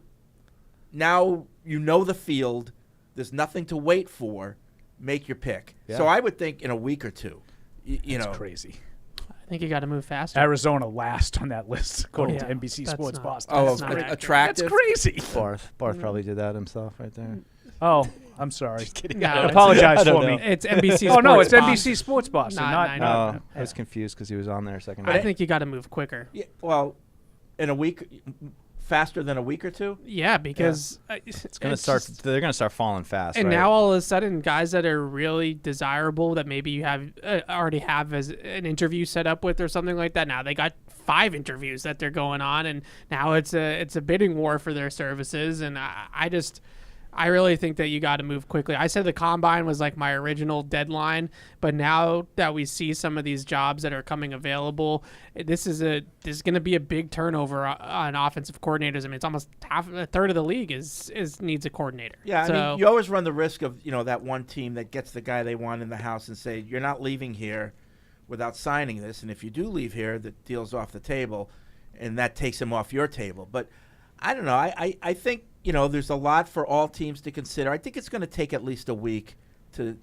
Speaker 3: the field. There's nothing to wait for. Make your pick.
Speaker 6: Yeah.
Speaker 3: So I would think in a week or two.
Speaker 4: That's crazy.
Speaker 5: I think you got to move faster.
Speaker 4: Arizona last on that list, according to NBC Sports Boston.
Speaker 3: Oh,
Speaker 4: That's
Speaker 3: attractive.
Speaker 4: crazy.
Speaker 6: Barth probably did that himself right there.
Speaker 4: Oh, I'm sorry.
Speaker 5: No,
Speaker 4: apologize for me.
Speaker 5: It's NBC.
Speaker 4: Oh no, it's
Speaker 5: Boston.
Speaker 4: NBC Sports Boston.
Speaker 6: I was confused because he was on there a second.
Speaker 5: I think you got to move quicker.
Speaker 3: Yeah, well, in a week, faster than a week or two.
Speaker 5: Yeah, because
Speaker 6: it's going to start. They're going to start falling fast.
Speaker 5: And
Speaker 6: right?
Speaker 5: now all of a sudden, guys that are really desirable that maybe you have already have as an interview set up with or something like that. Now they got 5 interviews that they're going on, and now it's a bidding war for their services. And I really think that you got to move quickly. I said the combine was my original deadline, but now that we see some of these jobs that are coming available, this is going to be a big turnover on offensive coordinators. I mean, it's almost a third of the league needs a coordinator.
Speaker 3: Yeah,
Speaker 5: so,
Speaker 3: I mean, you always run the risk of that one team that gets the guy they want in the house and say you're not leaving here without signing this, and if you do leave here, the deal's off the table. and that takes him off your table. But I don't know. I think, there's a lot for all teams to consider. I think it's going to take at least a week to,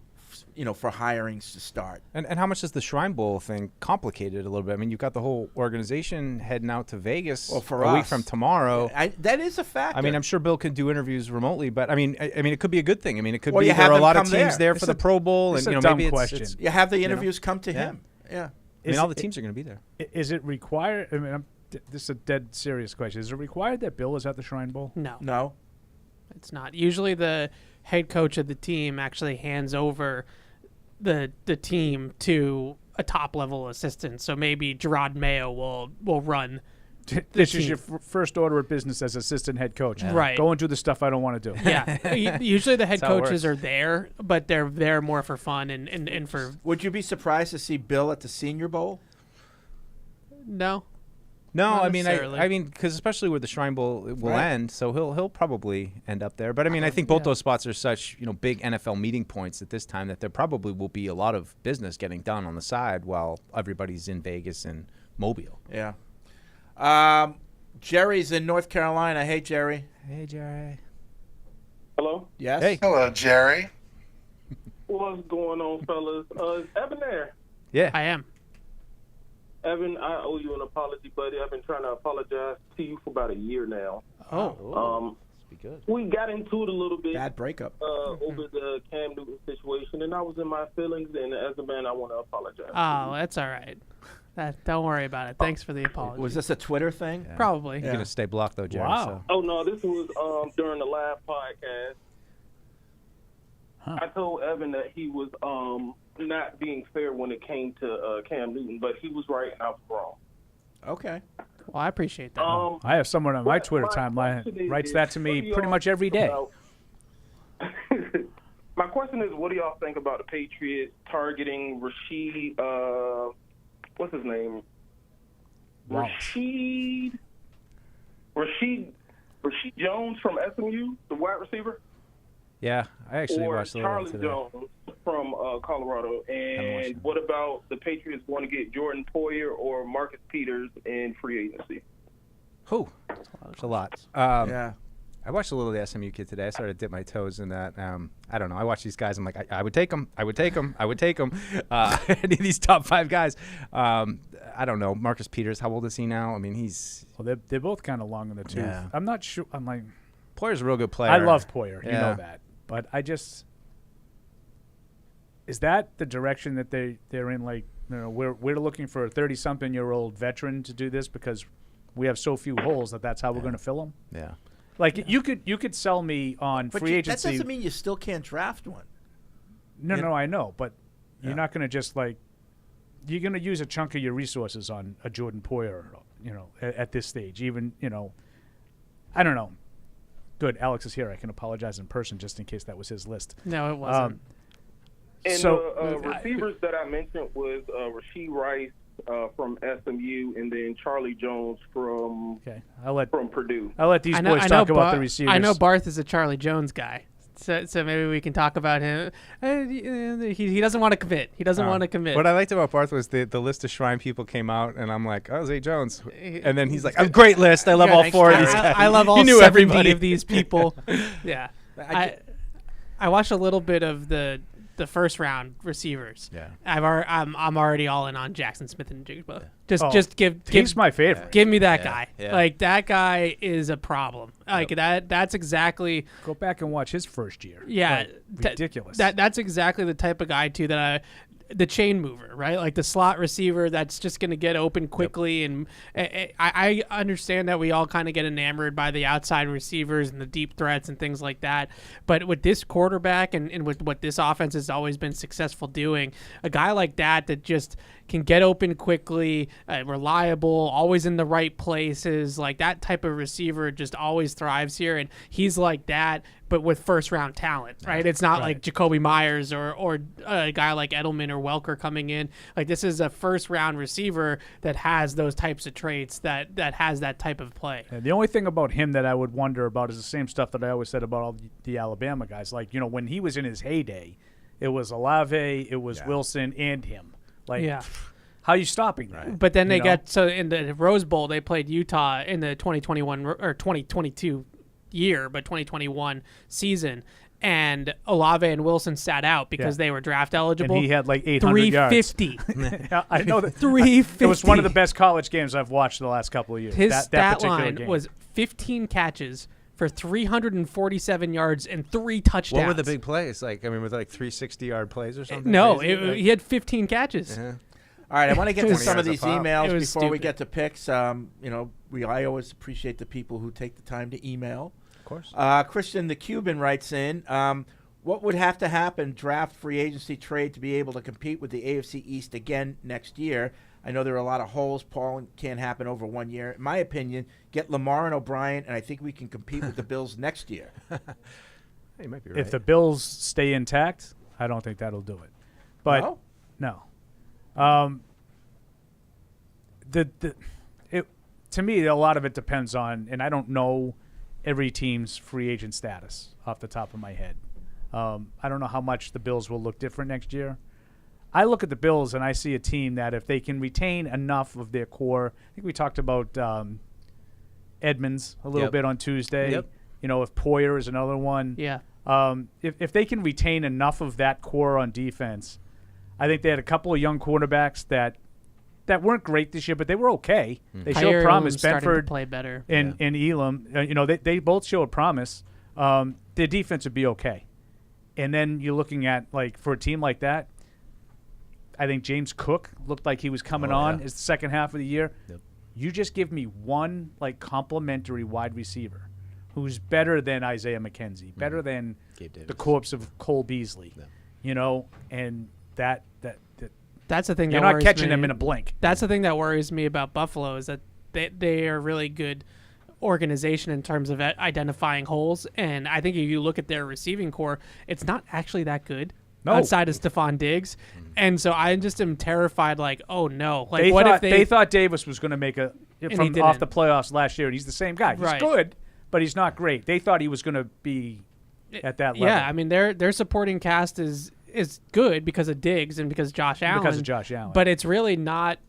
Speaker 3: for hirings to start.
Speaker 6: And how much does the Shrine Bowl thing complicate it a little bit? I mean, you've got the whole organization heading out to Vegas
Speaker 3: for
Speaker 6: a week
Speaker 3: us.
Speaker 6: from tomorrow.
Speaker 3: That is a factor.
Speaker 6: I mean, I'm sure Bill could do interviews remotely, but I mean, it could be a good thing. I mean, it could
Speaker 3: Or
Speaker 6: be
Speaker 3: you
Speaker 6: there
Speaker 3: have
Speaker 6: are a
Speaker 3: them
Speaker 6: lot of
Speaker 3: come
Speaker 6: teams there
Speaker 3: It's
Speaker 6: for the
Speaker 3: a-
Speaker 6: Pro Bowl,
Speaker 4: it's
Speaker 6: and
Speaker 4: a dumb
Speaker 6: maybe
Speaker 4: question.
Speaker 6: it's
Speaker 3: You have the interviews come to him. Yeah.
Speaker 6: I mean, all the teams are going to be there.
Speaker 4: Is it required? I mean, this is a dead serious question. Is it required that Bill is at the Shrine Bowl?
Speaker 5: No, it's not. Usually, the head coach of the team actually hands over the team to a top level assistant. So maybe Gerard Mayo will run.
Speaker 4: This is your first order of business as assistant head coach.
Speaker 5: Right.
Speaker 4: Go and do the stuff I don't want to do.
Speaker 5: Yeah. Usually the head
Speaker 4: That's how it
Speaker 5: coaches
Speaker 4: works.
Speaker 5: are there, but they're there more for fun and for.
Speaker 3: Would you be surprised to see Bill at the Senior Bowl?
Speaker 5: No.
Speaker 6: No,
Speaker 5: Not
Speaker 6: I mean,
Speaker 5: necessarily.
Speaker 6: because especially where the Shrine Bowl will
Speaker 3: Right.
Speaker 6: end, so he'll probably end up there. But I mean, I think both those spots are such big NFL meeting points at this time that there probably will be a lot of business getting done on the side while everybody's in Vegas and Mobile.
Speaker 3: Yeah. Jerry's in North Carolina. Hey, Jerry.
Speaker 6: Hey, Jerry.
Speaker 11: Hello?
Speaker 3: Yes?
Speaker 6: Hey.
Speaker 21: Hello, Jerry.
Speaker 11: What's going on, fellas? Is Evan there?
Speaker 6: Yeah.
Speaker 5: I am.
Speaker 11: Evan, I owe you an apology, buddy. I've been trying to apologize to you for about a year now.
Speaker 6: Be good.
Speaker 11: We got into it a little bit.
Speaker 3: Bad breakup.
Speaker 11: Over the Cam Newton situation, and I was in my feelings, and as a man, I want to apologize.
Speaker 5: Oh, that's all right. Don't worry about it. Thanks for the apology.
Speaker 3: Was this a Twitter thing?
Speaker 5: Probably.
Speaker 6: You're gonna stay blocked though, Jerry.
Speaker 3: Wow.
Speaker 11: Oh, no, this was during the live podcast. I told Evan that he was not being fair when it came to Cam Newton, but he was right and I was wrong.
Speaker 3: Okay.
Speaker 5: Well, I appreciate that.
Speaker 4: I have someone on my Twitter timeline writes that to me pretty much every day.
Speaker 11: My question is, what do y'all think about the Patriots targeting Rashid? What's his name? Rashid Jones from SMU, the wide receiver,
Speaker 6: Yeah, I actually
Speaker 11: or
Speaker 6: watched a little
Speaker 11: Charlie
Speaker 6: today.
Speaker 11: Jones from Colorado. And what about the Patriots want to get Jordan Poyer or Marcus Peters in free agency?
Speaker 6: Who? It's a lot.
Speaker 3: Yeah.
Speaker 6: I watched a little of the SMU kid today. I started to dip my toes in that. I don't know. I watch these guys. I'm like, I would take them. I would take them. I would take them. Any of these top 5 guys. I don't know. Marcus Peters, how old is he now? I mean, he's.
Speaker 4: Well, they're both kind of long in the tooth.
Speaker 6: Yeah.
Speaker 4: I'm not sure. I'm like,
Speaker 6: Poyer's a real good player.
Speaker 4: I love Poyer. You
Speaker 6: Yeah.
Speaker 4: know that. But I just. Is that the direction that they're in? Like, we're looking for a 30-something-year-old veteran to do this because we have so few holes that's how we're going to fill them?
Speaker 6: Yeah.
Speaker 4: Like, you could sell me on
Speaker 3: But
Speaker 4: free agency.
Speaker 3: that doesn't mean you still can't draft one.
Speaker 4: No, I know, but you're not going to just you're going to use a chunk of your resources on a Jordan Poyer, at this stage. Even, I don't know. Good, Alex is here. I can apologize in person just in case that was his list.
Speaker 5: No, it wasn't.
Speaker 11: And receivers that I mentioned was Rashee Rice from SMU, and then Charlie Jones from Purdue.
Speaker 4: I'll let these boys talk about the receivers.
Speaker 5: I know Barth is a Charlie Jones guy, so maybe we can talk about him. He doesn't want to commit. He doesn't want to commit.
Speaker 6: What I liked about Barth was the list of Shrine people came out, and I'm like, oh, Zay Jones. And then he's like, a great list. I love all 4 of these guys.
Speaker 5: I love all
Speaker 6: He knew
Speaker 5: 70
Speaker 6: everybody.
Speaker 5: of these people. Yeah. I watched a little bit of the first round receivers.
Speaker 6: Yeah.
Speaker 5: I'm already all in on Jackson Smith and Jigba.
Speaker 4: Oh,
Speaker 5: Just give
Speaker 4: he's my favorite.
Speaker 5: Give me that
Speaker 6: Yeah,
Speaker 5: guy.
Speaker 6: yeah.
Speaker 5: Like that guy is a problem. Like that's exactly.
Speaker 4: Go back and watch his first year.
Speaker 5: Yeah,
Speaker 4: Like, ridiculous.
Speaker 5: That's exactly the type of guy too that the chain mover, right? Like the slot receiver that's just going to get open quickly. And I understand that we all kind of get enamored by the outside receivers and the deep threats and things like that. But with this quarterback and with what this offense has always been successful doing, a guy like that just can get open quickly, reliable, always in the right places, like that type of receiver just always thrives here. And he's like that, but with first round talent, right? It's not like Jacoby Myers or a guy like Edelman or Welker coming in. Like this is a first round receiver that has those types of traits, that has that type of play.
Speaker 4: And the only thing about him that I would wonder about is the same stuff that I always said about all the Alabama guys. Like, when he was in his heyday, it was Olave, it was Wilson, and him. Like, How are you stopping that?
Speaker 5: But then they
Speaker 4: You know?
Speaker 5: got so in the Rose Bowl they played Utah in the 2021 or 2022 year, but 2021 season, and Olave and Wilson sat out because they were draft eligible.
Speaker 4: And he had like 800 yards.
Speaker 5: 350.
Speaker 4: Yeah, I know that.
Speaker 5: 350.
Speaker 4: It was one of the best college games I've watched the last couple of years.
Speaker 5: His
Speaker 4: that
Speaker 5: stat
Speaker 4: particular
Speaker 5: line
Speaker 4: game.
Speaker 5: was 15 catches for 347 yards and 3 touchdowns.
Speaker 6: What were the big plays? Like, I mean, were there like 360-yard plays or something?
Speaker 5: No,
Speaker 6: crazy?
Speaker 5: he had 15 catches.
Speaker 6: Yeah.
Speaker 3: All right, I want to get to
Speaker 6: 20
Speaker 3: some of
Speaker 6: yards
Speaker 3: these
Speaker 6: a pop.
Speaker 3: emails
Speaker 5: It
Speaker 3: before
Speaker 5: was
Speaker 3: we
Speaker 5: stupid.
Speaker 3: get to picks. I always appreciate the people who take the time to email.
Speaker 6: Of course.
Speaker 3: Christian the Cuban writes in, what would have to happen draft free agency trade to be able to compete with the AFC East again next year? I know there are a lot of holes. Paul can't happen over 1 year. In my opinion, get Lamar and O'Brien, and I think we can compete with the Bills next year.
Speaker 6: You might be right.
Speaker 4: If the Bills stay intact, I don't think that'll do it. But no. To me, a lot of it depends on, and I don't know every team's free agent status off the top of my head. I don't know how much the Bills will look different next year. I look at the Bills and I see a team that if they can retain enough of their core, I think we talked about Edmonds a little bit on Tuesday.
Speaker 6: Yep.
Speaker 4: You know, if Poyer is another one.
Speaker 5: Yeah.
Speaker 4: If they can retain enough of that core on defense, I think they had a couple of young quarterbacks that weren't great this year, but they were okay. They showed promise.
Speaker 5: Starting to
Speaker 4: Benford
Speaker 5: play better.
Speaker 4: and Elam, they both showed promise. Their defense would be okay. And then you're looking at, like, for a team like that, I think James Cook looked like he was coming on as the second half of the year.
Speaker 6: Yep.
Speaker 4: You just give me one, like, complimentary wide receiver who's better than Isaiah McKenzie, better than the corpse of Cole Beasley, you know, and
Speaker 5: that's the thing.
Speaker 4: You're
Speaker 5: that
Speaker 4: not
Speaker 5: worries
Speaker 4: catching
Speaker 5: me.
Speaker 4: them in a blink.
Speaker 5: That's the thing that worries me about Buffalo is that they are a really good organization in terms of identifying holes. And I think if you look at their receiving core, it's not actually that good outside of Stephon Diggs. And so I just am terrified. Like, oh no! Like, if
Speaker 4: they thought Davis was going to make
Speaker 5: And he
Speaker 4: from
Speaker 5: didn't.
Speaker 4: off the playoffs last year, and he's the same guy. He's
Speaker 5: Right.
Speaker 4: good, but he's not great. They thought he was going to be at that level.
Speaker 5: Yeah, I mean their supporting cast is good because of Diggs and because of Josh Allen.
Speaker 4: Because of Josh Allen.
Speaker 5: But it's really not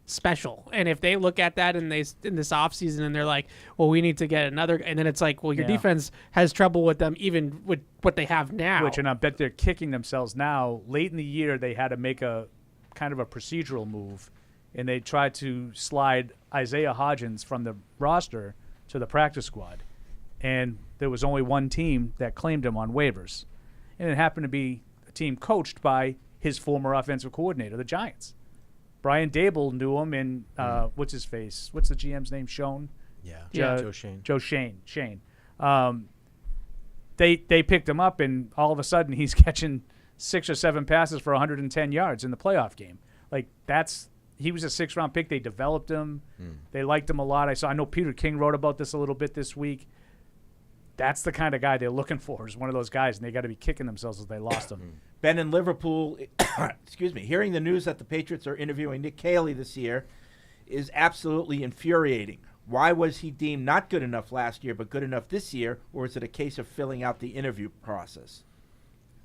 Speaker 5: special. And if they look at that in this offseason and they're like, well, we need to get another, and then it's like, well, your defense has trouble with them even with what they have now.
Speaker 4: And I bet they're kicking themselves now. Late in the year, they had to make a kind of a procedural move, and they tried to slide Isaiah Hodgins from the roster to the practice squad. And there was only one team that claimed him on waivers. And it happened to be a team coached by his former offensive coordinator, the Giants. Brian Dable knew him, and what's his face? What's the GM's name? Joe Shane. Joe Shane. They picked him up, and all of a sudden he's catching 6 or 7 passes for 110 yards in the playoff game. Like, he was a 6th-round pick. They developed him. They liked him a lot. I know Peter King wrote about this a little bit this week. That's the kind of guy they're looking for, is one of those guys, and they got to be kicking themselves as they lost him.
Speaker 3: Ben in Liverpool, excuse me, hearing the news that the Patriots are interviewing Nick Caley this year is absolutely infuriating. Why was he deemed not good enough last year but good enough this year, or is it a case of filling out the interview process?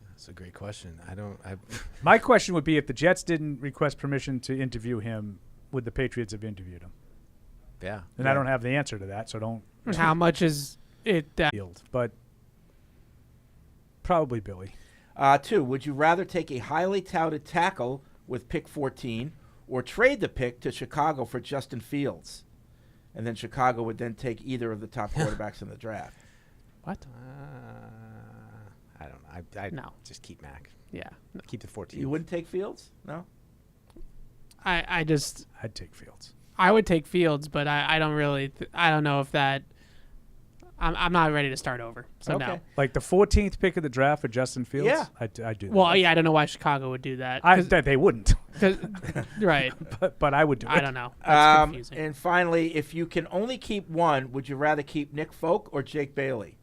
Speaker 6: That's a great question.
Speaker 4: My question would be, if the Jets didn't request permission to interview him, would the Patriots have interviewed him?
Speaker 6: Yeah.
Speaker 4: And I don't have the answer to that, so don't.
Speaker 5: And how much is it?
Speaker 4: But probably Billy.
Speaker 3: 2, would you rather take a highly touted tackle with pick 14 or trade the pick to Chicago for Justin Fields? And then Chicago would then take either of the top quarterbacks in the draft.
Speaker 5: What?
Speaker 6: I don't know. I
Speaker 5: No.
Speaker 6: just keep Mac.
Speaker 5: Yeah.
Speaker 6: Keep the 14.
Speaker 3: You wouldn't take Fields? No?
Speaker 5: I'd
Speaker 4: take Fields.
Speaker 5: I would take Fields, but I don't really I don't know if that I'm not ready to start over. So no.
Speaker 4: Like the 14th pick of the draft for Justin Fields?
Speaker 5: Yeah.
Speaker 4: I do that.
Speaker 5: Well, yeah, I don't know why Chicago would do that.
Speaker 4: They wouldn't.
Speaker 5: Right.
Speaker 4: But I would do it.
Speaker 5: I don't know. That's confusing.
Speaker 3: And finally, if you can only keep one, would you rather keep Nick Folk or Jake Bailey?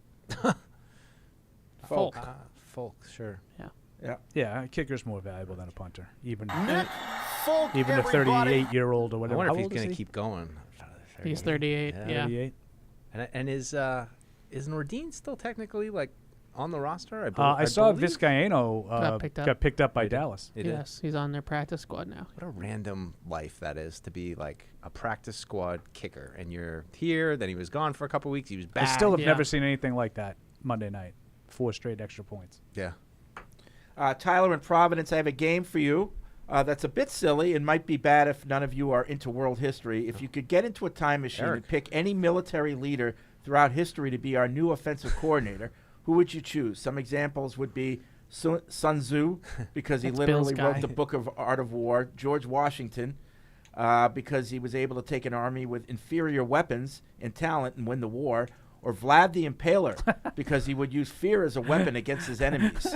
Speaker 5: Folk.
Speaker 6: Folk, sure.
Speaker 5: Yeah.
Speaker 4: Yeah, a kicker's more valuable than a punter. Even
Speaker 17: Nick Folk,
Speaker 4: a 38-year-old or
Speaker 6: I
Speaker 4: whatever.
Speaker 6: wonder
Speaker 4: How
Speaker 6: if
Speaker 4: old
Speaker 6: he's
Speaker 4: is
Speaker 6: going to
Speaker 4: he?
Speaker 6: keep going.
Speaker 5: He's 38. Yeah.
Speaker 4: 38.
Speaker 6: And is Nordine still technically like on the roster?
Speaker 4: I saw
Speaker 6: believe.
Speaker 4: Vizcaino got picked up by
Speaker 6: He did.
Speaker 4: Dallas.
Speaker 6: He did.
Speaker 5: Yes, he's on their practice squad now.
Speaker 6: What a random life that is to be like a practice squad kicker, and you're here. Then he was gone for a couple weeks. He was back.
Speaker 4: I still have never seen anything like that Monday night. 4 straight extra points.
Speaker 6: Yeah.
Speaker 3: Tyler in Providence, I have a game for you that's a bit silly and might be bad if none of you are into world history. If you could get into a time machine and pick any military leader throughout history to be our new offensive coordinator, who would you choose? Some examples would be Sun Tzu, because he
Speaker 5: That's
Speaker 3: literally
Speaker 5: Bill's
Speaker 3: wrote
Speaker 5: guy.
Speaker 3: the Book of Art of War. George Washington, because he was able to take an army with inferior weapons and talent and win the war. Or Vlad the Impaler, because he would use fear as a weapon against his enemies.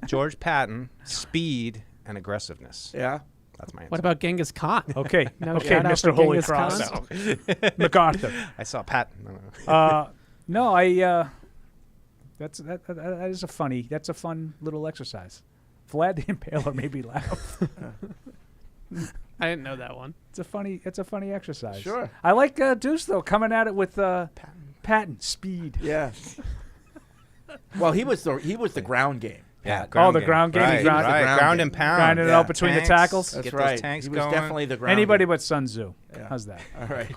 Speaker 6: George Patton, speed and aggressiveness.
Speaker 3: Yeah.
Speaker 6: That's my answer.
Speaker 5: What about Genghis Khan?
Speaker 4: Okay,
Speaker 5: No
Speaker 4: okay,
Speaker 5: shout out for
Speaker 4: Mr. Holy
Speaker 5: Genghis
Speaker 4: Cross.
Speaker 5: Khan?
Speaker 4: MacArthur.
Speaker 6: I saw Patton.
Speaker 4: No, that is a fun little exercise. Vlad the Impaler made me laugh.
Speaker 5: I didn't know that one.
Speaker 4: It's a funny exercise.
Speaker 3: Sure.
Speaker 4: I like Deuce though coming at it with Patton speed.
Speaker 3: Yeah. Well, he was the ground game.
Speaker 6: Yeah,
Speaker 4: the ground game.
Speaker 6: Right,
Speaker 4: He ground-
Speaker 6: right. Ground and pound.
Speaker 4: Grinding it
Speaker 6: Yeah.
Speaker 4: out between
Speaker 6: Tanks,
Speaker 4: the tackles.
Speaker 3: That's
Speaker 6: Get
Speaker 3: right.
Speaker 6: those tanks
Speaker 3: He was
Speaker 6: going.
Speaker 3: definitely the ground
Speaker 4: Anybody
Speaker 3: game.
Speaker 4: but Sun Tzu.
Speaker 3: Yeah.
Speaker 4: How's that?
Speaker 3: All right.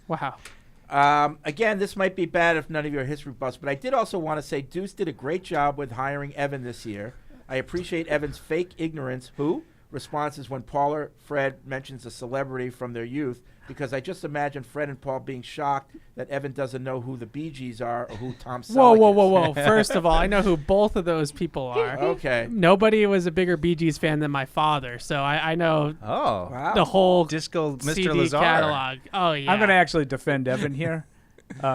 Speaker 5: Wow.
Speaker 3: Again, this might be bad if none of you are history buffs, but I did also want to say Deuce did a great job with hiring Evan this year. I appreciate Evan's fake ignorance. Responses when Paul or Fred mentions a celebrity from their youth, because I just imagine Fred and Paul being shocked that Evan doesn't know who the Bee Gees are or who Tom Selleck
Speaker 5: Whoa. First of all, I know who both of those people are.
Speaker 3: Okay.
Speaker 5: Nobody was a bigger Bee Gees fan than my father, so I know the whole
Speaker 6: Disco Mr.
Speaker 5: CD
Speaker 6: Lazar.
Speaker 5: catalog. Oh, yeah.
Speaker 4: I'm going to actually defend Evan here.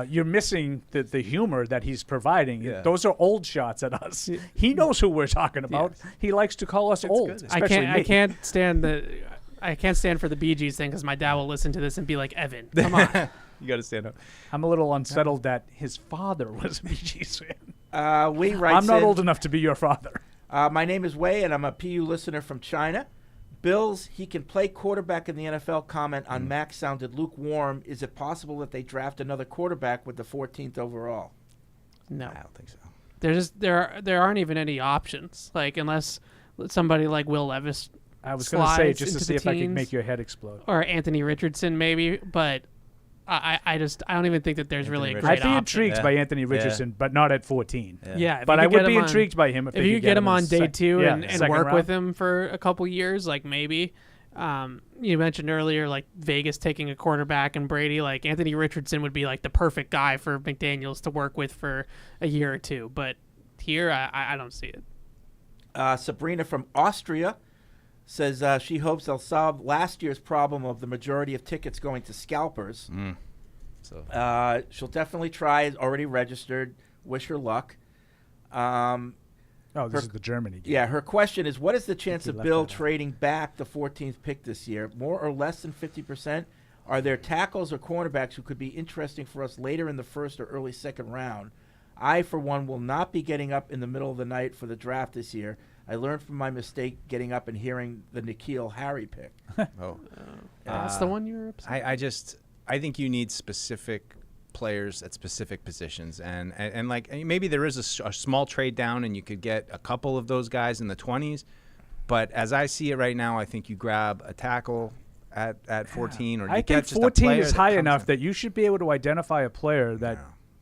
Speaker 4: You're missing the humor that he's providing.
Speaker 6: Yeah.
Speaker 4: Those are old shots at us. He knows who we're talking about.
Speaker 5: Yes.
Speaker 4: He likes to call us old. Especially
Speaker 5: I
Speaker 4: me.
Speaker 5: can't stand for the Bee Gees thing because my dad will listen to this and be like, Evan, come on.
Speaker 6: You got to stand up.
Speaker 4: I'm a little unsettled that his father was a Bee Gees fan.
Speaker 3: writes
Speaker 4: I'm not
Speaker 3: in,
Speaker 4: old enough to be your father.
Speaker 3: My name is Wei, and I'm a PU listener from China. Bills, he can play quarterback in the NFL. Comment on Max sounded lukewarm. Is it possible that they draft another quarterback with the 14th overall?
Speaker 5: No.
Speaker 6: I don't think so.
Speaker 5: There aren't even any options. Like, unless somebody like Will Levis
Speaker 4: I was going to say,
Speaker 5: slides
Speaker 4: just to
Speaker 5: into
Speaker 4: see
Speaker 5: the
Speaker 4: if I could
Speaker 5: teens,
Speaker 4: make your head explode.
Speaker 5: or Anthony Richardson maybe, but I don't even think that there's really a great
Speaker 4: I'd be
Speaker 5: option.
Speaker 4: intrigued by Anthony Richardson, but not at 14.
Speaker 5: Yeah,
Speaker 4: but I would be intrigued by him if
Speaker 5: you
Speaker 4: they
Speaker 5: could get him on day two and
Speaker 4: second
Speaker 5: work
Speaker 4: round.
Speaker 5: with him for a couple years, like maybe. You mentioned earlier, like Vegas taking a quarterback and Brady. Like Anthony Richardson would be like the perfect guy for McDaniels to work with for a year or two. But here, I don't see it.
Speaker 3: Sabrina from Austria says she hopes they'll solve last year's problem of the majority of tickets going to scalpers. She'll definitely try. Is already registered. Wish her luck.
Speaker 4: This is the Germany game.
Speaker 3: Yeah, her question is, what is the chance
Speaker 4: he
Speaker 3: of
Speaker 4: left
Speaker 3: Bill
Speaker 4: that out.
Speaker 3: trading back the 14th pick this year? More or less than 50%? Are there tackles or cornerbacks who could be interesting for us later in the first or early second round? I, for one, will not be getting up in the middle of the night for the draft this year. I learned from my mistake getting up and hearing the N'Keal Harry pick.
Speaker 5: That's the one you're upset.
Speaker 6: I think you need specific players at specific positions, and like maybe there is a small trade down and you could get a couple of those guys in the 20s, but as I see it right now, I think you grab a tackle at 14, or you
Speaker 4: I
Speaker 6: get
Speaker 4: think
Speaker 6: just
Speaker 4: 14
Speaker 6: a player
Speaker 4: is
Speaker 6: that
Speaker 4: high
Speaker 6: comes
Speaker 4: enough
Speaker 6: in.
Speaker 4: that you should be able to identify a player that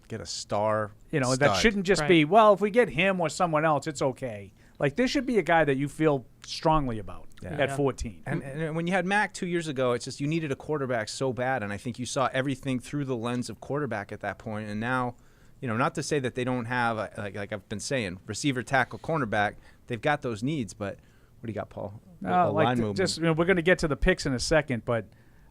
Speaker 6: get a star.
Speaker 4: that
Speaker 6: stud.
Speaker 4: shouldn't just be, well, if we get him or someone else, it's okay. Like, there should be a guy that you feel strongly about at 14.
Speaker 6: And when you had Mac 2 years ago, it's just you needed a quarterback so bad, and I think you saw everything through the lens of quarterback at that point. And now, not to say that they don't have, like I've been saying, receiver, tackle, cornerback, they've got those needs, but what do you got, Paul? Line movement.
Speaker 4: We're going to get to the picks in a second, but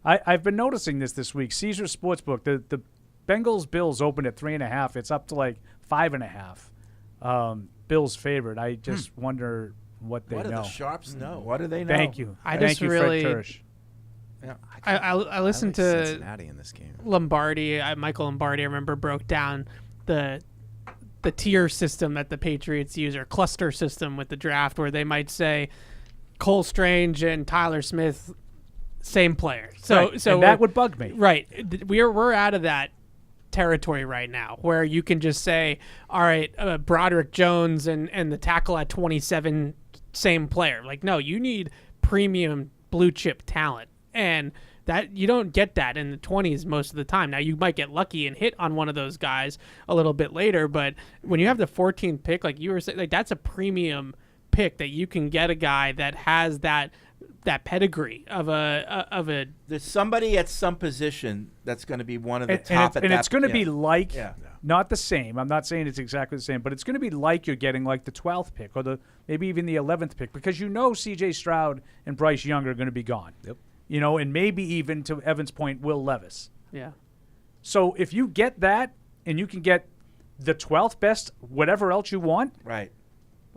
Speaker 4: I've been noticing this week. Caesar Sportsbook, the Bengals-Bills opened at 3.5. It's up to like 5.5. Bills favored. I just wonder what they
Speaker 3: What do
Speaker 4: know.
Speaker 3: the Sharps know? What do they know?
Speaker 4: Thank you.
Speaker 5: I
Speaker 4: Thank
Speaker 5: just
Speaker 4: you,
Speaker 5: really,
Speaker 4: Fred Kirsch.
Speaker 3: Yeah.
Speaker 5: I listened
Speaker 6: like
Speaker 5: to
Speaker 6: Cincinnati in this game.
Speaker 5: Lombardi. Michael Lombardi, I remember, broke down the tier system that the Patriots use, or cluster system with the draft, where they might say Cole Strange and Tyler Smith, same player. So
Speaker 4: Right. And that would bug me.
Speaker 5: Right. We're out of that territory right now, where you can just say, all right, Broderick Jones and the tackle at 27, same player. Like, no, you need premium blue chip talent, and that you don't get that in the 20s most of the time. Now, you might get lucky and hit on one of those guys a little bit later, but when you have the 14th pick, like you were saying, like that's a premium pick that you can get a guy that has that pedigree of a.
Speaker 3: There's somebody at some position that's going to be one of the top.
Speaker 4: And it's going to be like, not the same. I'm not saying it's exactly the same, but it's going to be like you're getting like the 12th pick or maybe even the 11th pick, because C.J. Stroud and Bryce Young are going to be gone.
Speaker 6: Yep.
Speaker 4: And maybe even, to Evan's point, Will Levis.
Speaker 5: Yeah.
Speaker 4: So if you get that and you can get the 12th best, whatever else you want.
Speaker 3: Right.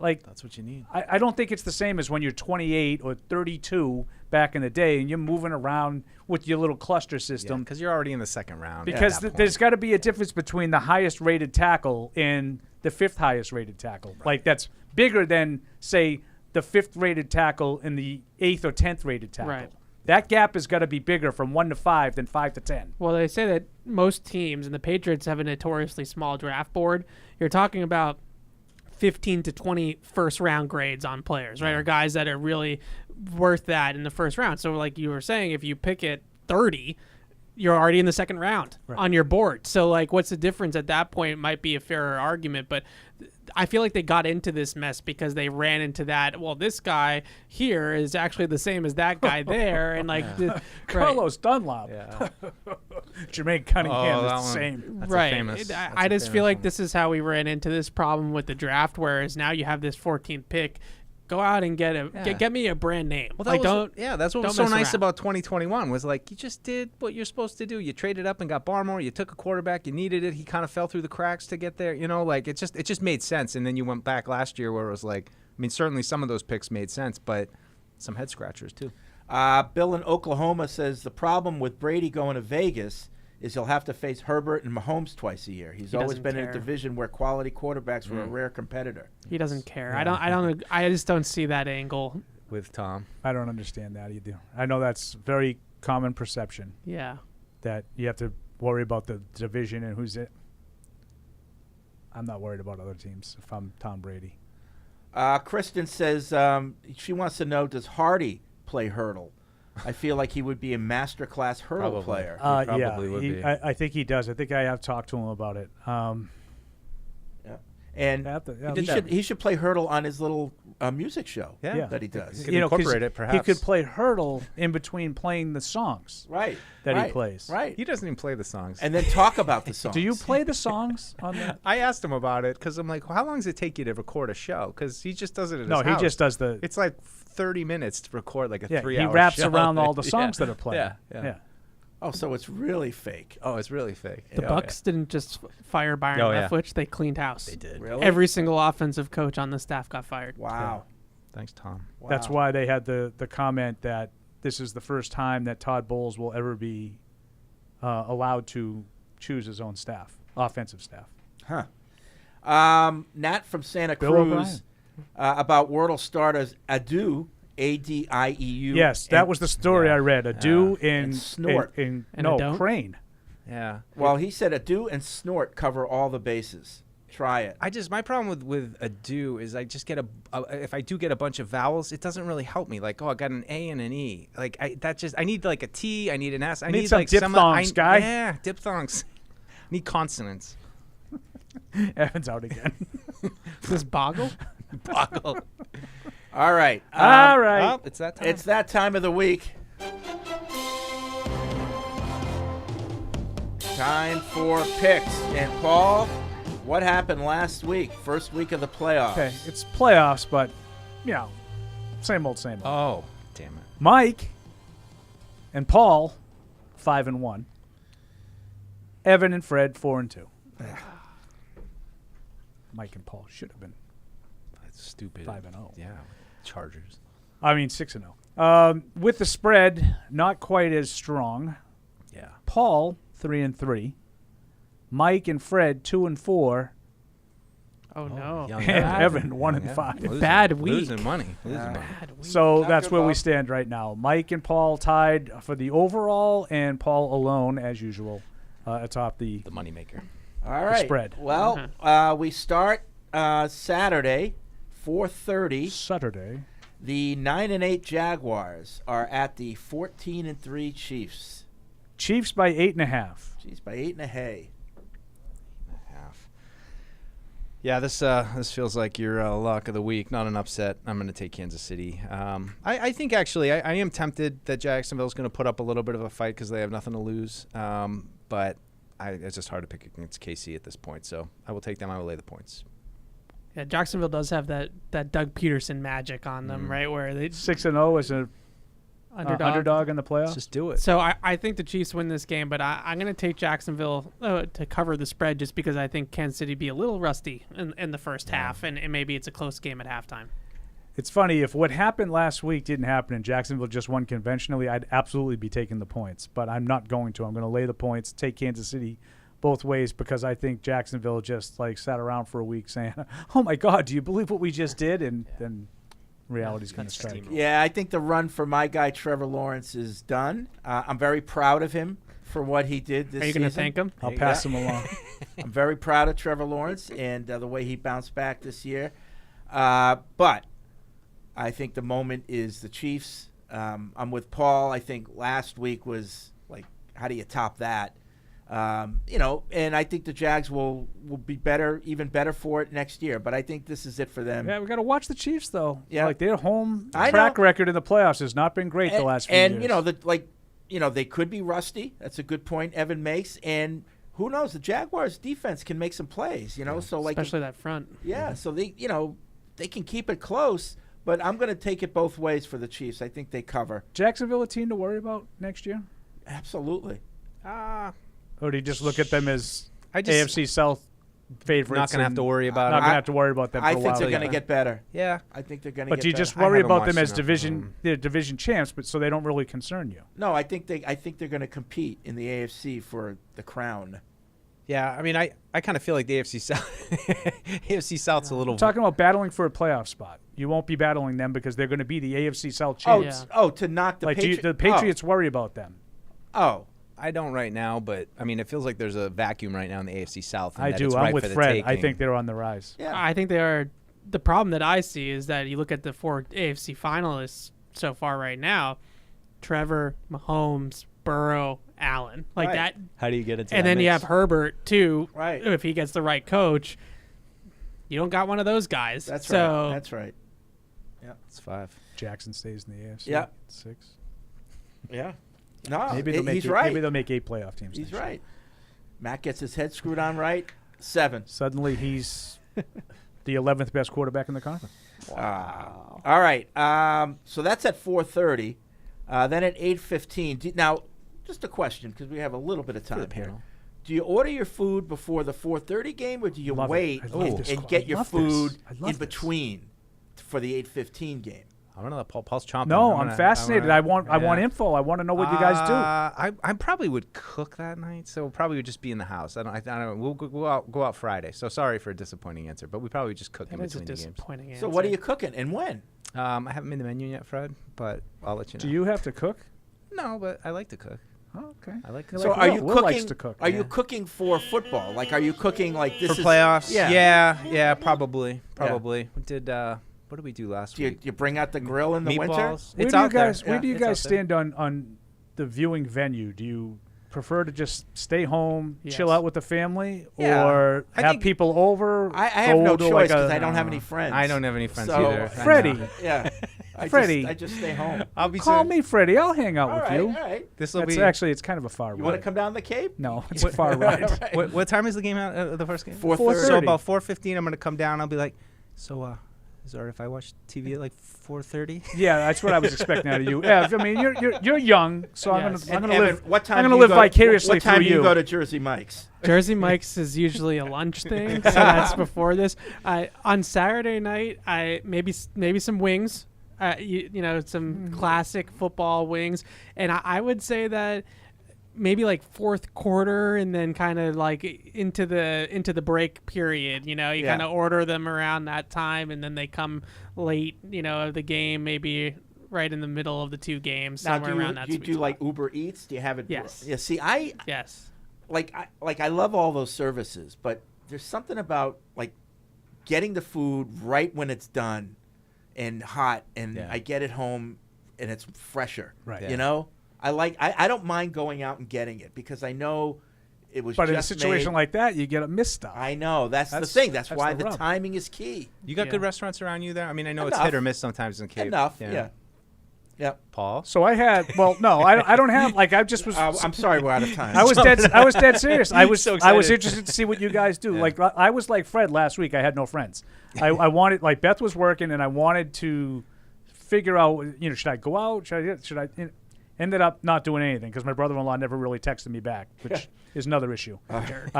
Speaker 4: Like,
Speaker 6: that's what you need.
Speaker 4: I don't think it's the same as when you're 28 or 32 back in the day and you're moving around with your little cluster system.
Speaker 6: Because you're already in the second round.
Speaker 4: Because there's got to be a difference between the highest rated tackle and the 5th highest rated tackle. Right. Like, that's bigger than, say, the 5th rated tackle and the 8th or 10th rated tackle.
Speaker 5: Right.
Speaker 4: That gap has got to be bigger from 1 to 5 than 5 to 10.
Speaker 5: Well, they say that most teams, and the Patriots have a notoriously small draft board. You're talking about 15 to 20 first-round grades on players, right, or guys that are really worth that in the first round. So like you were saying, if you pick at 30, you're already in the second round on your board. So, like, what's the difference at that point? It might be a fairer argument, but I feel like they got into this mess because they ran into that, well, this guy here is actually the same as that guy there. And, like,
Speaker 4: Carlos Dunlop. Jermaine Cunningham is the same.
Speaker 5: Right. I just feel like this is how we ran into this problem with the draft, whereas now you have this 14th pick. Go out and get me a brand name.
Speaker 6: Well,
Speaker 5: that's
Speaker 6: what was so nice about 2021 was, like, you just did what you're supposed to do. You traded up and got Barmore. You took a quarterback. You needed it. He kind of fell through the cracks to get there. Like, it just made sense. And then you went back last year where it was like, I mean, certainly some of those picks made sense, but some head scratchers too.
Speaker 3: Bill in Oklahoma says the problem with Brady going to Vegas is he'll have to face Herbert and Mahomes twice a year. He's always been in a division where quality quarterbacks were a rare competitor.
Speaker 5: He doesn't care. I just don't see that angle
Speaker 6: with Tom.
Speaker 4: I don't understand that either. I know that's very common perception.
Speaker 5: Yeah.
Speaker 4: That you have to worry about the division and who's it. I'm not worried about other teams if I'm Tom Brady.
Speaker 3: Kristen says she wants to know, does Hardy play hurdle? I feel like he would be a masterclass hurdle player.
Speaker 6: He probably would be.
Speaker 4: I think he does. I think I have talked to him about it.
Speaker 3: And he should play hurdle on his little music show that he does.
Speaker 6: He could incorporate it, perhaps.
Speaker 4: He could play hurdle in between playing the songs that he plays.
Speaker 3: Right.
Speaker 6: He doesn't even play the songs.
Speaker 3: And then talk about the songs.
Speaker 4: Do you play the songs on that?
Speaker 6: I asked him about it because I'm like, well, how long does it take you to record a show? Because he just does it at his house.
Speaker 4: No, he just does the...
Speaker 6: It's like 30 minutes to record like a 3-hour show.
Speaker 4: He wraps around all the songs that are played.
Speaker 6: Yeah.
Speaker 3: Oh, so it's really fake.
Speaker 6: Oh, it's really fake.
Speaker 5: The Bucks didn't just fire Byron Leftwich. They cleaned house.
Speaker 6: They did.
Speaker 3: Really?
Speaker 5: Every single offensive coach on the staff got fired.
Speaker 3: Wow.
Speaker 6: Thanks, Tom.
Speaker 3: Wow.
Speaker 4: That's why they had the comment that this is the first time that Todd Bowles will ever be allowed to choose his own staff, offensive staff.
Speaker 3: Nat from Santa
Speaker 4: Bill
Speaker 3: Cruz about Wordle starters Adieu, A-D-I-E-U.
Speaker 4: Yes, that was the story I read. Adieu
Speaker 3: and Snort.
Speaker 4: Crane.
Speaker 6: Yeah.
Speaker 3: Well, he said Adieu and Snort cover all the bases. Try it.
Speaker 6: My problem with Adieu is I just get if I do get a bunch of vowels, it doesn't really help me. Like, I got an A and an E. Like, I need like a T, I need an S. I need
Speaker 4: some
Speaker 6: like
Speaker 4: diphthongs, guy.
Speaker 6: Yeah, diphthongs. I need consonants.
Speaker 4: Evan's out again.
Speaker 5: This Boggle?
Speaker 6: Boggle.
Speaker 3: All right.
Speaker 4: All right.
Speaker 6: Well, it's that time.
Speaker 3: It's that time of the week. Time for picks. And Paul, what happened last week? First week of the playoffs.
Speaker 4: Okay, it's playoffs, but, same old, same old.
Speaker 6: Oh, damn it.
Speaker 4: Mike and Paul, 5-1. Evan and Fred, 4-2. Mike and Paul should have been.
Speaker 6: That's stupid.
Speaker 4: 5-0.
Speaker 6: Yeah, Chargers.
Speaker 4: I mean 6-0. With the spread, not quite as strong.
Speaker 6: Yeah.
Speaker 4: Paul, 3-3. Mike and Fred, 2-4.
Speaker 5: Oh no.
Speaker 4: And Evan, 1-5.
Speaker 5: Bad week.
Speaker 6: Losing money.
Speaker 5: Bad week.
Speaker 4: So
Speaker 3: Not
Speaker 4: that's
Speaker 3: good,
Speaker 4: where we
Speaker 3: Bob.
Speaker 4: stand right now. Mike and Paul tied for the overall, and Paul alone, as usual, atop the
Speaker 6: moneymaker.
Speaker 3: All right.
Speaker 4: spread.
Speaker 3: Well, we start Saturday, 4:30.
Speaker 4: Saturday.
Speaker 3: The 9-8 Jaguars are at the 14-3 Chiefs.
Speaker 4: Chiefs by 8.5.
Speaker 3: Chiefs by 8.5.
Speaker 6: Yeah, this feels like your lock of the week. Not an upset. I'm going to take Kansas City. I think actually I am tempted that Jacksonville's going to put up a little bit of a fight because they have nothing to lose. But it's just hard to pick against KC at this point. So I will take them. I will lay the points.
Speaker 5: Yeah, Jacksonville does have that Doug Peterson magic on them, right? Where they
Speaker 4: 6-0 as an underdog in the playoffs.
Speaker 6: Just do it.
Speaker 5: So I think the Chiefs win this game, but I'm going to take Jacksonville to cover the spread just because I think Kansas City be a little rusty in the first half, and maybe it's a close game at halftime.
Speaker 4: It's funny, if what happened last week didn't happen and Jacksonville just won conventionally, I'd absolutely be taking the points. But I'm not going to. I'm going to lay the points, take Kansas City both ways, because I think Jacksonville just sat around for a week saying, oh, my God, do you believe what we just did? And then reality's going to strike.
Speaker 3: Yeah, I think the run for my guy Trevor Lawrence is done. I'm very proud of him for what he did this season.
Speaker 5: Are you going to thank him?
Speaker 4: I'll pass him along.
Speaker 3: I'm very proud of Trevor Lawrence and the way he bounced back this year. But I think the moment is the Chiefs. I'm with Paul. I think last week was how do you top that? And I think the Jags will be better, even better for it next year. But I think this is it for them.
Speaker 4: Yeah, we got to watch the Chiefs though.
Speaker 3: Yeah,
Speaker 4: their home
Speaker 3: I
Speaker 4: track
Speaker 3: know.
Speaker 4: record in the playoffs has not been great the last few years.
Speaker 3: And they could be rusty. That's a good point Evan makes. And who knows? The Jaguars' defense can make some plays. So
Speaker 5: especially that front.
Speaker 3: Yeah, so they can keep it close. But I'm going to take it both ways for the Chiefs. I think they cover.
Speaker 4: Jacksonville a team to worry about next year?
Speaker 3: Absolutely.
Speaker 4: Or do you just look at them as AFC South favorites?
Speaker 6: Not going to have to worry about
Speaker 4: Not
Speaker 6: them.
Speaker 4: going to have to worry about them for a while.
Speaker 3: I think they're going to get better.
Speaker 6: Yeah.
Speaker 3: I think they're going to get better.
Speaker 4: But do you just worry about them as division champs, but so they don't really concern you?
Speaker 3: No, I think they're going to compete in the AFC for the crown.
Speaker 6: Yeah, I mean, I kind of feel like the AFC South, AFC South's a little.
Speaker 4: We're talking about battling for a playoff spot. You won't be battling them because they're going to be the AFC South champs.
Speaker 3: To knock the Patriots.
Speaker 4: The Patriots worry about them.
Speaker 3: Oh.
Speaker 6: I don't right now, but I mean, it feels like there's a vacuum right now in the AFC South. And
Speaker 4: I
Speaker 6: that
Speaker 4: do.
Speaker 6: It's
Speaker 4: I'm
Speaker 6: right
Speaker 4: with
Speaker 6: for the
Speaker 4: Fred.
Speaker 6: taking.
Speaker 4: I think they're on the rise.
Speaker 3: Yeah.
Speaker 5: I think they are. The problem that I see is that you look at the 4 AFC finalists so far right now: Trevor, Mahomes, Burrow, Allen,
Speaker 3: Right.
Speaker 5: that.
Speaker 6: How do you get into?
Speaker 5: And
Speaker 6: that
Speaker 5: then you
Speaker 6: mix?
Speaker 5: have Herbert too.
Speaker 3: Right.
Speaker 5: If he gets the right coach, you don't got one of those guys.
Speaker 3: That's
Speaker 5: so,
Speaker 3: right. That's right. Yeah.
Speaker 6: It's 5.
Speaker 4: Jackson stays in the AFC.
Speaker 3: Yeah.
Speaker 4: 6.
Speaker 3: Yeah. No,
Speaker 4: maybe they'll make
Speaker 3: he's
Speaker 4: 8,
Speaker 3: right.
Speaker 4: Maybe they'll make 8 playoff teams.
Speaker 3: He's right. Matt gets his head screwed on right. 7.
Speaker 4: Suddenly he's the 11th best quarterback in the conference.
Speaker 3: Wow. All right. So that's at 4:30. Then at 8:15. Now, just a question because we have a little bit of time here. Do you order your food before the 4:30 game, or do you wait and get your food in between for the 8:15 game?
Speaker 6: I don't know. Paul's chomping.
Speaker 4: No, I'm fascinated. I want info. I want to know what you guys do.
Speaker 6: I probably would cook that night, so probably would just be in the house. I don't. We'll go out Friday. So sorry for a disappointing answer, but we probably just cook in between the games.
Speaker 5: Answer.
Speaker 3: So what are you cooking and when?
Speaker 6: I haven't made the menu yet, Fred, but I'll let you know.
Speaker 4: Do you have to cook?
Speaker 6: No, but I like to cook.
Speaker 4: Oh, okay.
Speaker 6: I like to
Speaker 3: So
Speaker 6: cook.
Speaker 3: are you
Speaker 4: Will
Speaker 3: cooking?
Speaker 4: likes to cook.
Speaker 3: Are you cooking for football? Like, are you cooking like this
Speaker 6: for
Speaker 3: is
Speaker 6: playoffs?
Speaker 3: Yeah.
Speaker 6: Yeah, probably. We did. What did we do last week?
Speaker 3: You bring out the grill in the winter?
Speaker 6: Meatballs.
Speaker 4: Where
Speaker 6: It's
Speaker 4: do you
Speaker 6: out there.
Speaker 4: guys? Where
Speaker 6: Yeah,
Speaker 4: do you
Speaker 6: it's out
Speaker 4: guys
Speaker 6: there.
Speaker 4: stand on the viewing venue? Do you prefer to just stay home, chill
Speaker 5: Yes.
Speaker 4: out with the family,
Speaker 6: Yeah,
Speaker 4: or
Speaker 6: I
Speaker 4: have
Speaker 6: think-
Speaker 4: people over?
Speaker 3: I have no
Speaker 4: go to
Speaker 3: choice
Speaker 4: like
Speaker 3: because I don't have any friends.
Speaker 6: I don't have any friends
Speaker 3: So,
Speaker 6: either.
Speaker 4: Freddie.
Speaker 3: Yeah.
Speaker 4: Freddie.
Speaker 3: I just stay home.
Speaker 6: I'll be
Speaker 4: Call me Freddie. I'll hang out
Speaker 3: All
Speaker 4: with
Speaker 3: right,
Speaker 4: you.
Speaker 3: all right.
Speaker 6: This will
Speaker 4: That's
Speaker 6: be
Speaker 4: actually it's kind of a far
Speaker 3: You
Speaker 4: ride.
Speaker 3: want to come down the Cape?
Speaker 4: No, it's a far ride.
Speaker 6: What time is the game out? The first game?
Speaker 3: 4:30.
Speaker 6: So about 4:15, I'm gonna come down. I'll be like, so is it alright if I watch TV at like 4:30?
Speaker 4: Yeah, that's what I was expecting out of you. Yeah, I mean you're young, so
Speaker 5: Yes.
Speaker 4: I'm gonna
Speaker 3: Evan,
Speaker 4: live.
Speaker 3: what time
Speaker 4: I'm
Speaker 3: do
Speaker 4: gonna
Speaker 3: you
Speaker 4: live
Speaker 3: go-
Speaker 4: vicariously
Speaker 3: What time
Speaker 4: through
Speaker 3: do you go to Jersey Mike's?
Speaker 5: Jersey Mike's is usually a lunch thing, so that's before this. On Saturday night, maybe some wings, some classic football wings, and I would say that maybe like fourth quarter and then kind of like into the break period. You kind of order them around that time, and then they come late. Of the game, maybe right in the middle of the two games,
Speaker 3: Now,
Speaker 5: somewhere around that.
Speaker 3: do you
Speaker 5: sweet
Speaker 3: do
Speaker 5: spot.
Speaker 3: like Uber Eats? Do you have it?
Speaker 5: Yes.
Speaker 3: Yeah. See,
Speaker 5: Yes.
Speaker 3: I love all those services, but there's something about like getting the food right when it's done and hot, and I get it home and it's fresher.
Speaker 4: Right.
Speaker 3: You know, I don't mind going out and getting it because I know it was.
Speaker 4: But in a
Speaker 3: just
Speaker 4: situation
Speaker 3: made.
Speaker 4: like that, you get a missed stuff.
Speaker 3: I know that's the thing. That's why the
Speaker 4: rub.
Speaker 3: timing is key.
Speaker 6: You got good restaurants around you there? I mean, I know it's
Speaker 3: Enough.
Speaker 6: hit or miss sometimes in Cape.
Speaker 3: Enough, yeah. Yep.
Speaker 6: Paul?
Speaker 4: So I had, I don't have, like, I just was.
Speaker 3: I'm sorry, we're out of time.
Speaker 4: I was dead serious. I was
Speaker 6: So
Speaker 4: I was
Speaker 6: excited.
Speaker 4: interested to see what you guys do. Like, I was like Fred last week. I had no friends. I wanted, like, Beth was working, and I wanted to figure out, should I go out? Should I? Ended up not doing anything because my brother-in-law never really texted me back, which is another issue.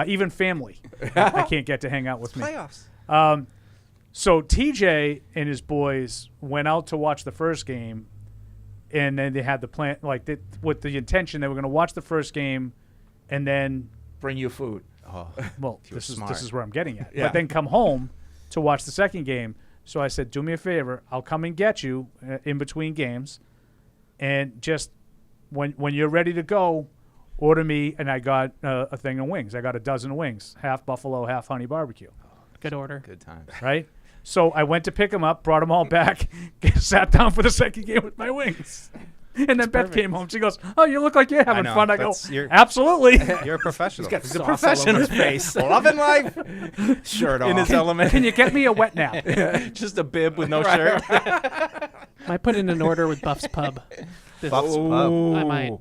Speaker 4: Even family, I can't get to hang out with me.
Speaker 6: Playoffs.
Speaker 4: So TJ and his boys went out to watch the first game, and then they had the plan, with the intention they were going to watch the first game, and then
Speaker 3: bring you food.
Speaker 6: Oh,
Speaker 4: well, this is where I'm getting at.
Speaker 3: Yeah.
Speaker 4: But then come home to watch the second game. So I said, do me a favor, I'll come and get you in between games, and just when you're ready to go, order me. And I got a thing of wings. I got a dozen wings, half buffalo, half honey barbecue.
Speaker 5: Good order.
Speaker 6: Good times.
Speaker 4: Right? So I went to pick them up, brought them all back, sat down for the second game with my wings. And then Beth came home. She goes, "Oh, you look like you're having fun." I go, "Absolutely."
Speaker 6: You're a professional.
Speaker 3: He's
Speaker 6: a professional.
Speaker 3: all over his face.
Speaker 6: Loving life.
Speaker 3: Shirt off.
Speaker 6: In his element.
Speaker 4: Can you get me a wet nap?
Speaker 6: Just a bib with no shirt.
Speaker 5: I put in an order with Buff's Pub.
Speaker 6: Buff's Pub.
Speaker 5: I might.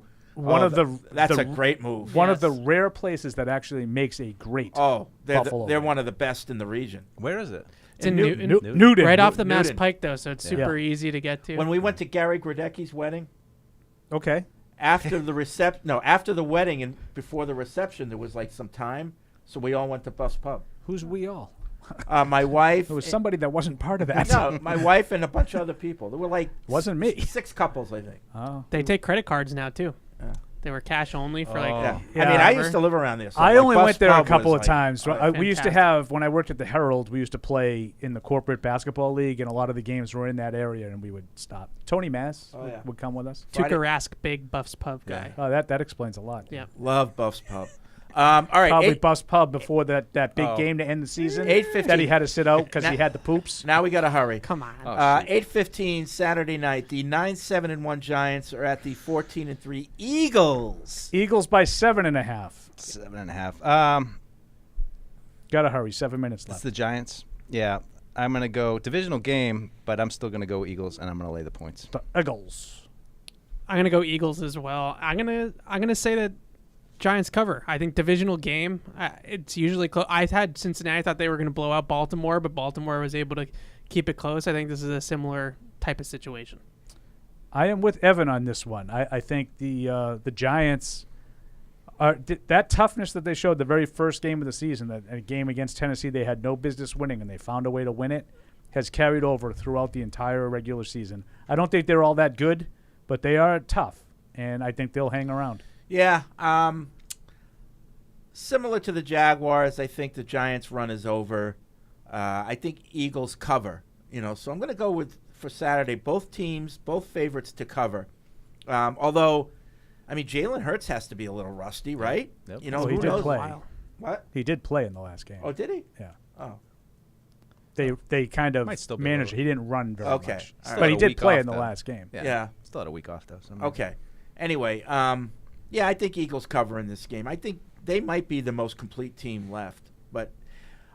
Speaker 3: That's a great move.
Speaker 4: One of the rare places that actually makes a great buffalo.
Speaker 3: They're
Speaker 4: wing.
Speaker 3: one of the best in the region.
Speaker 6: Where is it?
Speaker 5: It's in
Speaker 4: Newton.
Speaker 5: Right off the Mass
Speaker 3: Newton.
Speaker 5: Pike, though, so it's super easy to get to.
Speaker 3: When we went to Gary Grodecki's wedding,
Speaker 4: okay,
Speaker 3: after the wedding and before the reception, there was like some time, so we all went to Buff's Pub.
Speaker 4: Who's we all?
Speaker 3: My wife.
Speaker 4: There was somebody that wasn't part of that.
Speaker 3: No, my wife and a bunch of other people. There were like
Speaker 4: wasn't me.
Speaker 3: 6 couples, I think.
Speaker 4: Oh,
Speaker 5: they take credit cards now too.
Speaker 3: Yeah.
Speaker 5: They were cash only for
Speaker 3: I mean, I used to live around there. So
Speaker 4: I
Speaker 3: like
Speaker 4: only
Speaker 3: Buff's
Speaker 4: went there a
Speaker 3: Pub
Speaker 4: couple
Speaker 3: was
Speaker 4: of times.
Speaker 3: like,
Speaker 4: We used to have, when I worked at the Herald, we used to play in the corporate basketball league, and a lot of the games were in that area, and we would stop. Tony Mass would come with us.
Speaker 5: Tuukka Rask, big Buff's Pub guy.
Speaker 4: Oh, that explains a lot.
Speaker 5: Yeah.
Speaker 3: Love Buff's Pub. All right,
Speaker 4: probably Buff's Pub before that big game to end the season.
Speaker 3: 8:15.
Speaker 4: That he had to sit out because he had the poops.
Speaker 3: Now we got to hurry.
Speaker 5: Come on.
Speaker 3: 8:15 Saturday night. The 9-7-1 Giants are at the 14-3 Eagles.
Speaker 4: Eagles by 7.5.
Speaker 6: 7.5.
Speaker 4: Gotta hurry. 7 minutes left.
Speaker 6: It's the Giants. Yeah, I'm gonna go divisional game, but I'm still gonna go Eagles, and I'm gonna lay the points.
Speaker 4: The Eagles.
Speaker 5: I'm gonna go Eagles as well. I'm gonna say that Giants cover. I think divisional game. It's usually close. I had Cincinnati. I thought they were gonna blow out Baltimore, but Baltimore was able to keep it close. I think this is a similar type of situation.
Speaker 4: I am with Evan on this one. I think the Giants are that toughness that they showed the very first game of the season, that a game against Tennessee they had no business winning and they found a way to win it, has carried over throughout the entire regular season. I don't think they're all that good, but they are tough, and I think they'll hang around.
Speaker 3: Yeah. Similar to the Jaguars, I think the Giants' run is over. I think Eagles cover. So I'm going to go with, for Saturday, both teams, both favorites to cover. Although, I mean, Jalen Hurts has to be a little rusty, right?
Speaker 6: Yep.
Speaker 3: He
Speaker 4: He did
Speaker 3: knows?
Speaker 4: play.
Speaker 3: What?
Speaker 4: He did play in the last game.
Speaker 3: Oh, did he?
Speaker 4: Yeah.
Speaker 3: Oh.
Speaker 4: They kind of
Speaker 6: Might still be
Speaker 4: managed.
Speaker 6: a
Speaker 4: He didn't run very
Speaker 3: Okay.
Speaker 4: much,
Speaker 3: All right.
Speaker 4: but he
Speaker 6: Still had a
Speaker 4: did
Speaker 6: week
Speaker 4: play
Speaker 6: off,
Speaker 4: in the
Speaker 6: though.
Speaker 4: last game.
Speaker 3: Yeah.
Speaker 6: Still had a week off though. So
Speaker 3: Okay. Anyway, yeah, I think Eagles cover in this game. I think they might be the most complete team left. But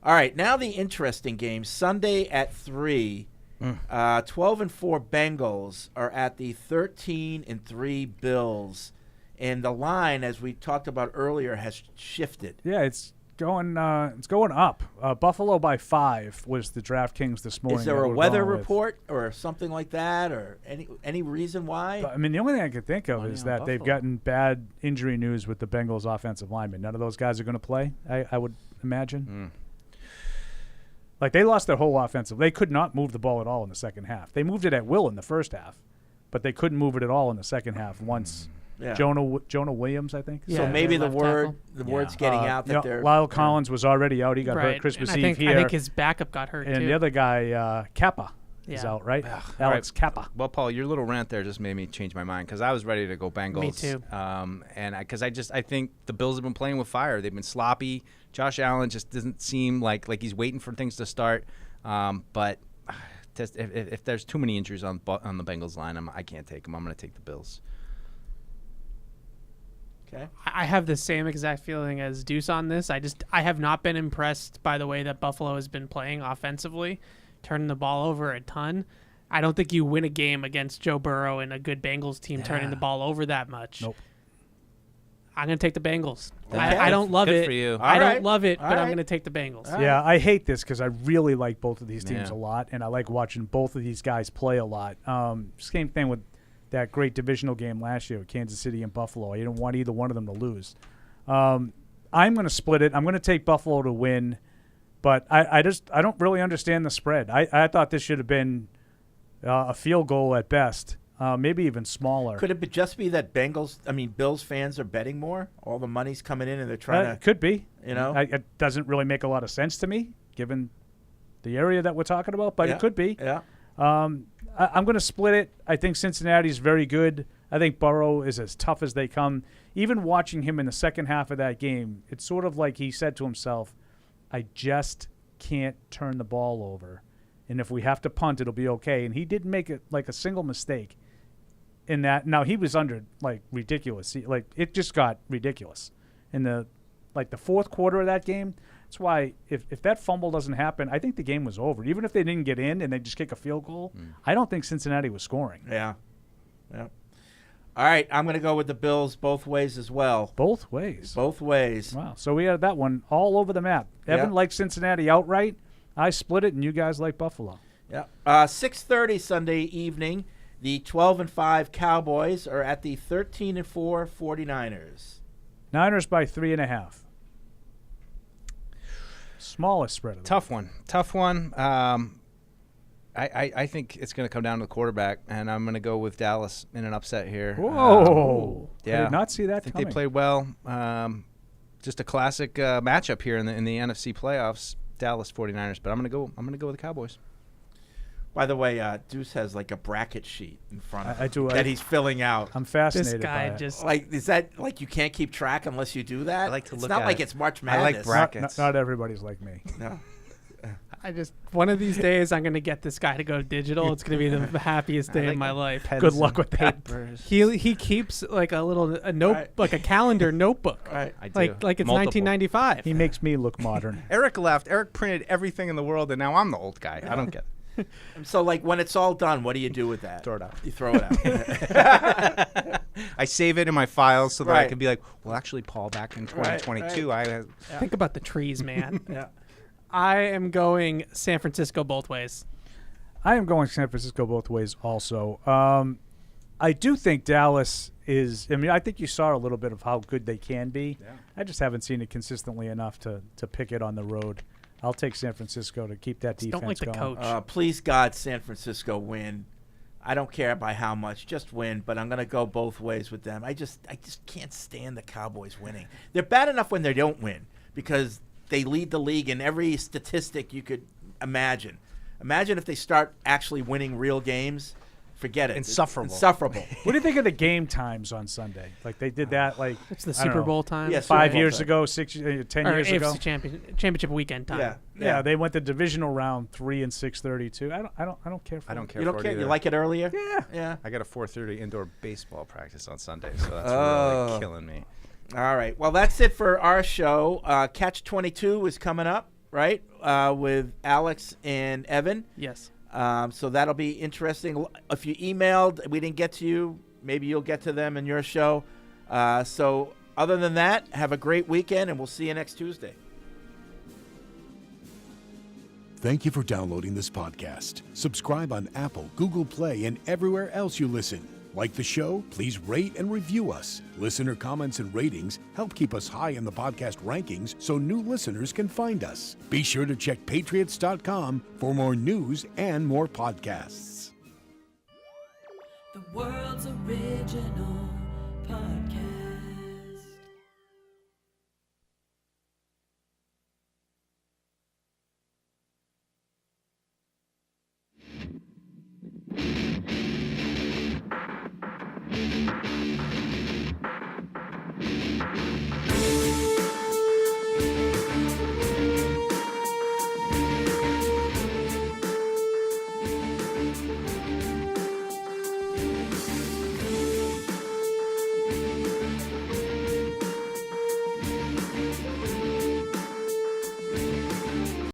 Speaker 3: all right, now the interesting game. Sunday at 3, 12-4 Bengals are at the 13-3 Bills, and the line, as we talked about earlier, has shifted.
Speaker 4: Yeah, it's going up. Buffalo by 5 was the DraftKings this morning.
Speaker 3: Is there
Speaker 4: that
Speaker 3: a
Speaker 4: we're
Speaker 3: weather
Speaker 4: going with.
Speaker 3: report or something like that, or any reason why?
Speaker 4: I mean, the only thing I could think of is that they've gotten bad injury news with the Bengals offensive linemen. None of those guys are going to play, I would imagine. Like, they lost their whole offensive. They could not move the ball at all in the second half. They moved it at will in the first half, but they couldn't move it at all in the second half once.
Speaker 3: Yeah.
Speaker 4: Jonah Williams, I think.
Speaker 3: So maybe the word's getting out that they're
Speaker 4: Lyle Collins was already out. He got hurt Christmas
Speaker 5: and
Speaker 4: Eve here.
Speaker 5: I think his backup got hurt
Speaker 4: and
Speaker 5: too.
Speaker 4: the other guy, Kappa, is
Speaker 5: Yeah.
Speaker 4: out, right?
Speaker 6: All
Speaker 4: Alex
Speaker 6: right.
Speaker 4: Kappa.
Speaker 6: Well, Paul, your little rant there just made me change my mind because I was ready to go Bengals.
Speaker 5: Me too.
Speaker 6: And because I think the Bills have been playing with fire. They've been sloppy. Josh Allen just doesn't seem like he's waiting for things to start. But if there's too many injuries on the Bengals line, I can't take them. I'm going to take the Bills.
Speaker 3: Okay.
Speaker 5: I have the same exact feeling as Deuce on this. I have not been impressed by the way that Buffalo has been playing offensively, turning the ball over a ton. I don't think you win a game against Joe Burrow and a good Bengals team turning the ball over that much.
Speaker 4: Nope.
Speaker 5: I'm going to take the Bengals.
Speaker 3: Okay.
Speaker 5: I don't love
Speaker 6: Good
Speaker 5: it.
Speaker 6: for you.
Speaker 5: I
Speaker 3: All right.
Speaker 5: don't love it,
Speaker 3: All
Speaker 5: but I'm
Speaker 3: right.
Speaker 5: going to take the Bengals.
Speaker 4: Yeah, I hate this because I really like both of these teams
Speaker 6: Yeah.
Speaker 4: a lot, and I like watching both of these guys play a lot. Same thing with that great divisional game last year with Kansas City and Buffalo. I didn't want either one of them to lose. I'm going to split it. I'm going to take Buffalo to win, but I don't really understand the spread. I thought this should have been a field goal at best, maybe even smaller.
Speaker 3: Could it just be that Bills fans are betting more? All the money's coming in and they're trying to.
Speaker 4: Could be.
Speaker 3: You know?
Speaker 4: It doesn't really make a lot of sense to me, given the area that we're talking about, but
Speaker 3: Yeah.
Speaker 4: it could be.
Speaker 3: Yeah.
Speaker 4: I'm going to split it. I think Cincinnati's very good. I think Burrow is as tough as they come. Even watching him in the second half of that game, it's sort of like he said to himself, I just can't turn the ball over. And if we have to punt, it'll be okay. And he didn't make it like a single mistake in that. Now, he was under ridiculous. It just got ridiculous. In the fourth quarter of that game, that's why if that fumble doesn't happen, I think the game was over. Even if they didn't get in and they just kick a field goal, I don't think Cincinnati was scoring.
Speaker 3: Yeah. Yeah. All right, I'm going to go with the Bills both ways as well.
Speaker 4: Both ways.
Speaker 3: Both ways.
Speaker 4: Wow. So we had that one all over the map. Evan
Speaker 3: Yeah.
Speaker 4: likes Cincinnati outright. I split it, and you guys like Buffalo.
Speaker 3: Yeah. 6:30 Sunday evening. The 12-5 Cowboys are at the 13-4 49ers.
Speaker 4: Niners by 3.5. Smallest spread of the
Speaker 6: Tough one. I think it's going to come down to the quarterback, and I'm going to go with Dallas in an upset here.
Speaker 4: Whoa.
Speaker 6: Yeah.
Speaker 4: I did not see that
Speaker 6: I think
Speaker 4: coming.
Speaker 6: they played well. Just a classic matchup here in the NFC playoffs. Dallas 49ers, but I'm going to go with the Cowboys.
Speaker 3: By the way, Deuce has like a bracket sheet in front of him
Speaker 4: I do.
Speaker 3: that he's filling out.
Speaker 4: I'm fascinated
Speaker 5: This guy
Speaker 4: by it.
Speaker 5: just
Speaker 3: Is that like you can't keep track unless you do that?
Speaker 6: I like to
Speaker 3: It's
Speaker 6: look
Speaker 3: not
Speaker 6: at
Speaker 3: like
Speaker 6: it.
Speaker 3: it's March
Speaker 6: I like
Speaker 3: Madness.
Speaker 6: brackets.
Speaker 4: Not everybody's like me.
Speaker 3: No.
Speaker 5: one of these days I'm going to get this guy to go digital. It's going to be the happiest day of my life.
Speaker 4: Good luck with that.
Speaker 5: He keeps like a note,
Speaker 3: Right.
Speaker 5: like a calendar notebook.
Speaker 3: Right.
Speaker 6: I do.
Speaker 5: Like it's
Speaker 6: Multiple.
Speaker 5: 1995.
Speaker 4: He makes me look modern.
Speaker 6: Eric left. Eric printed everything in the world, and now I'm the old guy. I don't get it.
Speaker 3: So, like, when it's all done, what do you do with that?
Speaker 6: Throw it out.
Speaker 3: You throw it out.
Speaker 6: I save it in my files so that I
Speaker 3: Right.
Speaker 6: can be like, well, actually, Paul, back in 2022,
Speaker 3: right.
Speaker 5: Think about the trees, man.
Speaker 3: Yeah.
Speaker 5: I am going San Francisco both ways.
Speaker 4: I am going San Francisco both ways also. I do think Dallas is – I think you saw a little bit of how good they can be.
Speaker 6: Yeah.
Speaker 4: I just haven't seen it consistently enough to pick it on the road. I'll take San Francisco to keep that defense
Speaker 5: don't like the
Speaker 4: going.
Speaker 5: coach.
Speaker 3: Please, God, San Francisco win. I don't care by how much, just win. But I'm going to go both ways with them. I just can't stand the Cowboys winning. They're bad enough when they don't win because they lead the league in every statistic you could imagine. Imagine if they start actually winning real games. Forget it.
Speaker 6: Insufferable.
Speaker 3: It's insufferable.
Speaker 4: What do you think of the game times on Sunday? Like they did that
Speaker 5: It's the
Speaker 4: I don't
Speaker 5: Super
Speaker 4: know,
Speaker 5: Bowl time.
Speaker 3: Yes.
Speaker 4: 5 years ago, 10
Speaker 5: Or
Speaker 4: years
Speaker 5: AFC
Speaker 4: ago.
Speaker 5: championship weekend time.
Speaker 4: Yeah, they went the divisional round 3 and 6:32. I don't care for
Speaker 6: I don't
Speaker 4: it.
Speaker 6: care
Speaker 3: You don't
Speaker 6: for
Speaker 3: care?
Speaker 6: it either.
Speaker 3: You like it earlier?
Speaker 4: Yeah.
Speaker 3: Yeah.
Speaker 6: I got a 4:30 indoor baseball practice on Sunday, so that's
Speaker 3: Oh.
Speaker 6: really killing me.
Speaker 3: All right. Well, that's it for our show. Catch 22 is coming up, right, with Alex and Evan.
Speaker 5: Yes.
Speaker 3: So that'll be interesting. If you emailed, we didn't get to you, maybe you'll get to them in your show. So other than that, have a great weekend, and we'll see you next Tuesday.
Speaker 1: Thank you for downloading this podcast. Subscribe on Apple, Google Play, and everywhere else you listen. Like the show? Please rate and review us. Listener comments and ratings help keep us high in the podcast rankings so new listeners can find us. Be sure to check Patriots.com for more news and more podcasts.
Speaker 2: The world's original podcast. Unfiltered.